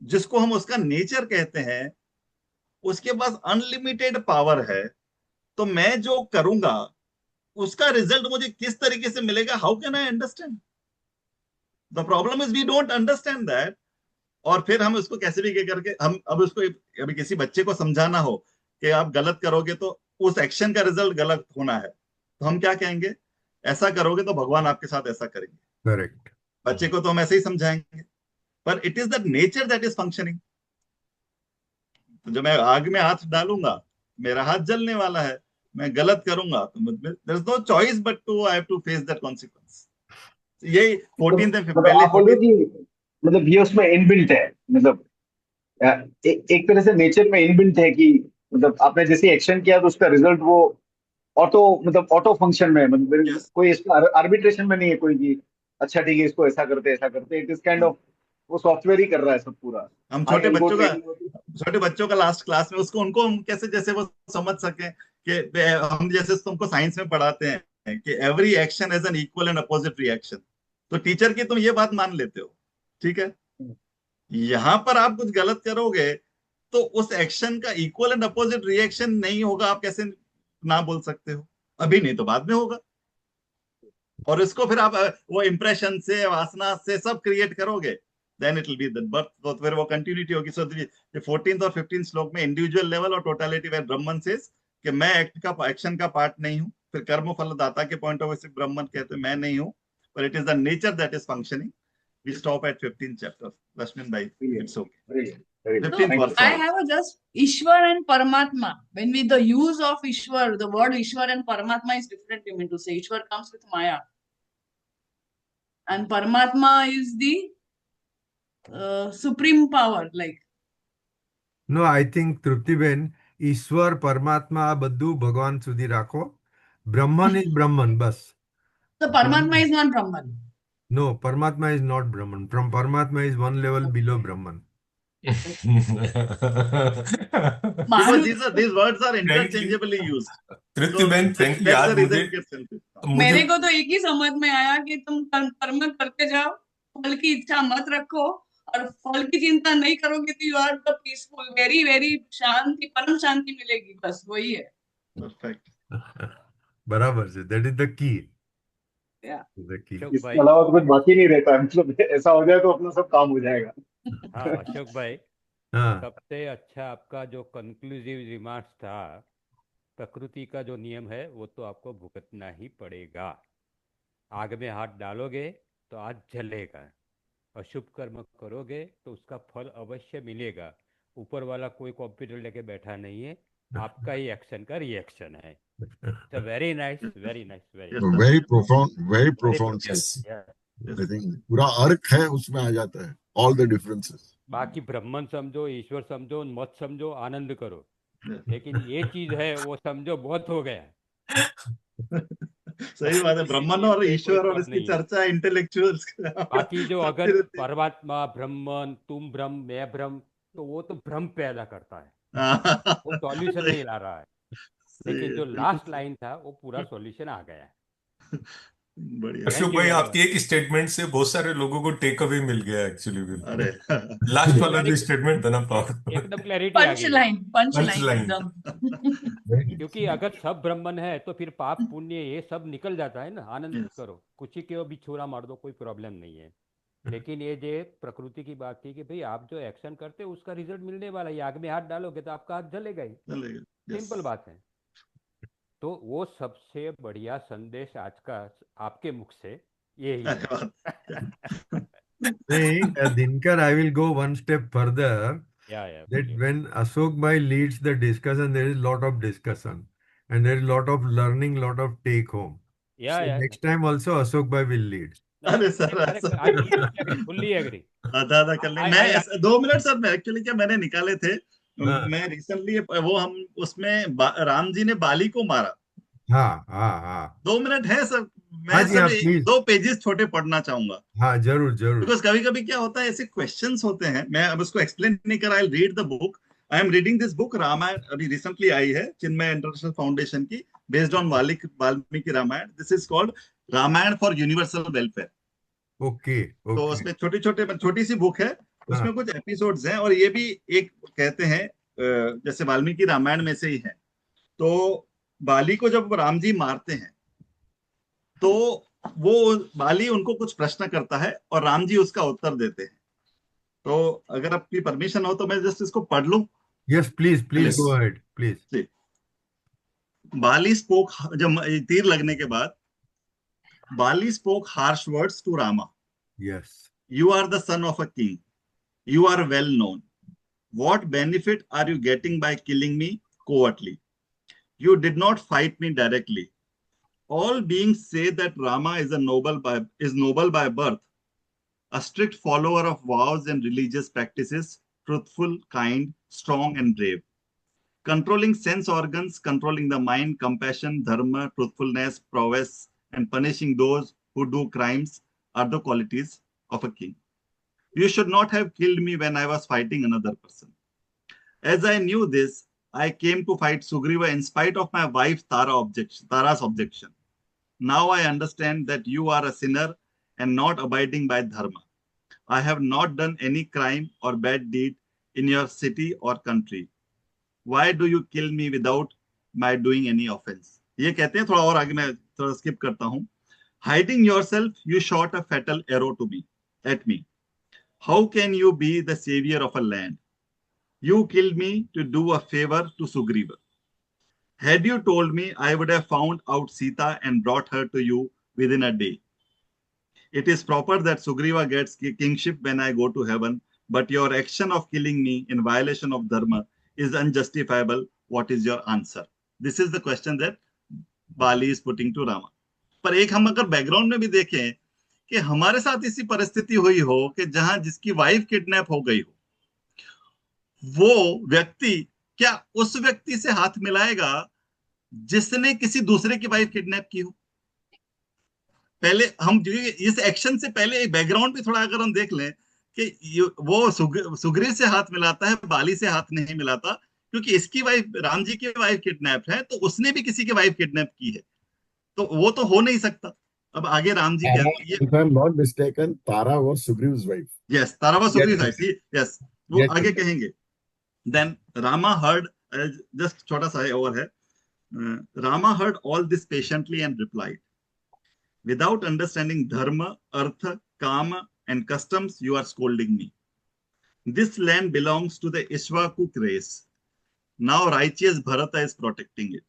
जिसको हम उसका नेचर कहते हैं, उसके पास अनलिमिटेड पावर है, तो मैं जो करूंगा उसका रिजल्ट मुझे किस तरीके से मिलेगा? How can I understand? The problem is we don't understand that. और फिर हम उसको कैसे भी करके, हम अब उसको, अभी किसी बच्चे को समझाना हो कि आप गलत करोगे तो उस एक्शन का रिजल्ट गलत होना है, तो हम क्या कहेंगे? ऐसा करोगे तो भगवान आपके साथ ऐसा करेंगे। करेक्ट। बच्चे को तो हम ऐसे ही समझाएंगे, पर it is the nature that is functioning. तो जब मैं आग में हाथ डालूंगा, मेरा हाथ जलने वाला है। मैं गलत करूंगा तो there is no choice but to I have to face that consequence. यही 14th मतलब पहले आप बोल रहे हो कि मतलब ये उसमें इनबिल्ट है, मतलब एक तरह से नेचर में इनबिल्ट है कि मतलब आपने जैसे एक्शन किया तो उसका रिजल्ट वो ऑटो, मतलब ऑटो फंक्शन में है। मतलब यस, कोई इसका आर्बिट्रेशन में नहीं है कोई कि अच्छा ठीक है इसको ऐसा करते इट इज काइंड ऑफ, वो सॉफ्टवेयर ही कर रहा है सब पूरा। हम हाई छोटे एल्गो बच्चों का, ट्रेनिंग होती है। छोटे बच्चों का लास्ट क्लास में उसको, उनको हम कैसे, जैसे वो समझ सके कि हम जैसे तुमको साइंस में पढ़ाते हैं कि every action as an equal and opposite reaction, तो टीचर की तुम ये बात मान लेते हो, ठीक है। यहां पर आप कुछ गलत करोगे तो उस एक्शन का इक्वल एंड अपोजिट रिएक्शन नहीं होगा, आप कैसे ना बोल सकते हो? अभी नहीं तो बाद में होगा। और इसको फिर आप वो इंप्रेशन से, वासना से सब क्रिएट करोगे, then it will be the birth. तो फिर वो कंटिन्यूटी होगी। सो 14th और 15th श्लोक में इंडिविजुअल लेवल और टोटालिटी वेयर ब्रह्मन सेज कि मैं एक्शन का पार्ट नहीं हूं। फिर कर्म फल दाता के पॉइंट ऑफ व्यू से ब्रह्मन कहते हैं मैं नहीं हूं, पर it is the nature that is functioning. We stop at 15th chapter. Lakshman bhai, it's okay. Very good. No, 15th Thank you वर्ष I so है। much. have a just Ishwar and Paramatma. When we the use of Ishwar, the word Ishwar and Paramatma is different. You mean to say Ishwar comes with Maya, and Paramatma is the supreme power. Like no I think Triptiben, Ishwar Paramatma આ બધું ભગવાન સુધી રાખો. Brahman is Brahman બસ. the Paramatma is not Brahman. No, Paramatma is not Brahman. Paramatma is one level below Brahman. Because Manu, these words are Thank you. interchangeably used, so तृप्ति बहन, thank you. that's यार the reason मुझे it gets confused. मुझे मेरे को तो एक ही समझ में आया कि तुम कर्म करते जाओ, फल की इच्छा मत रखो, और फल की चिंता नहीं करोगे तो you are the peaceful, very very शांति, परम शांति मिलेगी, बस वही है। Perfect. બરાબર છે. That is the key. Yeah. The key. Ashok इसके भाई, अलावा तो कुछ बाकी नहीं रहता है, मतलब ऐसा हो जाए तो अपना सब काम हो जाएगा। हाँ अशोक भाई, हाँ, सबसे अच्छा आपका जो कंक्लूसिव रिमार्क्स था, प्रकृति का जो नियम है वो तो आपको भुगतना ही पड़ेगा। आग में हाथ डालोगे तो आग जलेगा, अशुभ कर्म करोगे तो उसका फल अवश्य मिलेगा। ऊपर वाला कोई कंप्यूटर लेके बैठा नहीं है, आपका ही एक्शन का रिएक्शन है। तो very nice, very nice, very Yes, nice, sir. Very very profound profound. Yes. Yes. I think पूरा अर्क है उसमें आ जाता है ऑल द डिफरेंसेस। बाकी ब्राह्मण समझो, ईश्वर समझो, मत समझो, आनंद करो, Yes. लेकिन ये चीज है वो समझो बहुत हो गया। सही बात है। ब्रह्मन और इससे कोई ईश्वर और बात इसकी नहीं है। चर्चा इंटेलेक्चुअल्स बाकी जो अगर चलती रहती है। परमात्मा, ब्रह्मन, तुम ब्रह्म, मैं ब्रह्म, तो वो तो भ्रम पैदा करता है। वो सॉल्यूशन सही नहीं ला रहा है, सही लेकिन है, जो बिल्कुल लास्ट लाइन था वो पूरा सॉल्यूशन आ गया है। बढ़िया। अशोक थैंक यू भाई, वेरी आपकी मच। एक स्टेटमेंट से बहुत सारे लोगों को टेक अवे मिल गया एक्चुअली। अरे लास्ट वाला जो क्लैरिटी, स्टेटमेंट था ना, पावर एकदम क्लैरिटी आ गई है। पंच पंच लाइन लाइन। एकदम। क्योंकि अगर सब ब्राह्मण है तो फिर पाप पुण्य ये सब निकल जाता है ना, आनंद यस करो, कुछ ही के भी छुरा मार दो, कोई प्रॉब्लम नहीं है। लेकिन ये जो प्रकृति की बात थी कि भाई आप जो एक्शन करते हो उसका रिजल्ट मिलने वाला है, आग में हाथ डालोगे तो आपका हाथ जलेगा ही, चलेगा। यस सिंपल बात है। तो वो सबसे बढ़िया संदेश आज का आपके मुख से यही है। नहीं, Dinkar, I will go one step further. या That बोलिए। when Ashok Bhai leads the discussion, there is lot of discussion and there is lot of learning, lot of take home. So या next time also Ashok Bhai will lead. अरे sir ऐसा I fully agree, fully agree. आधा आधा कर ले। I मैं I 2 minute sir, मैं actually क्या मैंने निकाले थे। हाँ मैं रिसेंटली वो हम उसमें राम जी ने बाली को मारा। हाँ हाँ हाँ 2 मिनट है सर। हाँ मैं जी सर हाँ प्लीज। 2 पेजेस छोटे पढ़ना चाहूंगा। हाँ जरूर जरूर। बिकॉज कभी कभी क्या होता है, ऐसे क्वेश्चंस होते हैं, मैं अब उसको एक्सप्लेन नहीं कर, I read the book. I am reading this book Ramayan, अभी रिसेंटली आई है चिन्मय इंटरनेशनल फाउंडेशन की, based on Valmiki Ramayan. This is called Ramayan for universal welfare. Okay तो ओके। उसमें छोटी सी बुक है, हाँ उसमें कुछ एपिसोड्स हैं, और ये भी एक कहते हैं जैसे वाल्मीकि रामायण में से ही है। तो बाली को जब राम जी मारते हैं तो वो बाली उनको कुछ प्रश्न करता है और राम जी उसका उत्तर देते हैं। तो अगर आपकी परमिशन हो तो मैं जस्ट इसको पढ़ लूं। Yes please please yes go ahead please. Bali spoke, जब तीर लगने के बाद Bali spoke harsh words to Rama. Yes you are the son of a king, you are well known, what benefit are you getting by killing me covertly? You did not fight me directly. All beings say that Rama is noble by birth, a strict follower of vows and religious practices, truthful, kind, strong, and brave. Controlling sense organs, controlling the mind, compassion, dharma, truthfulness, prowess, and punishing those who do crimes are the qualities of a king. You should not have killed me when I was fighting another person. As I knew this, I came to fight Sugriva in spite of my wife Tara's objection. Now I understand that you are a sinner and not abiding by dharma. I have not done any crime or bad deed in your city or country. Why do you kill me without my doing any offense? ये कहते हैं, थोड़ा और आगे मैं थोड़ा skip करता हूँ. Hiding yourself, you shot a fatal arrow at me. How can you be the savior of a land? You killed me to do a favor to Sugriva. Had you told me, I would have found out Sita and brought her to you within a day. It is proper that Sugriva gets kingship when I go to heaven, but your action of killing me in violation of dharma is unjustifiable. What is your answer? This is the question that Bali is putting to Rama. पर एक हम अगर background में भी देखें कि हमारे साथ इसी परिस्थिति हुई हो कि जहां जिसकी वाइफ किडनैप हो गई हो, वो व्यक्ति क्या उस व्यक्ति से हाथ मिलाएगा जिसने किसी दूसरे की वाइफ किडनैप की हो? पहले हम इस एक्शन से पहले एक बैकग्राउंड भी थोड़ा अगर हम देख लें कि वो सुग्रीव से हाथ मिलाता है, बाली से हाथ नहीं मिलाता, क्योंकि इसकी वाइफ, राम जी की वाइफ किडनैप है, तो उसने भी किसी की वाइफ किडनैप की है, तो वो तो हो नहीं सकता। अब आगे राम जी Tara, कहते हैं, if I'm not mistaken, Tara was Sugriva's wife. Yes तारावा Yes, Sugriva yes, wife, yes, वो yes, आगे yes. कहेंगे। देन रामा हर्ड, जस्ट छोटा सा और है, Rama heard all this patiently and replied, without understanding dharma, artha, kama, and customs, you are scolding me. This land belongs to the Ishvakuk race. Now righteous Bharata is protecting it.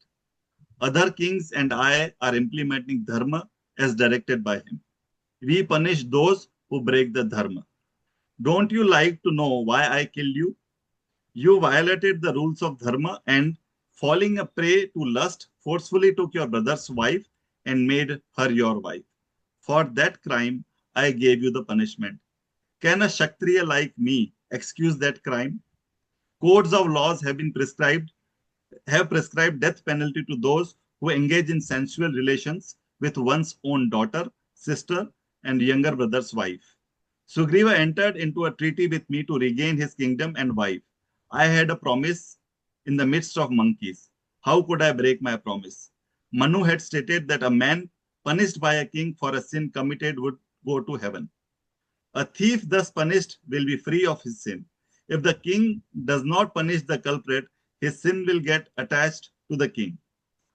Other kings and I are implementing dharma as directed by him. We punish those who break the dharma. Don't you like to know why I killed you? You violated the rules of dharma and, falling a prey to lust, forcefully took your brother's wife and made her your wife. For that crime, I gave you the punishment. Can a Kshatriya like me excuse that crime? Codes of laws have prescribed death penalty to those who engage in sensual relations with one's own daughter, sister, and younger brother's wife. Sugriva entered into a treaty with me to regain his kingdom and wife. I had a promise in the midst of monkeys. How could I break my promise? Manu had stated that a man punished by a king for a sin committed would go to heaven. A thief thus punished will be free of his sin. If the king does not punish the culprit, his sin will get attached to the king.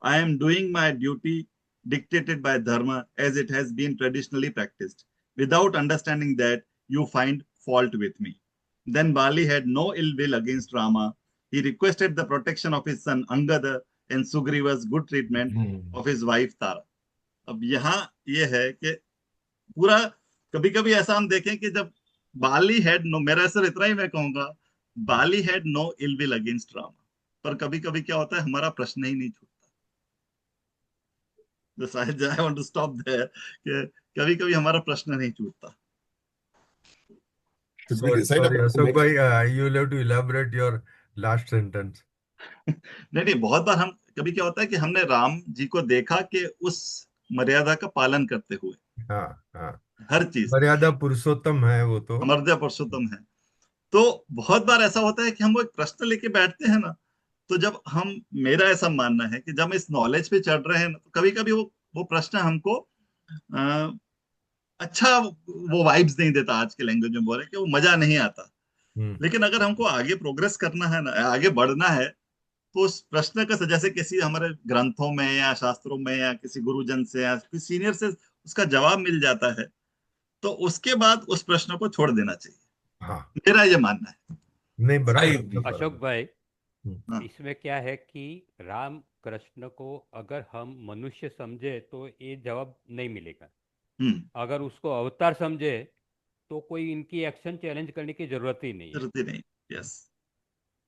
I am doing my duty dictated by dharma as it has been traditionally practiced. Without understanding that, you find fault with me. Then Bali had no ill will against Rama. He requested the protection of his son Angada and Sugriva's good treatment of his wife Tara. अब यहाँ ये है कि पूरा कभी कभी ऐसा हम देखें कि जब बाली हैड नो, मेरा सर इतना ही मैं कहूंगा, Bali had no ill will against Rama, पर कभी कभी क्या होता है, हमारा प्रश्न ही नहीं छूटता। I want to stop there कि कभी कभी हमारा प्रश्न नहीं छूटता। Sorry, Ashok bhai, you'll have to elaborate your last sentence. नहीं नहीं, बहुत बार हम कभी क्या होता है कि हमने राम जी को देखा कि उस मर्यादा का पालन करते हुए, हाँ हाँ, हर चीज मर्यादा पुरुषोत्तम है वो तो। मर्यादा पुरुषोत्तम है। तो बहुत बार ऐसा होता है कि हम वो एक प्रश्न लेके बैठते हैं ना, तो जब हम, मेरा ऐसा मानना है कि जब हम इस नॉलेज पे चढ़ रहे हैं ना, तो कभी कभी वो प्रश्न हमको अच्छा वो वाइब्स नहीं देता, आज के लैंग्वेज में बोले कि वो मजा नहीं आता। लेकिन अगर हमको आगे प्रोग्रेस करना है ना, आगे बढ़ना है, तो उस प्रश्न का जैसे किसी हमारे ग्रंथों में या शास्त्रों में या किसी गुरुजन से या किसी सीनियर से उसका जवाब मिल जाता है, तो उसके बाद उस प्रश्न को छोड़ देना चाहिए। हाँ, मेरा ये मानना है। नहीं भाई, बराबर। अशोक भाई, हाँ। इसमें क्या है कि राम कृष्ण को अगर हम मनुष्य समझे तो ये जवाब नहीं मिलेगा। अगर उसको अवतार समझे तो कोई इनकी एक्शन चैलेंज करने की जरूरत ही नहीं है। जरूरत ही नहीं। यस।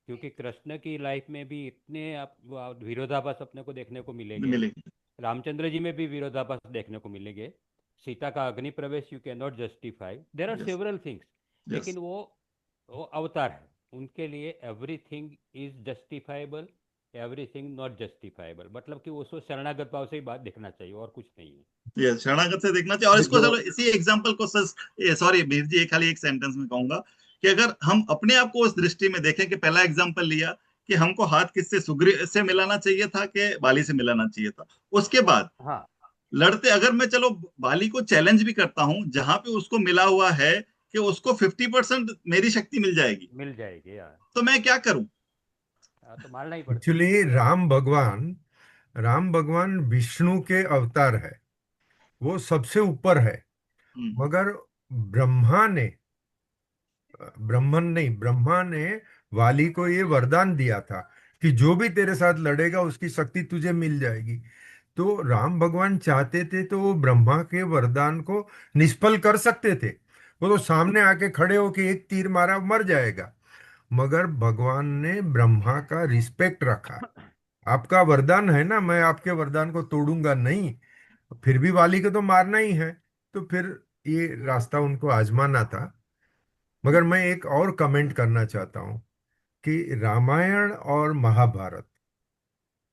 क्योंकि कृष्ण की लाइफ में भी इतने विरोधाभास अपने को देखने को मिलेंगे, मिलेंगे। रामचंद्र जी में भी विरोधाभास देखने को मिलेंगे। सीता का अग्नि प्रवेश you cannot justify, there are Yes. Several things, Yes. लेकिन वो अवतार है, उनके लिए everything is justifiable, everything not justifiable. मतलब कि उसको शरणागत भाव से ही बात देखना चाहिए और कुछ नहीं है। ये शरणागत से देखना चाहिए। और इसको चलो इसी एग्जांपल को सॉरी मीर जी, खाली एक सेंटेंस में कहूंगा कि अगर हम अपने आप को उस दृष्टि में देखें कि पहला एग्जांपल लिया कि हमको हाथ किससे, सुग्रीव से मिलाना चाहिए था कि बाली से मिलाना चाहिए था, उसके बाद हाँ, लड़ते, अगर मैं चलो बाली को चैलेंज भी करता हूं, जहां पे उसको मिला हुआ है कि उसको 50% मेरी शक्ति मिल जाएगी यार, तो मैं क्या करूं? तो मारना ही पड़ता है। एक्चुअली राम भगवान विष्णु के अवतार है, वो सबसे ऊपर है। मगर ब्रह्मा ने वाली को ये वरदान दिया था कि जो भी तेरे साथ लड़ेगा उसकी शक्ति तुझे मिल जाएगी। तो राम भगवान चाहते थे तो वो ब्रह्मा के वरदान को निष्फल कर सकते थे, वो तो सामने आके खड़े होके एक तीर मारा मर जाएगा। मगर भगवान ने ब्रह्मा का रिस्पेक्ट रखा, आपका वरदान है ना, मैं आपके वरदान को तोड़ूंगा नहीं, फिर भी वाली को तो मारना ही है। तो फिर ये रास्ता उनको आजमाना था। मगर मैं एक और कमेंट करना चाहता हूँ कि रामायण और महाभारत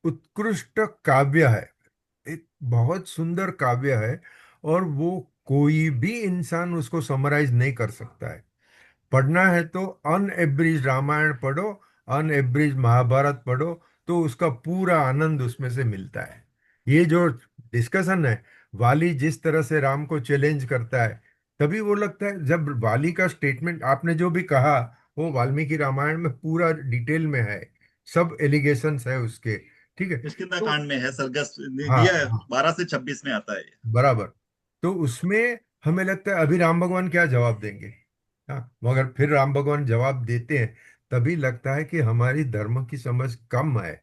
उत्कृष्ट काव्य है, एक बहुत सुंदर काव्य है, और वो कोई भी इंसान उसको समराइज नहीं कर सकता है। पढ़ना है तो अनएब्रिज रामायण पढ़ो, अनएब्रिज महाभारत पढ़ो, तो उसका पूरा आनंद उसमें से मिलता है। ये जो डिस्कशन है, वाली जिस तरह से राम को चैलेंज करता है, तभी वो लगता है, जब वाली का स्टेटमेंट आपने जो भी कहा वो वाल्मीकि रामायण में पूरा डिटेल में है, सब एलिगेशंस है उसके, ठीक है। किष्किंधा तो कांड में है, सरगस हाँ दिया है, हाँ 12 से 26 में आता है ये। बराबर। तो उसमें हमें लगता है अभी राम भगवान क्या जवाब देंगे, हाँ, मगर फिर राम भगवान जवाब देते हैं, तभी लगता है कि हमारी धर्म की समझ कम है।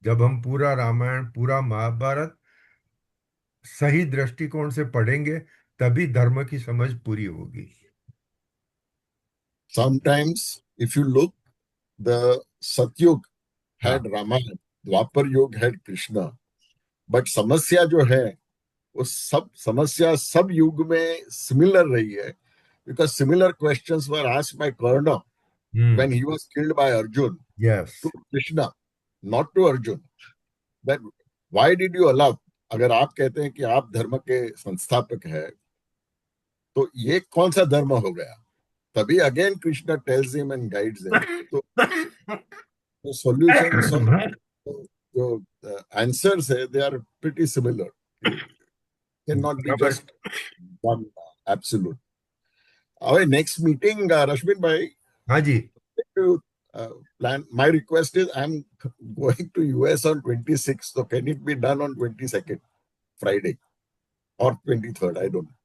जब हम पूरा रामायण पूरा महाभारत सही दृष्टिकोण से पढ़ेंगे, तभी धर्म की समझ पूरी होगी। Sometimes, if you look, the Satyug had Ramayana, Dwapar Yug had Krishna, but समस्या जो है वो सब समस्या सब युग में सिमिलर रही है, because similar questions were asked by Karna when he was killed by Arjun to Krishna, not to Arjun. That why did you allow? अगर आप कहते हैं कि आप धर्म के संस्थापक है, तो ये कौन सा धर्म हो गया? तभी again Krishna tells him and guides him. the solutions of the answers है, they are pretty similar. It cannot be बराबर। just one absolute. Our next meeting, Rashmin bhai, हाँ जी, to plan. My request is I'm going to US on 26th, so can it be done on 22nd, Friday, or 23rd? I don't know.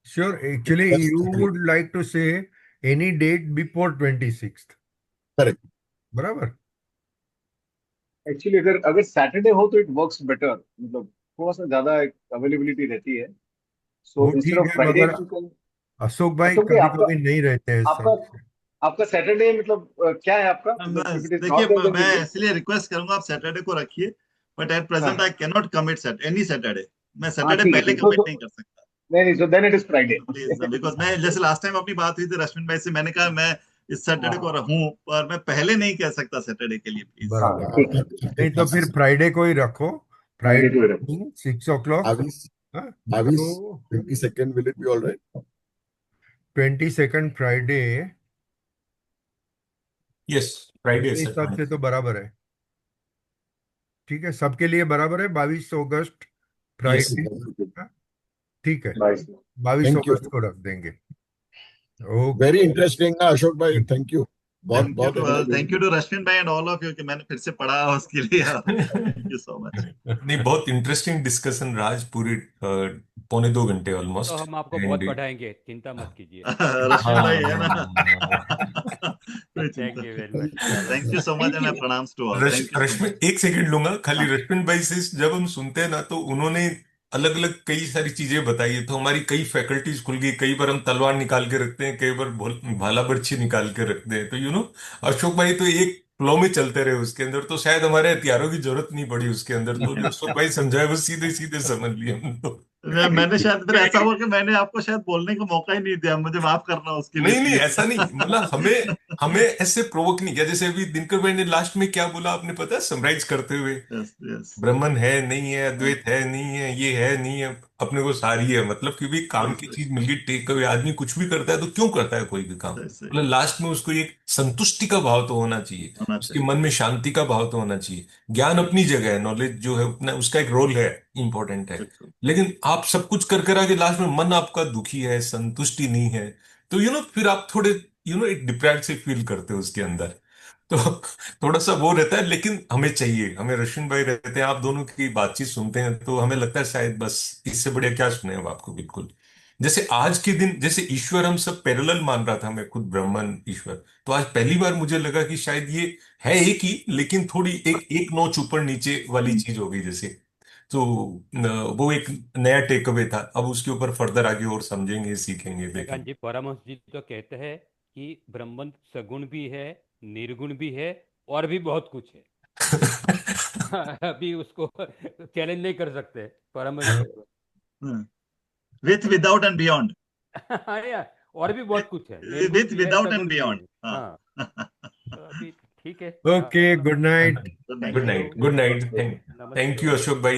sure. Actually, Just you would like to say any date before 26th. correct. बराबर। Actually अगर अगर Saturday हो तो it works better, मतलब थोड़ा सा ज्यादा availability रहती है, सो वो इंस्टेड ठीक ऑफ है, फ्राइडे मगर यू कैन। अशोक भाई अशोक भाई कभी आपका कभी नहीं रहते हैं आपका सब। आपका सैटरडे मतलब क्या है आपका, मतलब इफ इट इज देखिए, नॉट देयर देन मैं वी लीव। इसलिए रिक्वेस्ट करूंगा आप सैटरडे को रखिए, बट एट हाँ प्रेजेंट हाँ I can not commit any Saturday. मैं हाँ, सैटरडे ठीक है पहले ठीक है, कमिट नहीं कर सकता, नहीं नहीं, so then it is Friday. Please. Because मैं, जैसे लास्ट टाइम अपनी बात हुई थी रश्मिन भाई से, मैंने कहा मैं इस हाँ सैटरडे को रहूं, पर मैं पहले नहीं कह सकता सैटरडे के लिए, प्लीज। हाँ, बराबर। ठीक है। नहीं तो फिर फ्राइडे को ही रखो। फ्राइडे को फ्राइडे रखो। 6 o'clock। Avis, हाँ, Avis, तो 22nd, will it be all right? 22nd Friday yes, Friday मेरे हिसाब सर। से तो बराबर है। ठीक है, सबके लिए बराबर है। 22 अगस्त यस, फ्राइडे। हाँ, ठीक है, बाईस। 22 Thank you. अगस्त को रख देंगे। Okay. Very interesting, Ashok bhai. Thank you. बहुत थैंक यू बहुत टू अच्छा थैंक यू लगा। टू रश्मिन भाई एंड ऑल ऑफ यू कि मैंने फिर से पढ़ा उसके लिए। Thank you so much. नहीं, बहुत इंटरेस्टिंग डिस्कशन रहा आज, पूरी 1.25 घंटे तो ऑलमोस्ट। हम आपको बहुत एंड पढ़ाएंगे, चिंता मत कीजिए। रश्मिन भाई है ना। हाँ, कोई थैंक चिंता यू वेरी मच। नहीं। Thank you so much and pranams to all. Thank you so Rashmi, much. एक सेकंड लूंगा खाली। हाँ, रश्मिन भाई से जब हम सुनते हैं ना, तो उन्होंने अलग अलग कई सारी चीजें बताई है, तो हमारी कई फैकल्टीज खुल गई। कई बार हम तलवार निकाल के रखते हैं, कई बार भाला बर्छी निकाल के रखते हैं। तो अशोक भाई तो एक फ्लो में चलते रहे उसके अंदर, तो शायद हमारे हथियारों की जरूरत नहीं पड़ी उसके अंदर। तो जो अशोक भाई समझाए वो सीधे सीधे समझ लिए हम तो। मैंने शायद फिर ऐसा हुआ कि मैंने आपको शायद बोलने का मौका ही नहीं दिया, मुझे माफ करना उसके लिए, नहीं नहीं, प्लीज। ऐसा नहीं, मतलब हमें हमें ऐसे प्रोवोक नहीं किया। जैसे अभी दिनकर भाई ने लास्ट में क्या बोला आपने पता है, समराइज करते हुए? Yes yes. ब्रह्मन है नहीं है, अद्वैत है नहीं है, ये है नहीं है, अपने को सारी है। मतलब कि भी काम सही की सही चीज मिल गई, टेक अवे। आदमी कुछ भी करता है तो क्यों करता है कोई भी काम? सही सही मतलब लास्ट में उसको एक संतुष्टि का भाव तो होना चाहिए, होना उसके चाहिए। मन में शांति का भाव तो होना चाहिए। ज्ञान अपनी जगह है, नॉलेज जो है अपना, उसका एक रोल है, इंपॉर्टेंट है। बिल्कुल। लेकिन आप सब कुछ कर कर आगे लास्ट में मन आपका दुखी है, संतुष्टि नहीं है, तो फिर आप थोड़े एक डिप्राइव्ड से फील करते हो उसके अंदर। तो थोड़ा सा वो रहता है। लेकिन हमें चाहिए, हमें रश्मिन भाई रहते हैं, आप दोनों की बातचीत सुनते हैं तो हमें लगता है शायद बस इससे बढ़िया क्या सुने अब आपको। बिल्कुल जैसे आज के दिन, जैसे ईश्वर हम सब पैरेलल मान रहा था, मैं खुद ब्रह्मन ईश्वर, तो आज पहली बार मुझे लगा कि शायद ये है एक ही, लेकिन थोड़ी एक एक नोच ऊपर नीचे वाली चीज हो गई जैसे। तो वो एक नया टेक अवे था। अब उसके ऊपर फर्दर आगे और समझेंगे, सीखेंगे, प्रकाश देखेंगे। जी, परमहंस जी तो कहते हैं कि ब्रह्मन सगुण भी है, निर्गुण भी है, और भी बहुत कुछ है। अभी उसको चैलेंज नहीं कर सकते परमहंस जी को। With without and beyond. हाँ यार, और भी बहुत कुछ है, निर्गुण विथ भी है, विदाउट एंड सगुण भी बियॉन्ड। है। हाँ। हाँ, तो अभी ठीक है। Okay, good night. Good good thank night. You. Night, good night, thank नमस्ते। यू अशोक भाई।